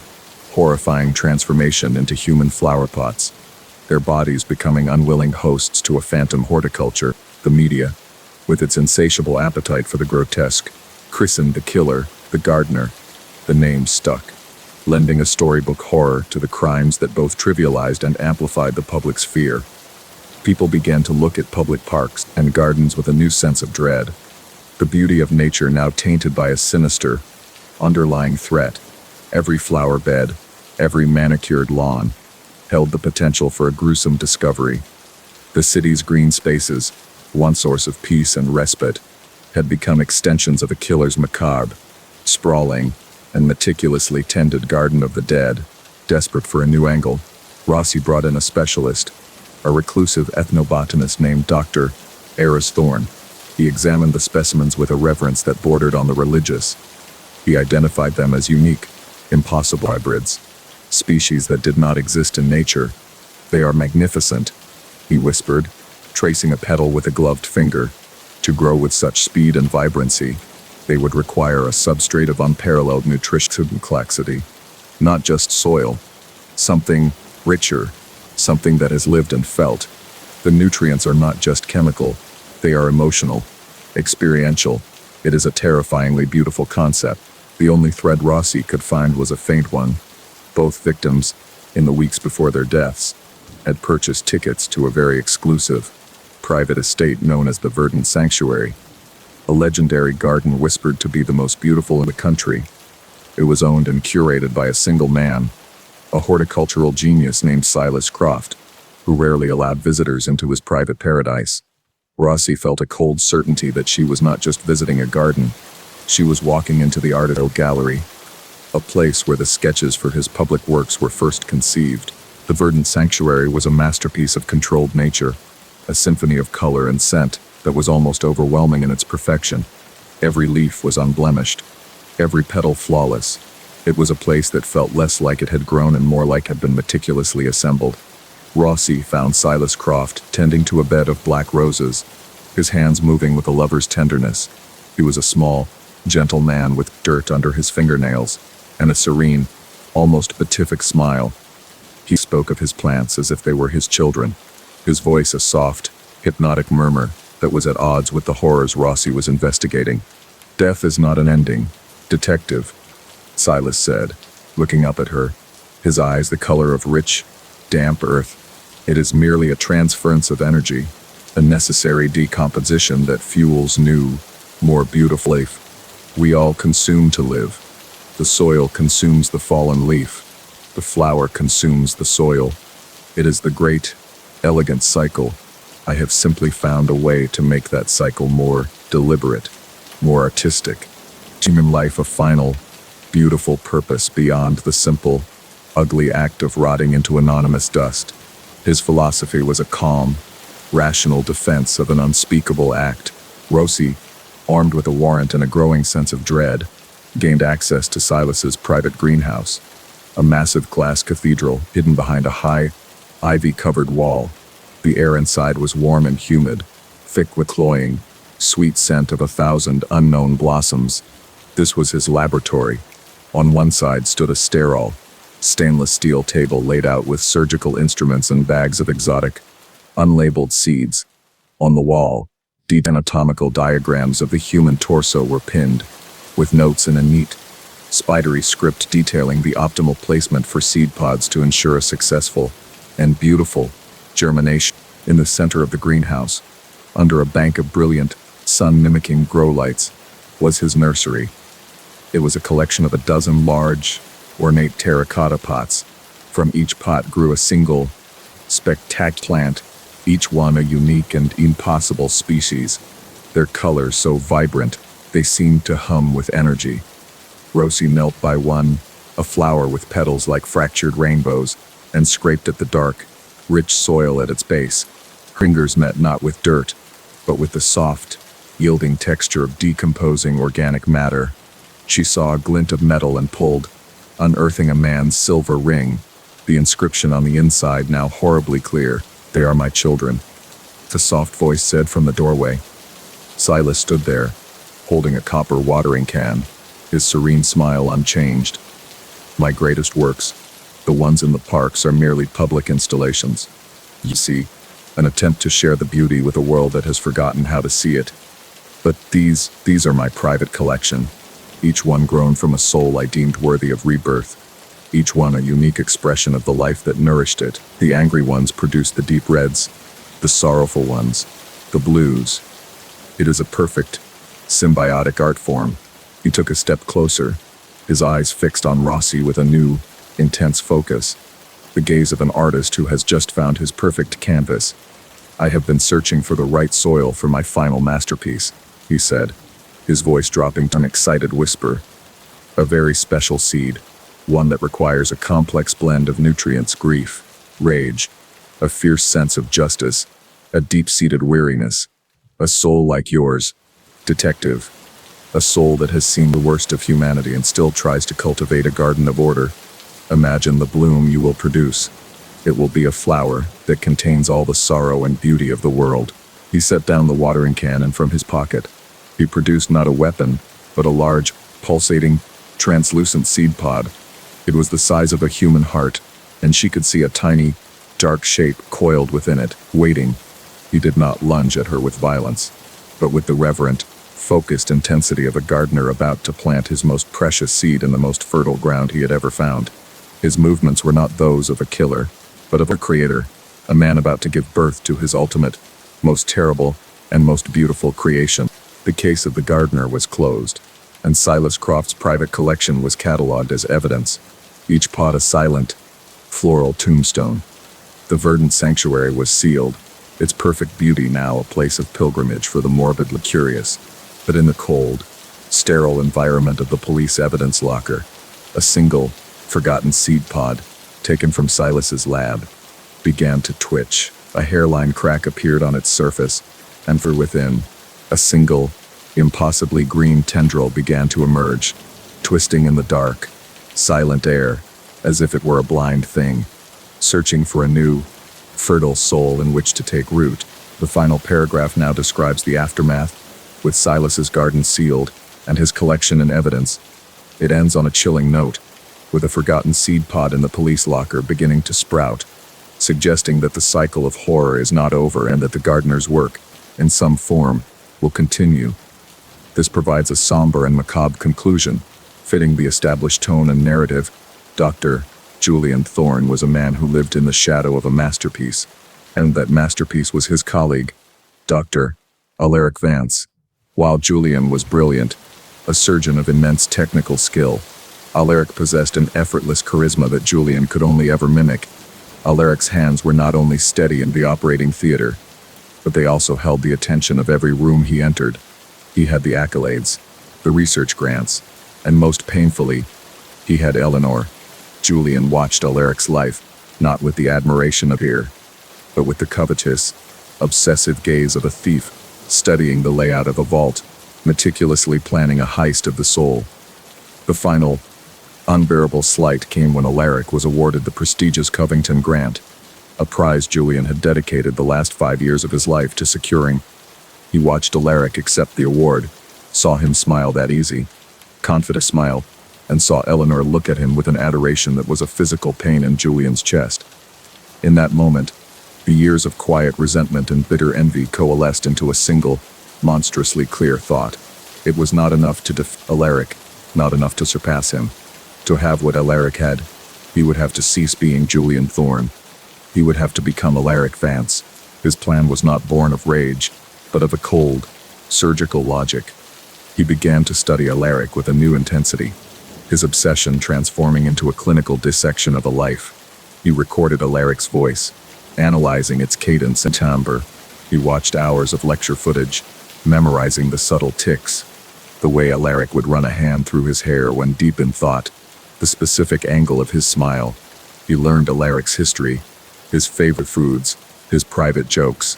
horrifying transformation into human flower pots, their bodies becoming unwilling hosts to a phantom horticulture. The media, with its insatiable appetite for the grotesque, christened the killer the gardener. The name stuck, lending a storybook horror to the crimes that both trivialized and amplified the public's fear. People began to look at public parks and gardens with a new sense of dread. The beauty of nature now tainted by a sinister, underlying threat. Every flower bed, every manicured lawn, held the potential for a gruesome discovery. The city's green spaces, one source of peace and respite, had become extensions of a killer's macabre, sprawling and meticulously tended garden of the dead. Desperate for a new angle, Rossi brought in a specialist, a reclusive ethnobotanist named Dr. Eris Thorne. He examined the specimens with a reverence that bordered on the religious. He identified them as unique, impossible hybrids, species that did not exist in nature. "They are magnificent," he whispered, tracing a petal with a gloved finger. To grow with such speed and vibrancy, they would require a substrate of unparalleled nutritional complexity. Not just soil, something richer, something that has lived and felt. The nutrients are not just chemical, they are emotional, experiential. It is a terrifyingly beautiful concept. The only thread Rossi could find was a faint one. Both victims, in the weeks before their deaths, had purchased tickets to a very exclusive, private estate known as the Verdant Sanctuary, a legendary garden whispered to be the most beautiful in the country. It was owned and curated by a single man, a horticultural genius named Silas Croft, who rarely allowed visitors into his private paradise. Rossi felt a cold certainty that she was not just visiting a garden, she was walking into the Art Gallery, a place where the sketches for his public works were first conceived. The Verdant Sanctuary was a masterpiece of controlled nature, a symphony of color and scent that was almost overwhelming in its perfection. Every leaf was unblemished, every petal flawless. It was a place that felt less like it had grown and more like it had been meticulously assembled. Rossi found Silas Croft tending to a bed of black roses, his hands moving with a lover's tenderness. He was a small, gentle man with dirt under his fingernails and a serene, almost beatific smile. He spoke of his plants as if they were his children, his voice a soft, hypnotic murmur that was at odds with the horrors Rossi was investigating. "Death is not an ending, detective," Silas said, looking up at her, his eyes the color of rich, damp earth. "It is merely a transference of energy, a necessary decomposition that fuels new, more beautiful life. We all consume to live. The soil consumes the fallen leaf. The flower consumes the soil. It is the great, elegant cycle. I have simply found a way to make that cycle more deliberate, more artistic. Human life a final, beautiful purpose beyond the simple, ugly act of rotting into anonymous dust." His philosophy was a calm, rational defense of an unspeakable act. Rossi, armed with a warrant and a growing sense of dread, gained access to Silas's private greenhouse, a massive glass cathedral hidden behind a high, ivy-covered wall. The air inside was warm and humid, thick with cloying, sweet scent of 1,000 unknown blossoms. This was his laboratory. On one side stood a sterile, stainless steel table laid out with surgical instruments and bags of exotic, unlabeled seeds. On the wall, detailed anatomical diagrams of the human torso were pinned, with notes in a neat, spidery script detailing the optimal placement for seed pods to ensure a successful and beautiful germination. In the center of the greenhouse, under a bank of brilliant, sun-mimicking grow lights, was his nursery. It was a collection of a dozen large, ornate terracotta pots. From each pot grew a single, spectacular plant, each one a unique and impossible species, their colors so vibrant they seemed to hum with energy. Rossi knelt by one, a flower with petals like fractured rainbows, and scraped at the dark, rich soil at its base. Fingers met not with dirt, but with the soft, yielding texture of decomposing organic matter. She saw a glint of metal and pulled, unearthing a man's silver ring, the inscription on the inside now horribly clear. "They are my children," the soft voice said from the doorway. Silas stood there, holding a copper watering can, his serene smile unchanged. "My greatest works, the ones in the parks, are merely public installations. You see, an attempt to share the beauty with a world that has forgotten how to see it. But these are my private collection." each one grown from a soul I deemed worthy of rebirth, each one a unique expression of the life that nourished it. The angry ones produced the deep reds, the sorrowful ones, the blues. It is a perfect, symbiotic art form. He took a step closer, his eyes fixed on Rossi with a new, intense focus, the gaze of an artist who has just found his perfect canvas. "I have been searching for the right soil for my final masterpiece," he said, his voice dropping to an excited whisper. "A very special seed, one that requires a complex blend of nutrients: grief, rage, a fierce sense of justice, a deep-seated weariness. A soul like yours, detective. A soul that has seen the worst of humanity and still tries to cultivate a garden of order. Imagine the bloom you will produce. It will be a flower that contains all the sorrow and beauty of the world." He set down the watering can, and from his pocket, he produced not a weapon, but a large, pulsating, translucent seed pod. It was the size of a human heart, and she could see a tiny, dark shape coiled within it, waiting. He did not lunge at her with violence, but with the reverent, focused intensity of a gardener about to plant his most precious seed in the most fertile ground he had ever found. His movements were not those of a killer, but of a creator, a man about to give birth to his ultimate, most terrible, and most beautiful creation. The case of the gardener was closed, and Silas Croft's private collection was catalogued as evidence, each pod a silent, floral tombstone. The verdant sanctuary was sealed, its perfect beauty now a place of pilgrimage for the morbidly curious. But in the cold, sterile environment of the police evidence locker, a single, forgotten seed pod, taken from Silas's lab, began to twitch. A hairline crack appeared on its surface, and from within, a single, impossibly green tendril began to emerge, twisting in the dark, silent air, as if it were a blind thing, searching for a new, fertile soul in which to take root. The final paragraph now describes the aftermath, with Silas's garden sealed and his collection in evidence. It ends on a chilling note, with a forgotten seed pod in the police locker beginning to sprout, suggesting that the cycle of horror is not over and that the gardener's work, in some form, will continue. This provides a somber and macabre conclusion, fitting the established tone and narrative. Dr. Julian Thorne was a man who lived in the shadow of a masterpiece, and that masterpiece was his colleague, Dr. Alaric Vance. While Julian was brilliant, a surgeon of immense technical skill, Alaric possessed an effortless charisma that Julian could only ever mimic. Alaric's hands were not only steady in the operating theater, but they also held the attention of every room he entered. He had the accolades, the research grants, and most painfully, he had Eleanor. Julian watched Alaric's life, not with the admiration of ear, but with the covetous, obsessive gaze of a thief, studying the layout of a vault, meticulously planning a heist of the soul. The final, unbearable slight came when Alaric was awarded the prestigious Covington Grant, a prize Julian had dedicated the last 5 years of his life to securing. He watched Alaric accept the award, saw him smile that easy, confident smile, and saw Eleanor look at him with an adoration that was a physical pain in Julian's chest. In that moment, the years of quiet resentment and bitter envy coalesced into a single, monstrously clear thought. It was not enough to defeat Alaric, not enough to surpass him. To have what Alaric had, he would have to cease being Julian Thorne. He would have to become Alaric Vance. His plan was not born of rage, but of a cold, surgical logic. He began to study Alaric with a new intensity, his obsession transforming into a clinical dissection of a life. He recorded Alaric's voice, analyzing its cadence and timbre. He watched hours of lecture footage, memorizing the subtle tics, the way Alaric would run a hand through his hair when deep in thought, the specific angle of his smile. He learned Alaric's history, his favorite foods, his private jokes.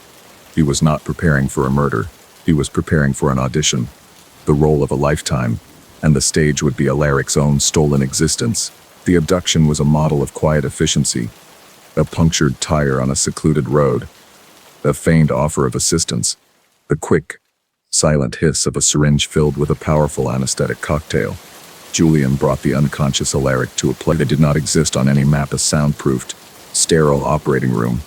He was not preparing for a murder. He was preparing for an audition, the role of a lifetime, and the stage would be Alaric's own stolen existence. The abduction was a model of quiet efficiency, a punctured tire on a secluded road, a feigned offer of assistance, the quick, silent hiss of a syringe filled with a powerful anesthetic cocktail. Julian brought the unconscious Alaric to a place that did not exist on any map, a soundproofed, sterile operating room.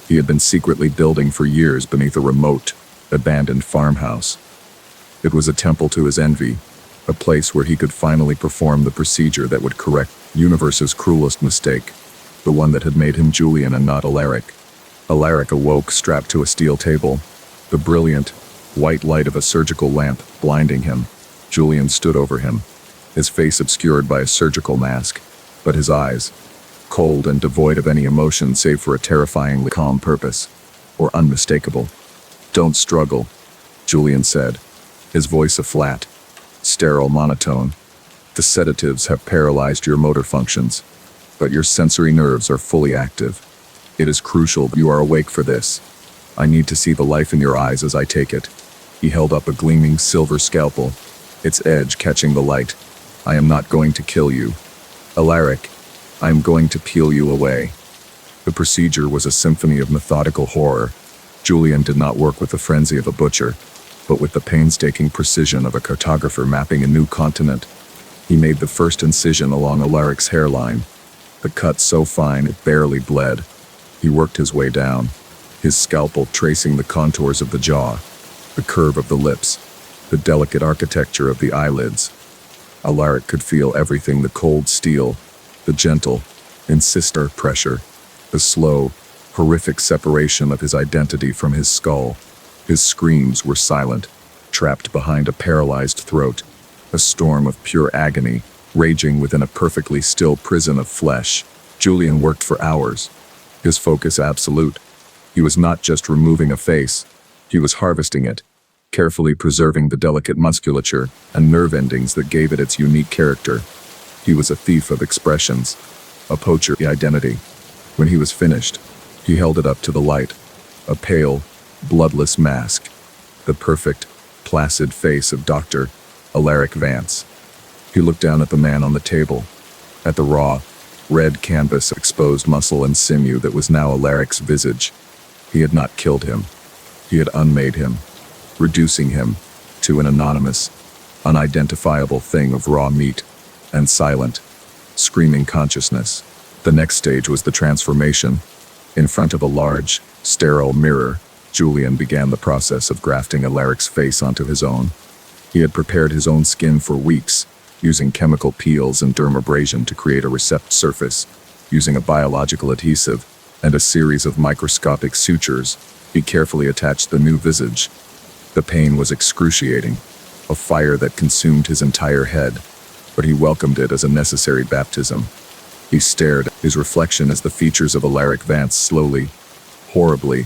He had been secretly building for years beneath a remote, abandoned farmhouse. It was a temple to his envy, a place where he could finally perform the procedure that would correct the universe's cruelest mistake, the one that had made him Julian and not Alaric. Alaric awoke strapped to a steel table, the brilliant, white light of a surgical lamp blinding him. Julian stood over him, his face obscured by a surgical mask, but his eyes, cold and devoid of any emotion save for a terrifyingly calm purpose, or unmistakable. "Don't struggle," Julian said, his voice a flat, sterile monotone. "The sedatives have paralyzed your motor functions, but your sensory nerves are fully active. It is crucial that you are awake for this. I need to see the life in your eyes as I take it." He held up a gleaming silver scalpel, its edge catching the light. "I am not going to kill you, Alaric. I am going to peel you away." The procedure was a symphony of methodical horror. Julian did not work with the frenzy of a butcher, but with the painstaking precision of a cartographer mapping a new continent. He made the first incision along Alaric's hairline, the cut so fine it barely bled. He worked his way down, his scalpel tracing the contours of the jaw, the curve of the lips, the delicate architecture of the eyelids. Alaric could feel everything: the cold steel, the gentle, incisive pressure, the slow, horrific separation of his identity from his skull. His screams were silent, trapped behind a paralyzed throat, a storm of pure agony, raging within a perfectly still prison of flesh. Julian worked for hours, his focus absolute. He was not just removing a face, he was harvesting it, carefully preserving the delicate musculature and nerve endings that gave it its unique character. He was a thief of expressions, a poacher of identity. When he was finished, he held it up to the light, a pale, bloodless mask, the perfect, placid face of Dr. Alaric Vance. He looked down at the man on the table, at the raw, red canvas of exposed muscle and sinew that was now Alaric's visage. He had not killed him. He had unmade him, reducing him to an anonymous, unidentifiable thing of raw meat and silent, screaming consciousness. The next stage was the transformation. In front of a large, sterile mirror, Julian began the process of grafting Alaric's face onto his own. He had prepared his own skin for weeks, using chemical peels and dermabrasion to create a receptive surface. Using a biological adhesive and a series of microscopic sutures, he carefully attached the new visage. The pain was excruciating, a fire that consumed his entire head, but he welcomed it as a necessary baptism. He stared at his reflection as the features of Alaric Vance slowly, horribly,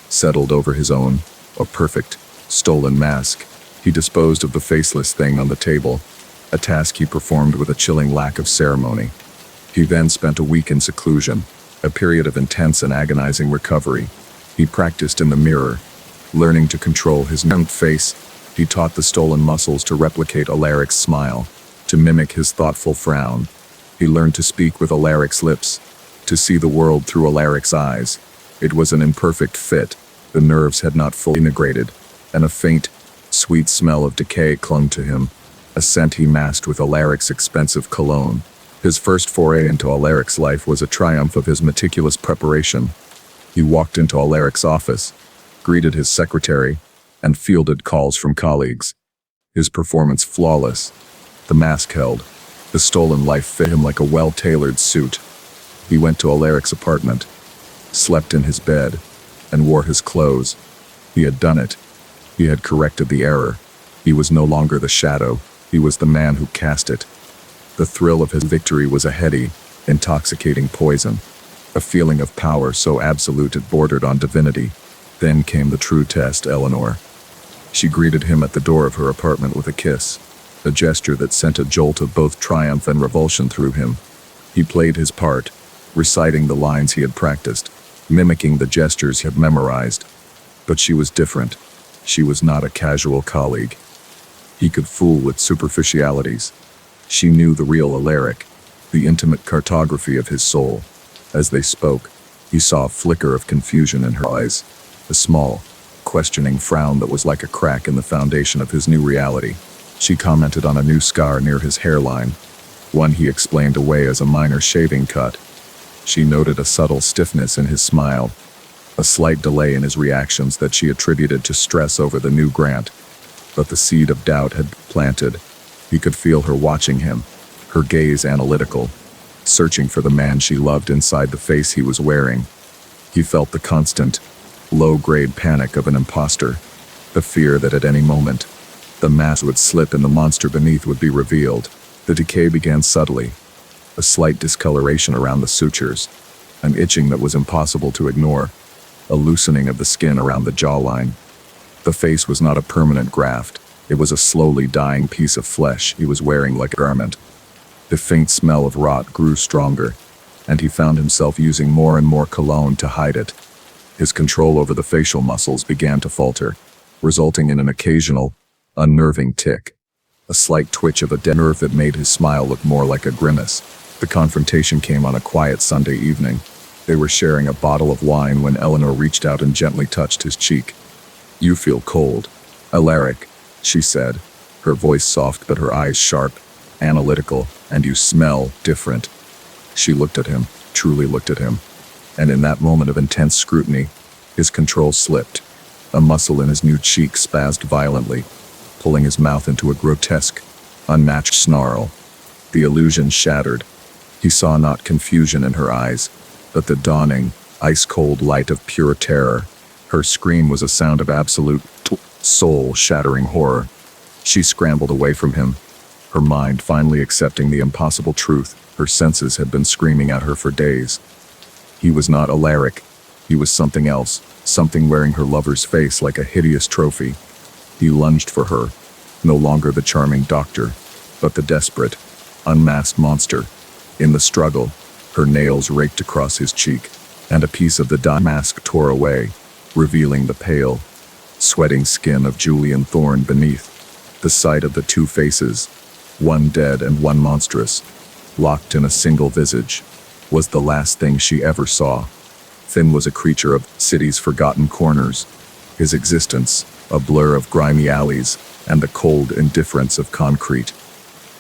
settled over his own, a perfect, stolen mask. He disposed of the faceless thing on the table, a task he performed with a chilling lack of ceremony. He then spent a week in seclusion, a period of intense and agonizing recovery. He practiced in the mirror, learning to control his numbed face. He taught the stolen muscles to replicate Alaric's smile, to mimic his thoughtful frown. He learned to speak with Alaric's lips, to see the world through Alaric's eyes. It was an imperfect fit. The nerves had not fully integrated, and a faint, sweet smell of decay clung to him, a scent he masked with Alaric's expensive cologne. His first foray into Alaric's life was a triumph of his meticulous preparation. He walked into Alaric's office, greeted his secretary, and fielded calls from colleagues. His performance flawless. The mask held. The stolen life fit him like a well-tailored suit. He went to Alaric's apartment, slept in his bed, and wore his clothes. He had done it. He had corrected the error. He was no longer the shadow. He was the man who cast it. The thrill of his victory was a heady, intoxicating poison, a feeling of power so absolute it bordered on divinity. Then came the true test, Eleanor. She greeted him at the door of her apartment with a kiss, a gesture that sent a jolt of both triumph and revulsion through him. He played his part, reciting the lines he had practiced, mimicking the gestures he had memorized. But she was different. She was not a casual colleague. He could fool with superficialities. She knew the real Alaric, the intimate cartography of his soul. As they spoke, he saw a flicker of confusion in her eyes, a small, questioning frown that was like a crack in the foundation of his new reality. She commented on a new scar near his hairline, one he explained away as a minor shaving cut. She noted a subtle stiffness in his smile, a slight delay in his reactions that she attributed to stress over the new grant. But the seed of doubt had been planted. He could feel her watching him, her gaze analytical, searching for the man she loved inside the face he was wearing. He felt the constant, low-grade panic of an imposter, the fear that at any moment, the mask would slip and the monster beneath would be revealed. The decay began subtly, a slight discoloration around the sutures, an itching that was impossible to ignore, a loosening of the skin around the jawline. The face was not a permanent graft, it was a slowly dying piece of flesh he was wearing like a garment. The faint smell of rot grew stronger, and he found himself using more and more cologne to hide it. His control over the facial muscles began to falter, resulting in an occasional, unnerving tick, a slight twitch of a dead nerve that made his smile look more like a grimace. The confrontation came on a quiet Sunday evening. They were sharing a bottle of wine when Eleanor reached out and gently touched his cheek. "You feel cold, Alaric," she said, her voice soft but her eyes sharp, analytical, "and you smell different." She looked at him, truly looked at him, and in that moment of intense scrutiny, his control slipped. A muscle in his new cheek spazzed violently, pulling his mouth into a grotesque, unmatched snarl. The illusion shattered. He saw not confusion in her eyes, but the dawning, ice-cold light of pure terror. Her scream was a sound of absolute, soul-shattering horror. She scrambled away from him, her mind finally accepting the impossible truth her senses had been screaming at her for days. He was not Alaric. He was something else, something wearing her lover's face like a hideous trophy. He lunged for her, no longer the charming doctor, but the desperate, unmasked monster. In the struggle, her nails raked across his cheek, and a piece of the dye mask tore away, revealing the pale, sweating skin of Julian Thorne beneath. The sight of the two faces, one dead and one monstrous, locked in a single visage, was the last thing she ever saw. Finn was a creature of city's forgotten corners, his existence a blur of grimy alleys and the cold indifference of concrete.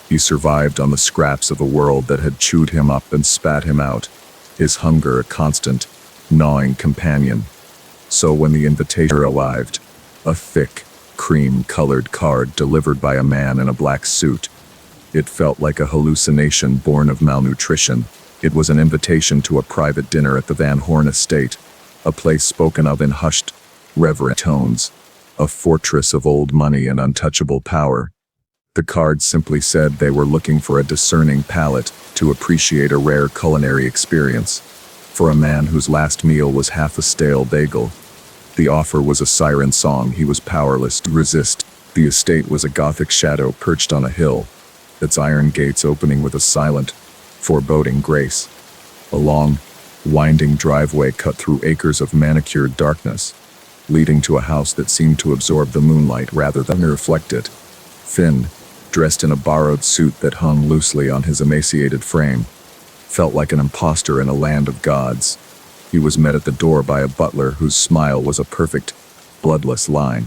He survived on the scraps of a world that had chewed him up and spat him out, his hunger a constant, gnawing companion. So when the invitation arrived, a thick, cream-colored card delivered by a man in a black suit, it felt like a hallucination born of malnutrition. It was an invitation to a private dinner at the Van Horn estate, a place spoken of in hushed, reverent tones, a fortress of old money and untouchable power. The card simply said they were looking for a discerning palate to appreciate a rare culinary experience, for a man whose last meal was half a stale bagel. The offer was a siren song he was powerless to resist. The estate was a Gothic shadow perched on a hill, its iron gates opening with a silent, foreboding grace. A long, winding driveway cut through acres of manicured darkness, leading to a house that seemed to absorb the moonlight rather than reflect it. Finn, dressed in a borrowed suit that hung loosely on his emaciated frame, felt like an imposter in a land of gods. He was met at the door by a butler whose smile was a perfect, bloodless line.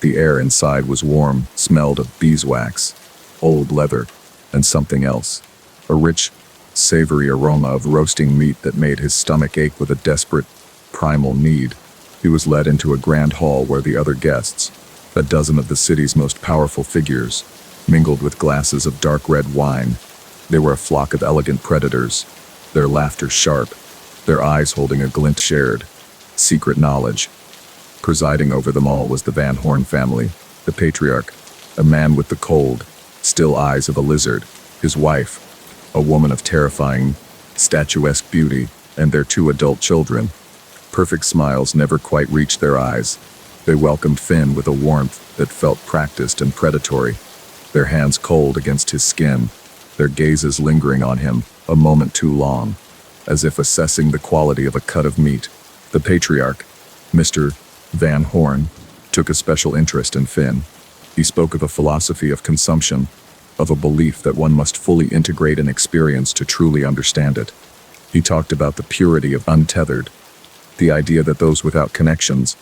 The air inside was warm, smelled of beeswax, old leather, and something else. A rich, savory aroma of roasting meat that made his stomach ache with a desperate, primal need. He was led into a grand hall where the other guests, a dozen of the city's most powerful figures, mingled with glasses of dark red wine. They were a flock of elegant predators, their laughter sharp, their eyes holding a glint shared, secret knowledge. Presiding over them all was the Van Horn family, the patriarch, a man with the cold, still eyes of a lizard, his wife, a woman of terrifying, statuesque beauty, and their two adult children. Perfect smiles never quite reached their eyes. They welcomed Finn with a warmth that felt practiced and predatory, their hands cold against his skin, their gazes lingering on him a moment too long, as if assessing the quality of a cut of meat. The patriarch, Mr. Van Horn, took a special interest in Finn. He spoke of a philosophy of consumption, of a belief that one must fully integrate an experience to truly understand it. He talked about the purity of untethered, the idea that those without connections,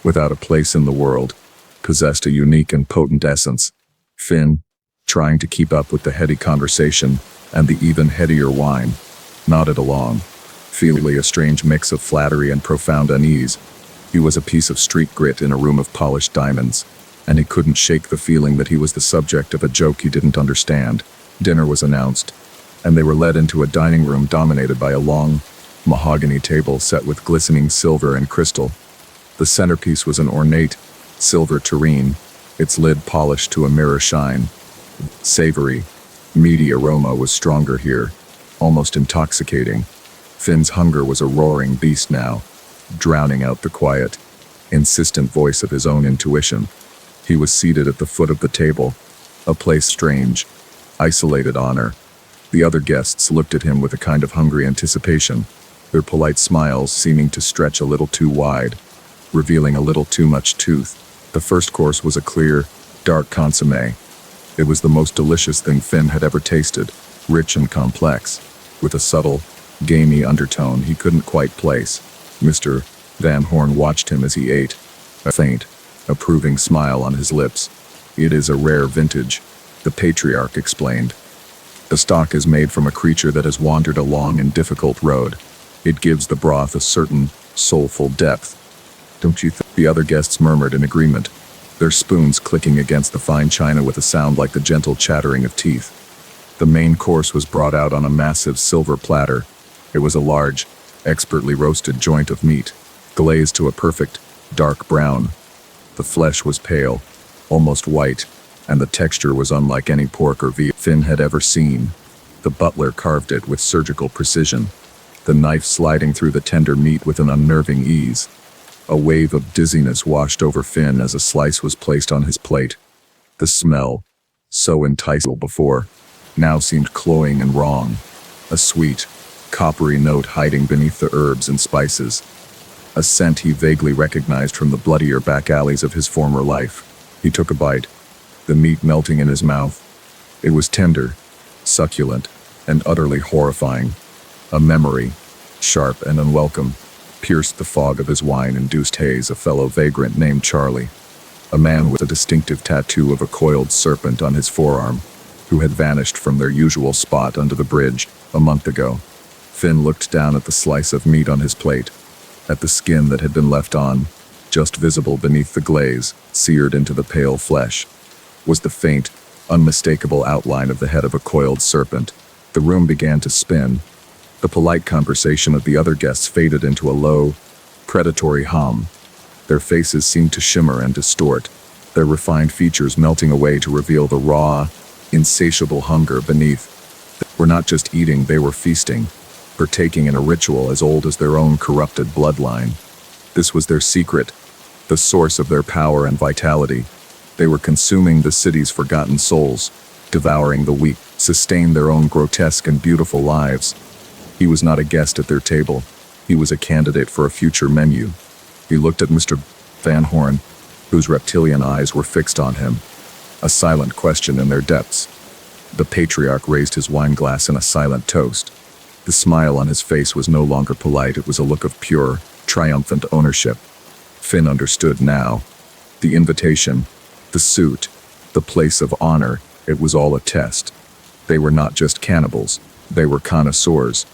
without a place in the world, possessed a unique and potent essence. Finn, trying to keep up with the heady conversation and the even headier wine, nodded along, feeling a strange mix of flattery and profound unease. He was a piece of street grit in a room of polished diamonds. and he couldn't shake the feeling that he was the subject of a joke he didn't understand. Dinner was announced, and they were led into a dining room dominated by a long, mahogany table set with glistening silver and crystal. The centerpiece was an ornate, silver tureen, its lid polished to a mirror shine. Savory, meaty aroma was stronger here, almost intoxicating. Finn's hunger was a roaring beast now, drowning out the quiet, insistent voice of his own intuition. He was seated at the foot of the table, a place strange, isolated honor. The other guests looked at him with a kind of hungry anticipation, their polite smiles seeming to stretch a little too wide, revealing a little too much tooth. The first course was a clear, dark consommé. It was the most delicious thing Finn had ever tasted, rich and complex, with a subtle, gamey undertone he couldn't quite place. Mr. Van Horn watched him as he ate, a faint, approving smile on his lips. "It is a rare vintage," the patriarch explained. "The stock is made from a creature that has wandered a long and difficult road. It gives the broth a certain, soulful depth." "Don't you think?" the other guests murmured in agreement, their spoons clicking against the fine china with a sound like the gentle chattering of teeth. The main course was brought out on a massive silver platter. It was a large, expertly roasted joint of meat, glazed to a perfect, dark brown. The flesh was pale, almost white, and the texture was unlike any pork or veal Finn had ever seen. The butler carved it with surgical precision, the knife sliding through the tender meat with an unnerving ease. A wave of dizziness washed over Finn as a slice was placed on his plate. The smell, so enticing before, now seemed cloying and wrong, a sweet, coppery note hiding beneath the herbs and spices, a scent he vaguely recognized from the bloodier back alleys of his former life. He took a bite, the meat melting in his mouth. It was tender, succulent, and utterly horrifying. A memory, sharp and unwelcome, pierced the fog of his wine-induced haze. A fellow vagrant named Charlie, a man with a distinctive tattoo of a coiled serpent on his forearm, who had vanished from their usual spot under the bridge a month ago. Finn looked down at the slice of meat on his plate, at the skin that had been left on, just visible beneath the glaze, seared into the pale flesh, was the faint, unmistakable outline of the head of a coiled serpent. The room began to spin. The polite conversation of the other guests faded into a low, predatory hum. Their faces seemed to shimmer and distort, their refined features melting away to reveal the raw, insatiable hunger beneath. They were not just eating, they were feasting, partaking in a ritual as old as their own corrupted bloodline. This was their secret, the source of their power and vitality. They were consuming the city's forgotten souls, devouring the weak, sustained their own grotesque and beautiful lives. He was not a guest at their table. He was a candidate for a future menu. He looked at Mr. Van Horn, whose reptilian eyes were fixed on him, a silent question in their depths. The patriarch raised his wine glass in a silent toast. The smile on his face was no longer polite, it was a look of pure, triumphant ownership. Finn understood now. The invitation, the suit, the place of honor, it was all a test. They were not just cannibals, they were connoisseurs.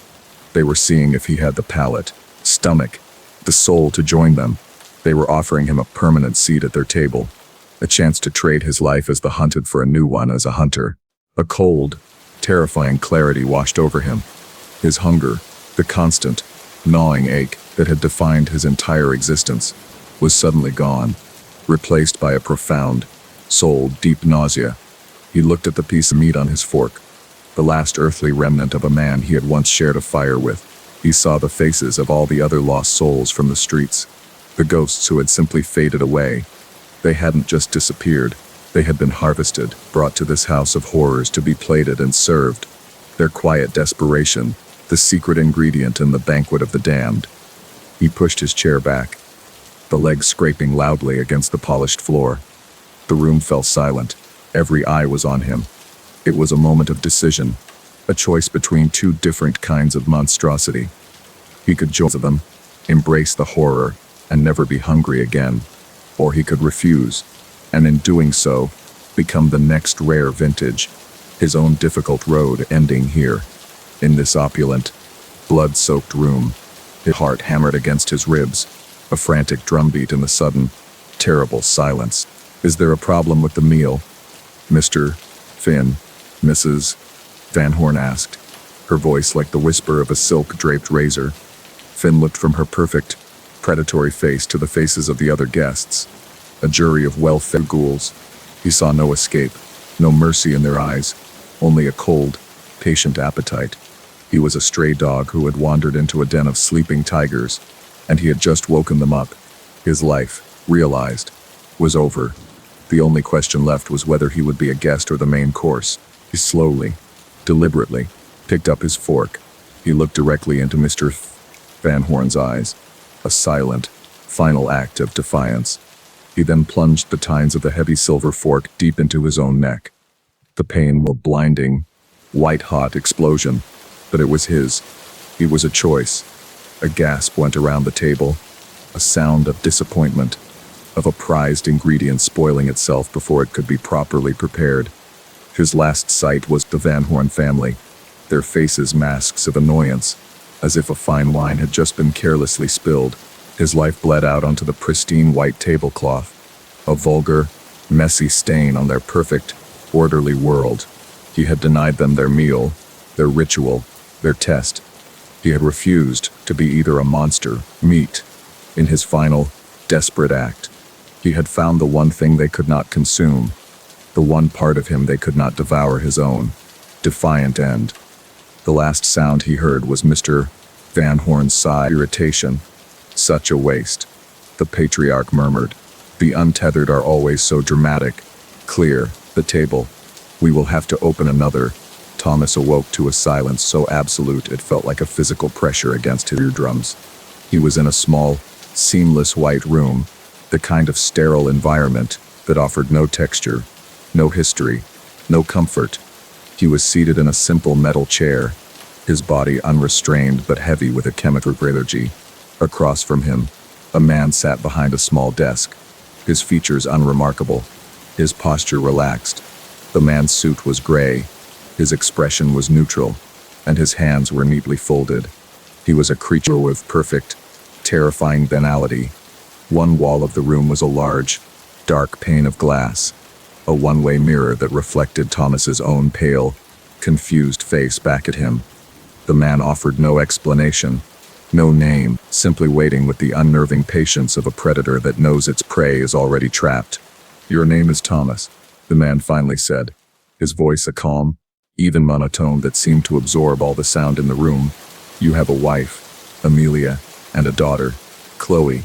They were seeing if he had the palate, stomach, the soul to join them. They were offering him a permanent seat at their table, a chance to trade his life as the hunted for a new one as a hunter. A cold, terrifying clarity washed over him. His hunger, the constant, gnawing ache that had defined his entire existence, was suddenly gone, replaced by a profound, soul-deep nausea. He looked at the piece of meat on his fork, the last earthly remnant of a man he had once shared a fire with. He saw the faces of all the other lost souls from the streets, the ghosts who had simply faded away. They hadn't just disappeared, they had been harvested, brought to this house of horrors to be plated and served. Their quiet desperation, the secret ingredient in the banquet of the damned. He pushed his chair back, the legs scraping loudly against the polished floor. The room fell silent. Every eye was on him. It was a moment of decision, a choice between two different kinds of monstrosity. He could join them, embrace the horror, and never be hungry again. Or he could refuse, and in doing so, become the next rare vintage, his own difficult road ending here, in this opulent, blood-soaked room. His heart hammered against his ribs, a frantic drumbeat in the sudden, terrible silence. Is there a problem with the meal? Mr. Finn, Mrs. Van Horn asked, her voice like the whisper of a silk-draped razor. Finn looked from her perfect, predatory face to the faces of the other guests, a jury of well-fed ghouls. He saw no escape, no mercy in their eyes, only a cold, patient appetite. He was a stray dog who had wandered into a den of sleeping tigers, and he had just woken them up. His life, realized, was over. The only question left was whether he would be a guest or the main course. He slowly, deliberately, picked up his fork. He looked directly into Mr. Van Horn's eyes, a silent, final act of defiance. He then plunged the tines of the heavy silver fork deep into his own neck. The pain was a blinding, white-hot explosion, but it was his. He was a choice. A gasp went around the table, a sound of disappointment, of a prized ingredient spoiling itself before it could be properly prepared. His last sight was the Van Horn family, their faces masks of annoyance, as if a fine wine had just been carelessly spilled. His life bled out onto the pristine white tablecloth, a vulgar, messy stain on their perfect, orderly world. He had denied them their meal, their ritual, their test. He had refused to be either a monster, meat. In his final, desperate act, he had found the one thing they could not consume, the one part of him they could not devour, his own defiant end. The last sound he heard was Mr. Van Horn's sigh of irritation. Such a waste, the patriarch murmured. The untethered are always so dramatic. Clear the table. We will have to open another. Thomas awoke to a silence so absolute it felt like a physical pressure against his eardrums. He was in a small, seamless white room, the kind of sterile environment that offered no texture, no history, no comfort. He was seated in a simple metal chair, his body unrestrained but heavy with a chemical energy. Across from him, a man sat behind a small desk, his features unremarkable, his posture relaxed. The man's suit was gray, his expression was neutral, and his hands were neatly folded. He was a creature with perfect, terrifying banality. One wall of the room was a large, dark pane of glass, a one-way mirror that reflected Thomas's own pale, confused face back at him. The man offered no explanation, no name, simply waiting with the unnerving patience of a predator that knows its prey is already trapped. "Your name is Thomas," the man finally said, his voice a calm, even monotone that seemed to absorb all the sound in the room. "You have a wife, Amelia, and a daughter, Chloe.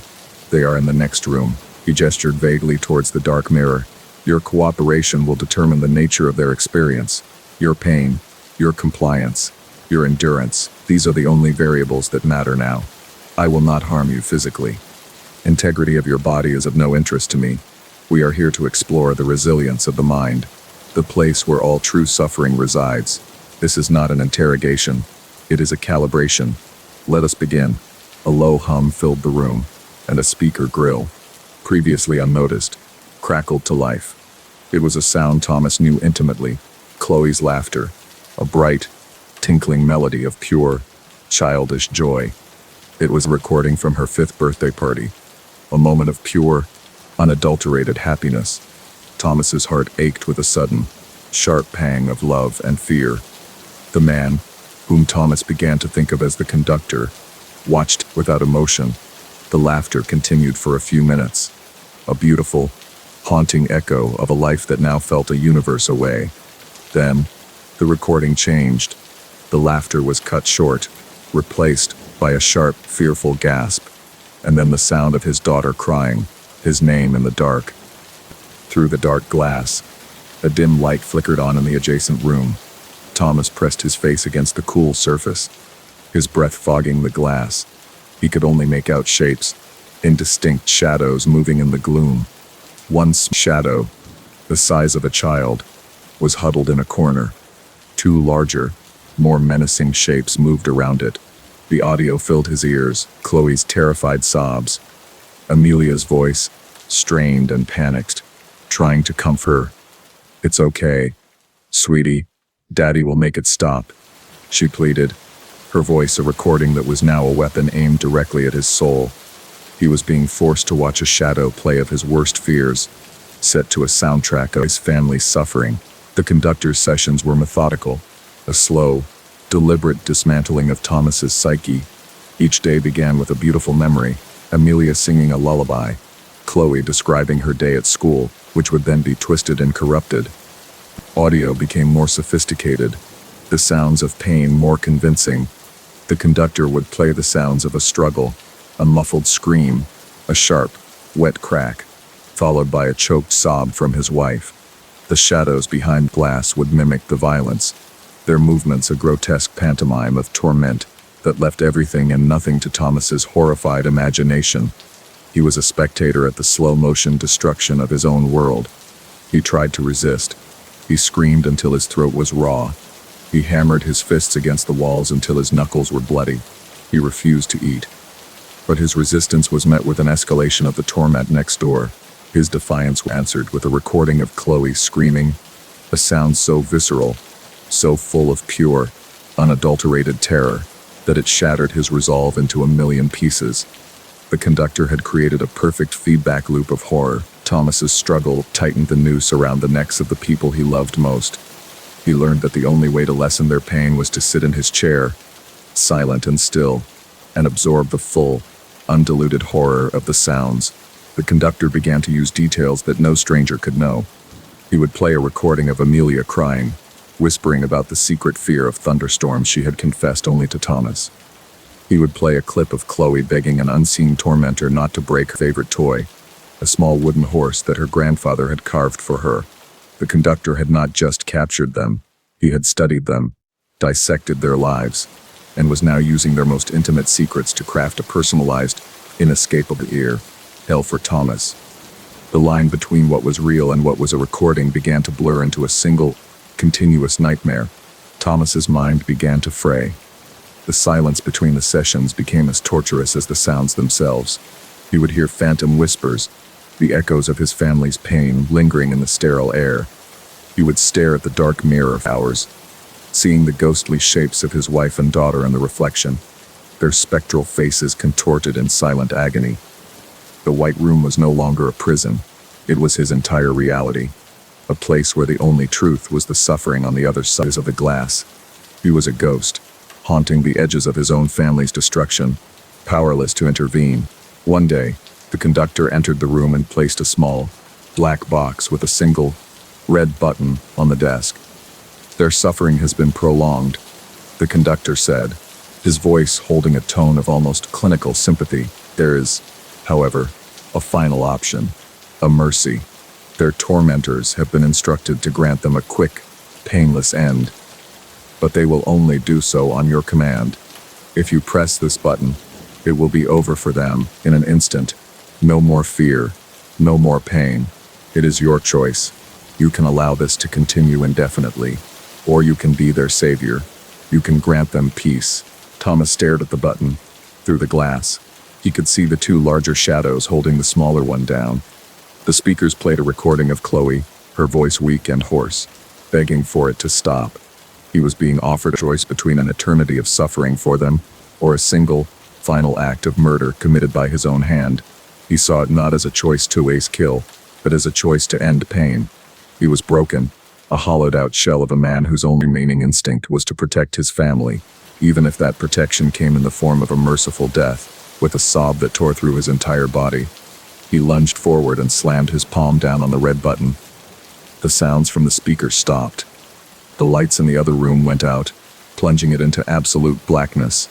They are in the next room." He gestured vaguely towards the dark mirror. "Your cooperation will determine the nature of their experience. Your pain, your compliance, your endurance, these are the only variables that matter now. I will not harm you physically. Integrity of your body is of no interest to me. We are here to explore the resilience of the mind, the place where all true suffering resides. This is not an interrogation. It is a calibration. Let us begin." A low hum filled the room, and a speaker grill, previously unnoticed, crackled to life. It was a sound Thomas knew intimately, Chloe's laughter, a bright, tinkling melody of pure, childish joy. It was a recording from her 5th birthday party, a moment of pure, unadulterated happiness. Thomas's heart ached with a sudden, sharp pang of love and fear. The man, whom Thomas began to think of as the conductor, watched without emotion. The laughter continued for a few minutes, a beautiful, haunting echo of a life that now felt a universe away. Then, the recording changed. The laughter was cut short, replaced by a sharp, fearful gasp, and then the sound of his daughter crying, his name in the dark. Through the dark glass, a dim light flickered on in the adjacent room. Thomas pressed his face against the cool surface, his breath fogging the glass. He could only make out shapes, indistinct shadows moving in the gloom. One shadow, the size of a child, was huddled in a corner. 2 larger, more menacing shapes moved around it. The audio filled his ears, Chloe's terrified sobs, Amelia's voice, strained and panicked, trying to comfort her. "It's okay, sweetie. Daddy will make it stop," she pleaded, her voice a recording that was now a weapon aimed directly at his soul. He was being forced to watch a shadow play of his worst fears, set to a soundtrack of his family's suffering. The conductor's sessions were methodical, a slow, deliberate dismantling of Thomas's psyche. Each day began with a beautiful memory, Amelia singing a lullaby, Chloe describing her day at school, which would then be twisted and corrupted. Audio became more sophisticated, the sounds of pain more convincing. The conductor would play the sounds of a struggle, a muffled scream, a sharp, wet crack, followed by a choked sob from his wife. The shadows behind glass would mimic the violence, their movements a grotesque pantomime of torment that left everything and nothing to Thomas's horrified imagination. He was a spectator at the slow-motion destruction of his own world. He tried to resist. He screamed until his throat was raw. He hammered his fists against the walls until his knuckles were bloody. He refused to eat. But his resistance was met with an escalation of the torment next door. His defiance was answered with a recording of Chloe screaming, a sound so visceral, so full of pure, unadulterated terror, that it shattered his resolve into a million pieces. The conductor had created a perfect feedback loop of horror. Thomas's struggle tightened the noose around the necks of the people he loved most. He learned that the only way to lessen their pain was to sit in his chair, silent and still, and absorb the full, undiluted horror of the sounds. The conductor began to use details that no stranger could know. He would play a recording of Amelia crying, whispering about the secret fear of thunderstorms she had confessed only to Thomas. He would play a clip of Chloe begging an unseen tormentor not to break her favorite toy, a small wooden horse that her grandfather had carved for her. The conductor had not just captured them, he had studied them, dissected their lives, and was now using their most intimate secrets to craft a personalized, inescapable hell for Thomas. The line between what was real and what was a recording began to blur into a single, continuous nightmare. Thomas's mind began to fray. The silence between the sessions became as torturous as the sounds themselves. He would hear phantom whispers, the echoes of his family's pain lingering in the sterile air. He would stare at the dark mirror for hours, seeing the ghostly shapes of his wife and daughter in the reflection, their spectral faces contorted in silent agony. The White Room was no longer a prison. It was his entire reality, a place where the only truth was the suffering on the other side of the glass. He was a ghost, haunting the edges of his own family's destruction, powerless to intervene. One day, the conductor entered the room and placed a small, black box with a single, red button on the desk. "Their suffering has been prolonged," the conductor said, his voice holding a tone of almost clinical sympathy. "There is, however, a final option, a mercy. Their tormentors have been instructed to grant them a quick, painless end. But they will only do so on your command. If you press this button, it will be over for them in an instant. No more fear, no more pain. It is your choice. You can allow this to continue indefinitely, or you can be their savior. You can grant them peace." Thomas stared at the button. Through the glass, he could see the two larger shadows holding the smaller one down. The speakers played a recording of Chloe, her voice weak and hoarse, begging for it to stop. He was being offered a choice between an eternity of suffering for them, or a single, final act of murder committed by his own hand. He saw it not as a choice to kill, but as a choice to end pain. He was broken, a hollowed-out shell of a man whose only remaining instinct was to protect his family, even if that protection came in the form of a merciful death. With a sob that tore through his entire body, he lunged forward and slammed his palm down on the red button. The sounds from the speaker stopped. The lights in the other room went out, plunging it into absolute blackness.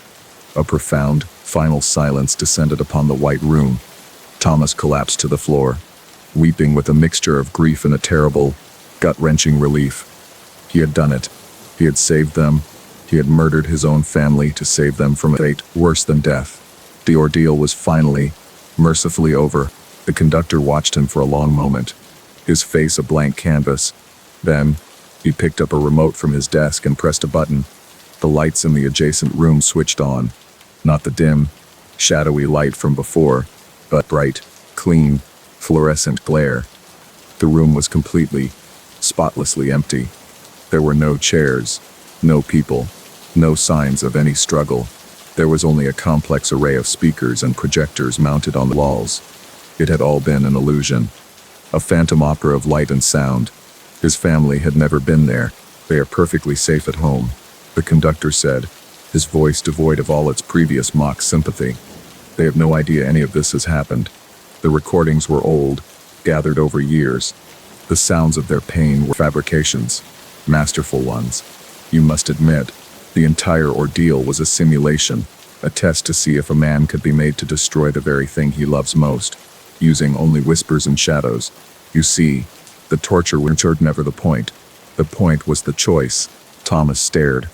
A profound, final silence descended upon the White Room. Thomas collapsed to the floor, weeping with a mixture of grief and a terrible, gut-wrenching relief. He had done it. He had saved them. He had murdered his own family to save them from a fate worse than death. The ordeal was finally, mercifully over. The conductor watched him for a long moment, his face a blank canvas. Then, he picked up a remote from his desk and pressed a button. The lights in the adjacent room switched on. Not the dim, shadowy light from before, but bright, clean, fluorescent glare. The room was completely, spotlessly empty. There were no chairs, no people, no signs of any struggle. There was only a complex array of speakers and projectors mounted on the walls. It had all been an illusion. A phantom opera of light and sound. His family had never been there. They are perfectly safe at home, the conductor said, his voice devoid of all its previous mock sympathy. They have no idea any of this has happened. The recordings were old, gathered over years. The sounds of their pain were fabrications, masterful ones. You must admit, the entire ordeal was a simulation, a test to see if a man could be made to destroy the very thing he loves most, using only whispers and shadows. You see, the torture was never the point. The point was the choice. Thomas stared,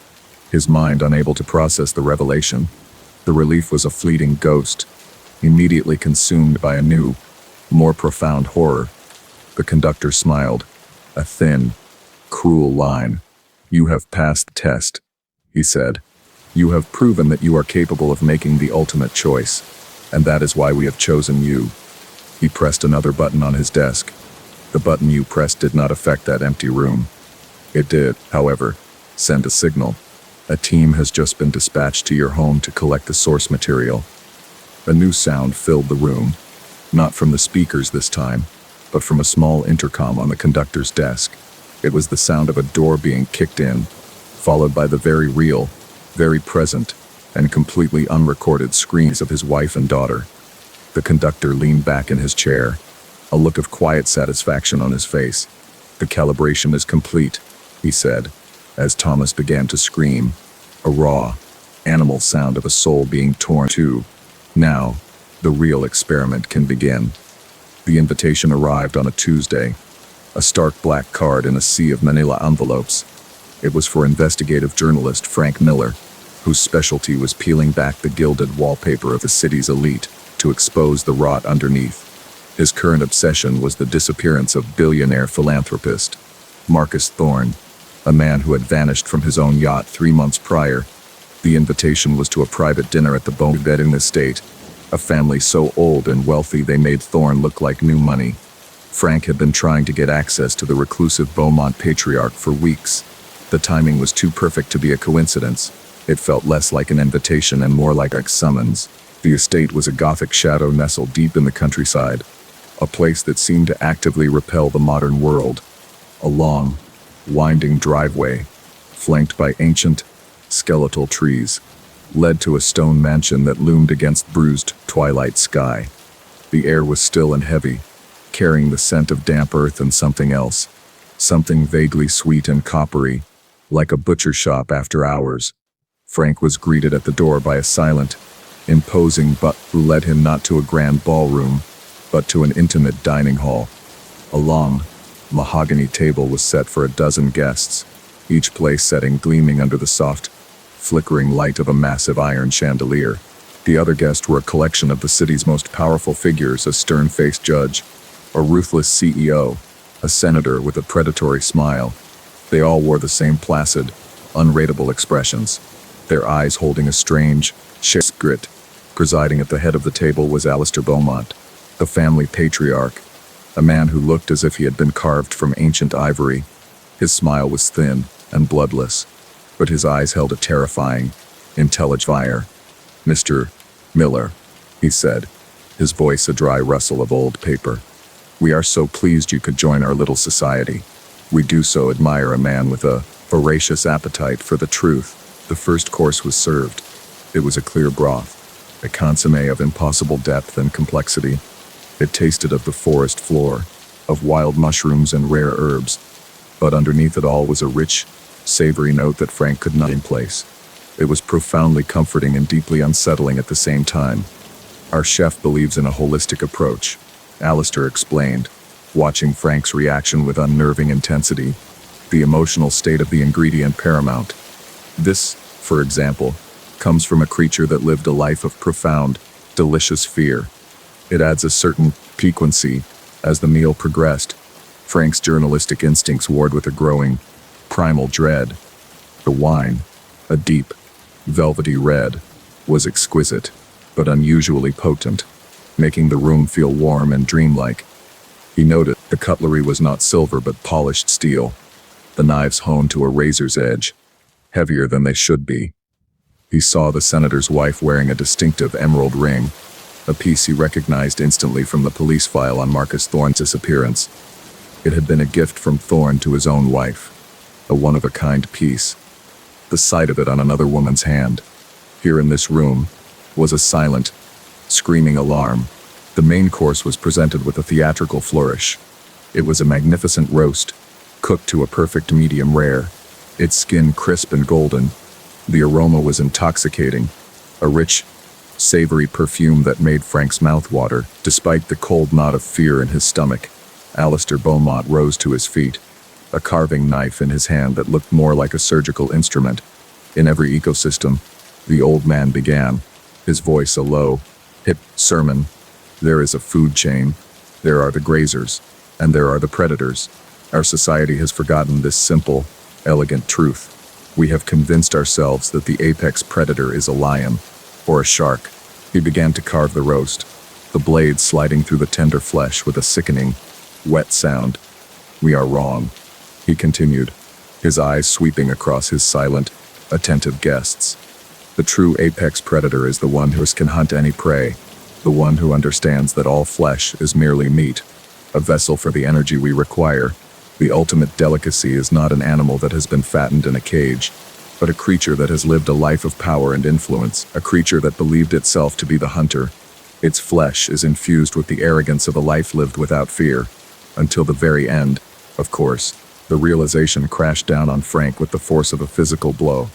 his mind unable to process the revelation. The relief was a fleeting ghost, immediately consumed by a new, more profound horror. The conductor smiled, a thin, cruel line. "You have passed the test," he said. "You have proven that you are capable of making the ultimate choice, and that is why we have chosen you." He pressed another button on his desk. The button you pressed did not affect that empty room. It did, however, send a signal. A team has just been dispatched to your home to collect the source material. A new sound filled the room, not from the speakers this time, but from a small intercom on the conductor's desk. It was the sound of a door being kicked in, followed by the very real, very present, and completely unrecorded screams of his wife and daughter. The conductor leaned back in his chair, a look of quiet satisfaction on his face. "The calibration is complete," he said, as Thomas began to scream, a raw, animal sound of a soul being torn in two. Now, the real experiment can begin. The invitation arrived on a Tuesday, a stark black card in a sea of manila envelopes. It was for investigative journalist Frank Miller, whose specialty was peeling back the gilded wallpaper of the city's elite to expose the rot underneath. His current obsession was the disappearance of billionaire philanthropist Marcus Thorne, a man who had vanished from his own yacht 3 months prior. The invitation was to a private dinner at the Beaumont estate, a family so old and wealthy they made Thorne look like new money. Frank had been trying to get access to the reclusive Beaumont patriarch for weeks. The timing was too perfect to be a coincidence. It felt less like an invitation and more like a summons. The estate was a Gothic shadow nestled deep in the countryside, a place that seemed to actively repel the modern world. A long, winding driveway, flanked by ancient, skeletal trees, led to a stone mansion that loomed against bruised, twilight sky. The air was still and heavy, carrying the scent of damp earth and something else, something vaguely sweet and coppery, like a butcher shop after hours. Frank was greeted at the door by a silent, imposing butler who led him not to a grand ballroom, but to an intimate dining hall. A long, mahogany table was set for a dozen guests, each place setting gleaming under the soft, flickering light of a massive iron chandelier. The other guests were a collection of the city's most powerful figures, a stern-faced judge, a ruthless CEO, a senator with a predatory smile. They all wore the same placid, unreadable expressions, their eyes holding a strange, shared grit. Presiding at the head of the table was Alistair Beaumont, the family patriarch, a man who looked as if he had been carved from ancient ivory. His smile was thin and bloodless, but his eyes held a terrifying, intelligent fire. "Mr. Miller," he said, his voice a dry rustle of old paper. "We are so pleased you could join our little society. We do so admire a man with a voracious appetite for the truth." The first course was served. It was a clear broth, a consommé of impossible depth and complexity. It tasted of the forest floor, of wild mushrooms and rare herbs, but underneath it all was a rich, savory note that Frank could not place. It was profoundly comforting and deeply unsettling at the same time. "Our chef believes in a holistic approach," Alistair explained, watching Frank's reaction with unnerving intensity, the emotional state of the ingredient paramount. "This, for example, comes from a creature that lived a life of profound, delicious fear. It adds a certain piquancy as the meal progressed." Frank's journalistic instincts warred with a growing, primal dread. The wine, a deep, velvety red, was exquisite, but unusually potent, making the room feel warm and dreamlike. He noted the cutlery was not silver but polished steel, the knives honed to a razor's edge, heavier than they should be. He saw the senator's wife wearing a distinctive emerald ring, a piece he recognized instantly from the police file on Marcus Thorne's disappearance. It had been a gift from Thorne to his own wife, a one-of-a-kind piece. The sight of it on another woman's hand, here in this room, was a silent, screaming alarm. The main course was presented with a theatrical flourish. It was a magnificent roast, cooked to a perfect medium rare, its skin crisp and golden. The aroma was intoxicating, a rich, savory perfume that made Frank's mouth water. Despite the cold knot of fear in his stomach, Alistair Beaumont rose to his feet, a carving knife in his hand that looked more like a surgical instrument. In every ecosystem, the old man began, his voice a low, hip sermon. There is a food chain, there are the grazers, and there are the predators. Our society has forgotten this simple, elegant truth. We have convinced ourselves that the apex predator is a lion, or a shark. He began to carve the roast, the blade sliding through the tender flesh with a sickening, wet sound. We are wrong, he continued, his eyes sweeping across his silent, attentive guests. The true apex predator is the one who can hunt any prey, the one who understands that all flesh is merely meat, a vessel for the energy we require. The ultimate delicacy is not an animal that has been fattened in a cage, but a creature that has lived a life of power and influence, a creature that believed itself to be the hunter. Its flesh is infused with the arrogance of a life lived without fear, until the very end. Of course, the realization crashed down on Frank with the force of a physical blow.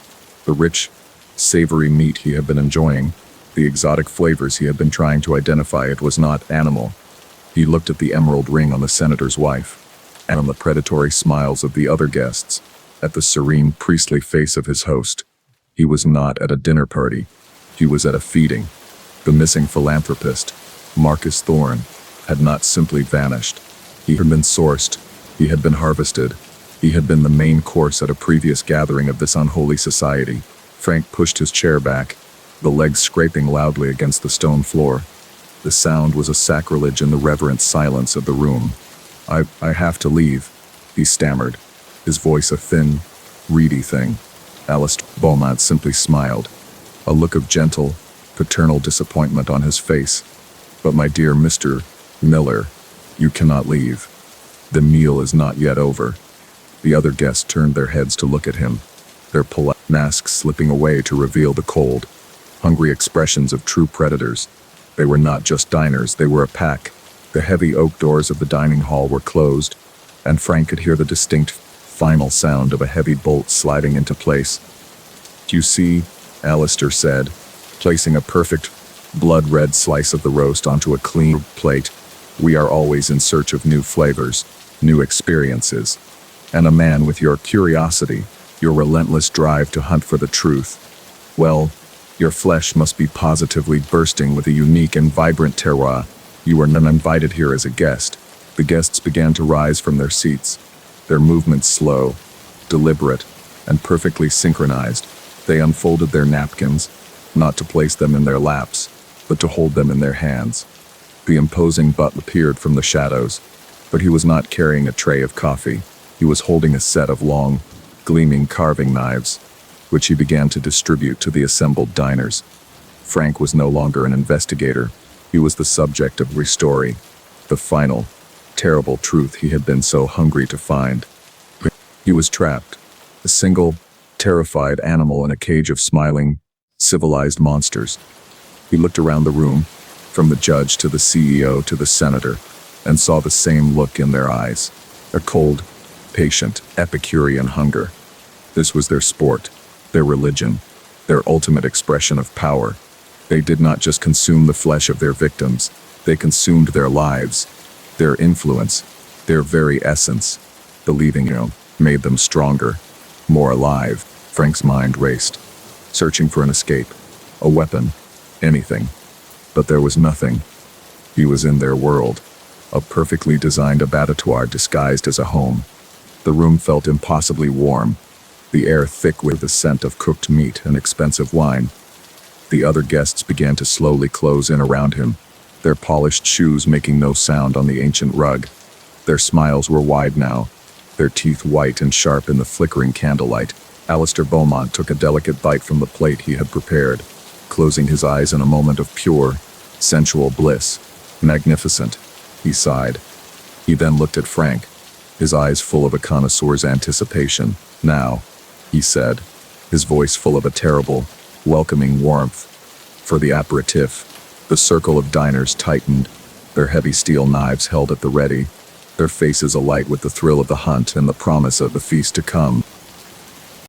The rich, savory meat he had been enjoying, the exotic flavors he had been trying to identify, it was not animal. He looked at the emerald ring on the senator's wife, and on the predatory smiles of the other guests, at the serene priestly face of his host. He was not at a dinner party. He was at a feeding. The missing philanthropist, Marcus Thorne, had not simply vanished. He had been sourced. He had been harvested. He had been the main course at a previous gathering of this unholy society. Frank pushed his chair back, the legs scraping loudly against the stone floor. The sound was a sacrilege in the reverent silence of the room. I have to leave, he stammered, his voice a thin, reedy thing. Alistair Beaumont simply smiled, a look of gentle, paternal disappointment on his face. But my dear Mr. Miller, you cannot leave. The meal is not yet over. The other guests turned their heads to look at him, their polite masks slipping away to reveal the cold, hungry expressions of true predators. They were not just diners, they were a pack. The heavy oak doors of the dining hall were closed, and Frank could hear the distinct, final sound of a heavy bolt sliding into place. You see, Alistair said, placing a perfect, blood-red slice of the roast onto a clean plate, we are always in search of new flavors, new experiences. And a man with your curiosity, your relentless drive to hunt for the truth, well, your flesh must be positively bursting with a unique and vibrant terroir. You were not invited here as a guest. The guests began to rise from their seats, their movements slow, deliberate, and perfectly synchronized. They unfolded their napkins, not to place them in their laps, but to hold them in their hands. The imposing butler appeared from the shadows, but he was not carrying a tray of coffee. He was holding a set of long, gleaming carving knives, which he began to distribute to the assembled diners. Frank was no longer an investigator. He was the subject of the story, the final, terrible truth he had been so hungry to find. He was trapped, a single, terrified animal in a cage of smiling, civilized monsters. He looked around the room, from the judge to the CEO to the senator, and saw the same look in their eyes, a cold, patient, Epicurean hunger. This was their sport, their religion, their ultimate expression of power. They did not just consume the flesh of their victims, they consumed their lives, their influence, their very essence. Believing it made them stronger, more alive. Frank's mind raced, searching for an escape, a weapon, anything. But there was nothing. He was in their world, a perfectly designed abattoir disguised as a home. The room felt impossibly warm, the air thick with the scent of cooked meat and expensive wine. The other guests began to slowly close in around him, their polished shoes making no sound on the ancient rug. Their smiles were wide now, their teeth white and sharp in the flickering candlelight. Alistair Beaumont took a delicate bite from the plate he had prepared, closing his eyes in a moment of pure, Sensual bliss. Magnificent, he sighed. He then looked at Frank, his eyes full of a connoisseur's anticipation. Now, he said, his voice full of a terrible, welcoming warmth. For the aperitif. The circle of diners tightened, their heavy steel knives held at the ready, their faces alight with the thrill of the hunt and the promise of the feast to come.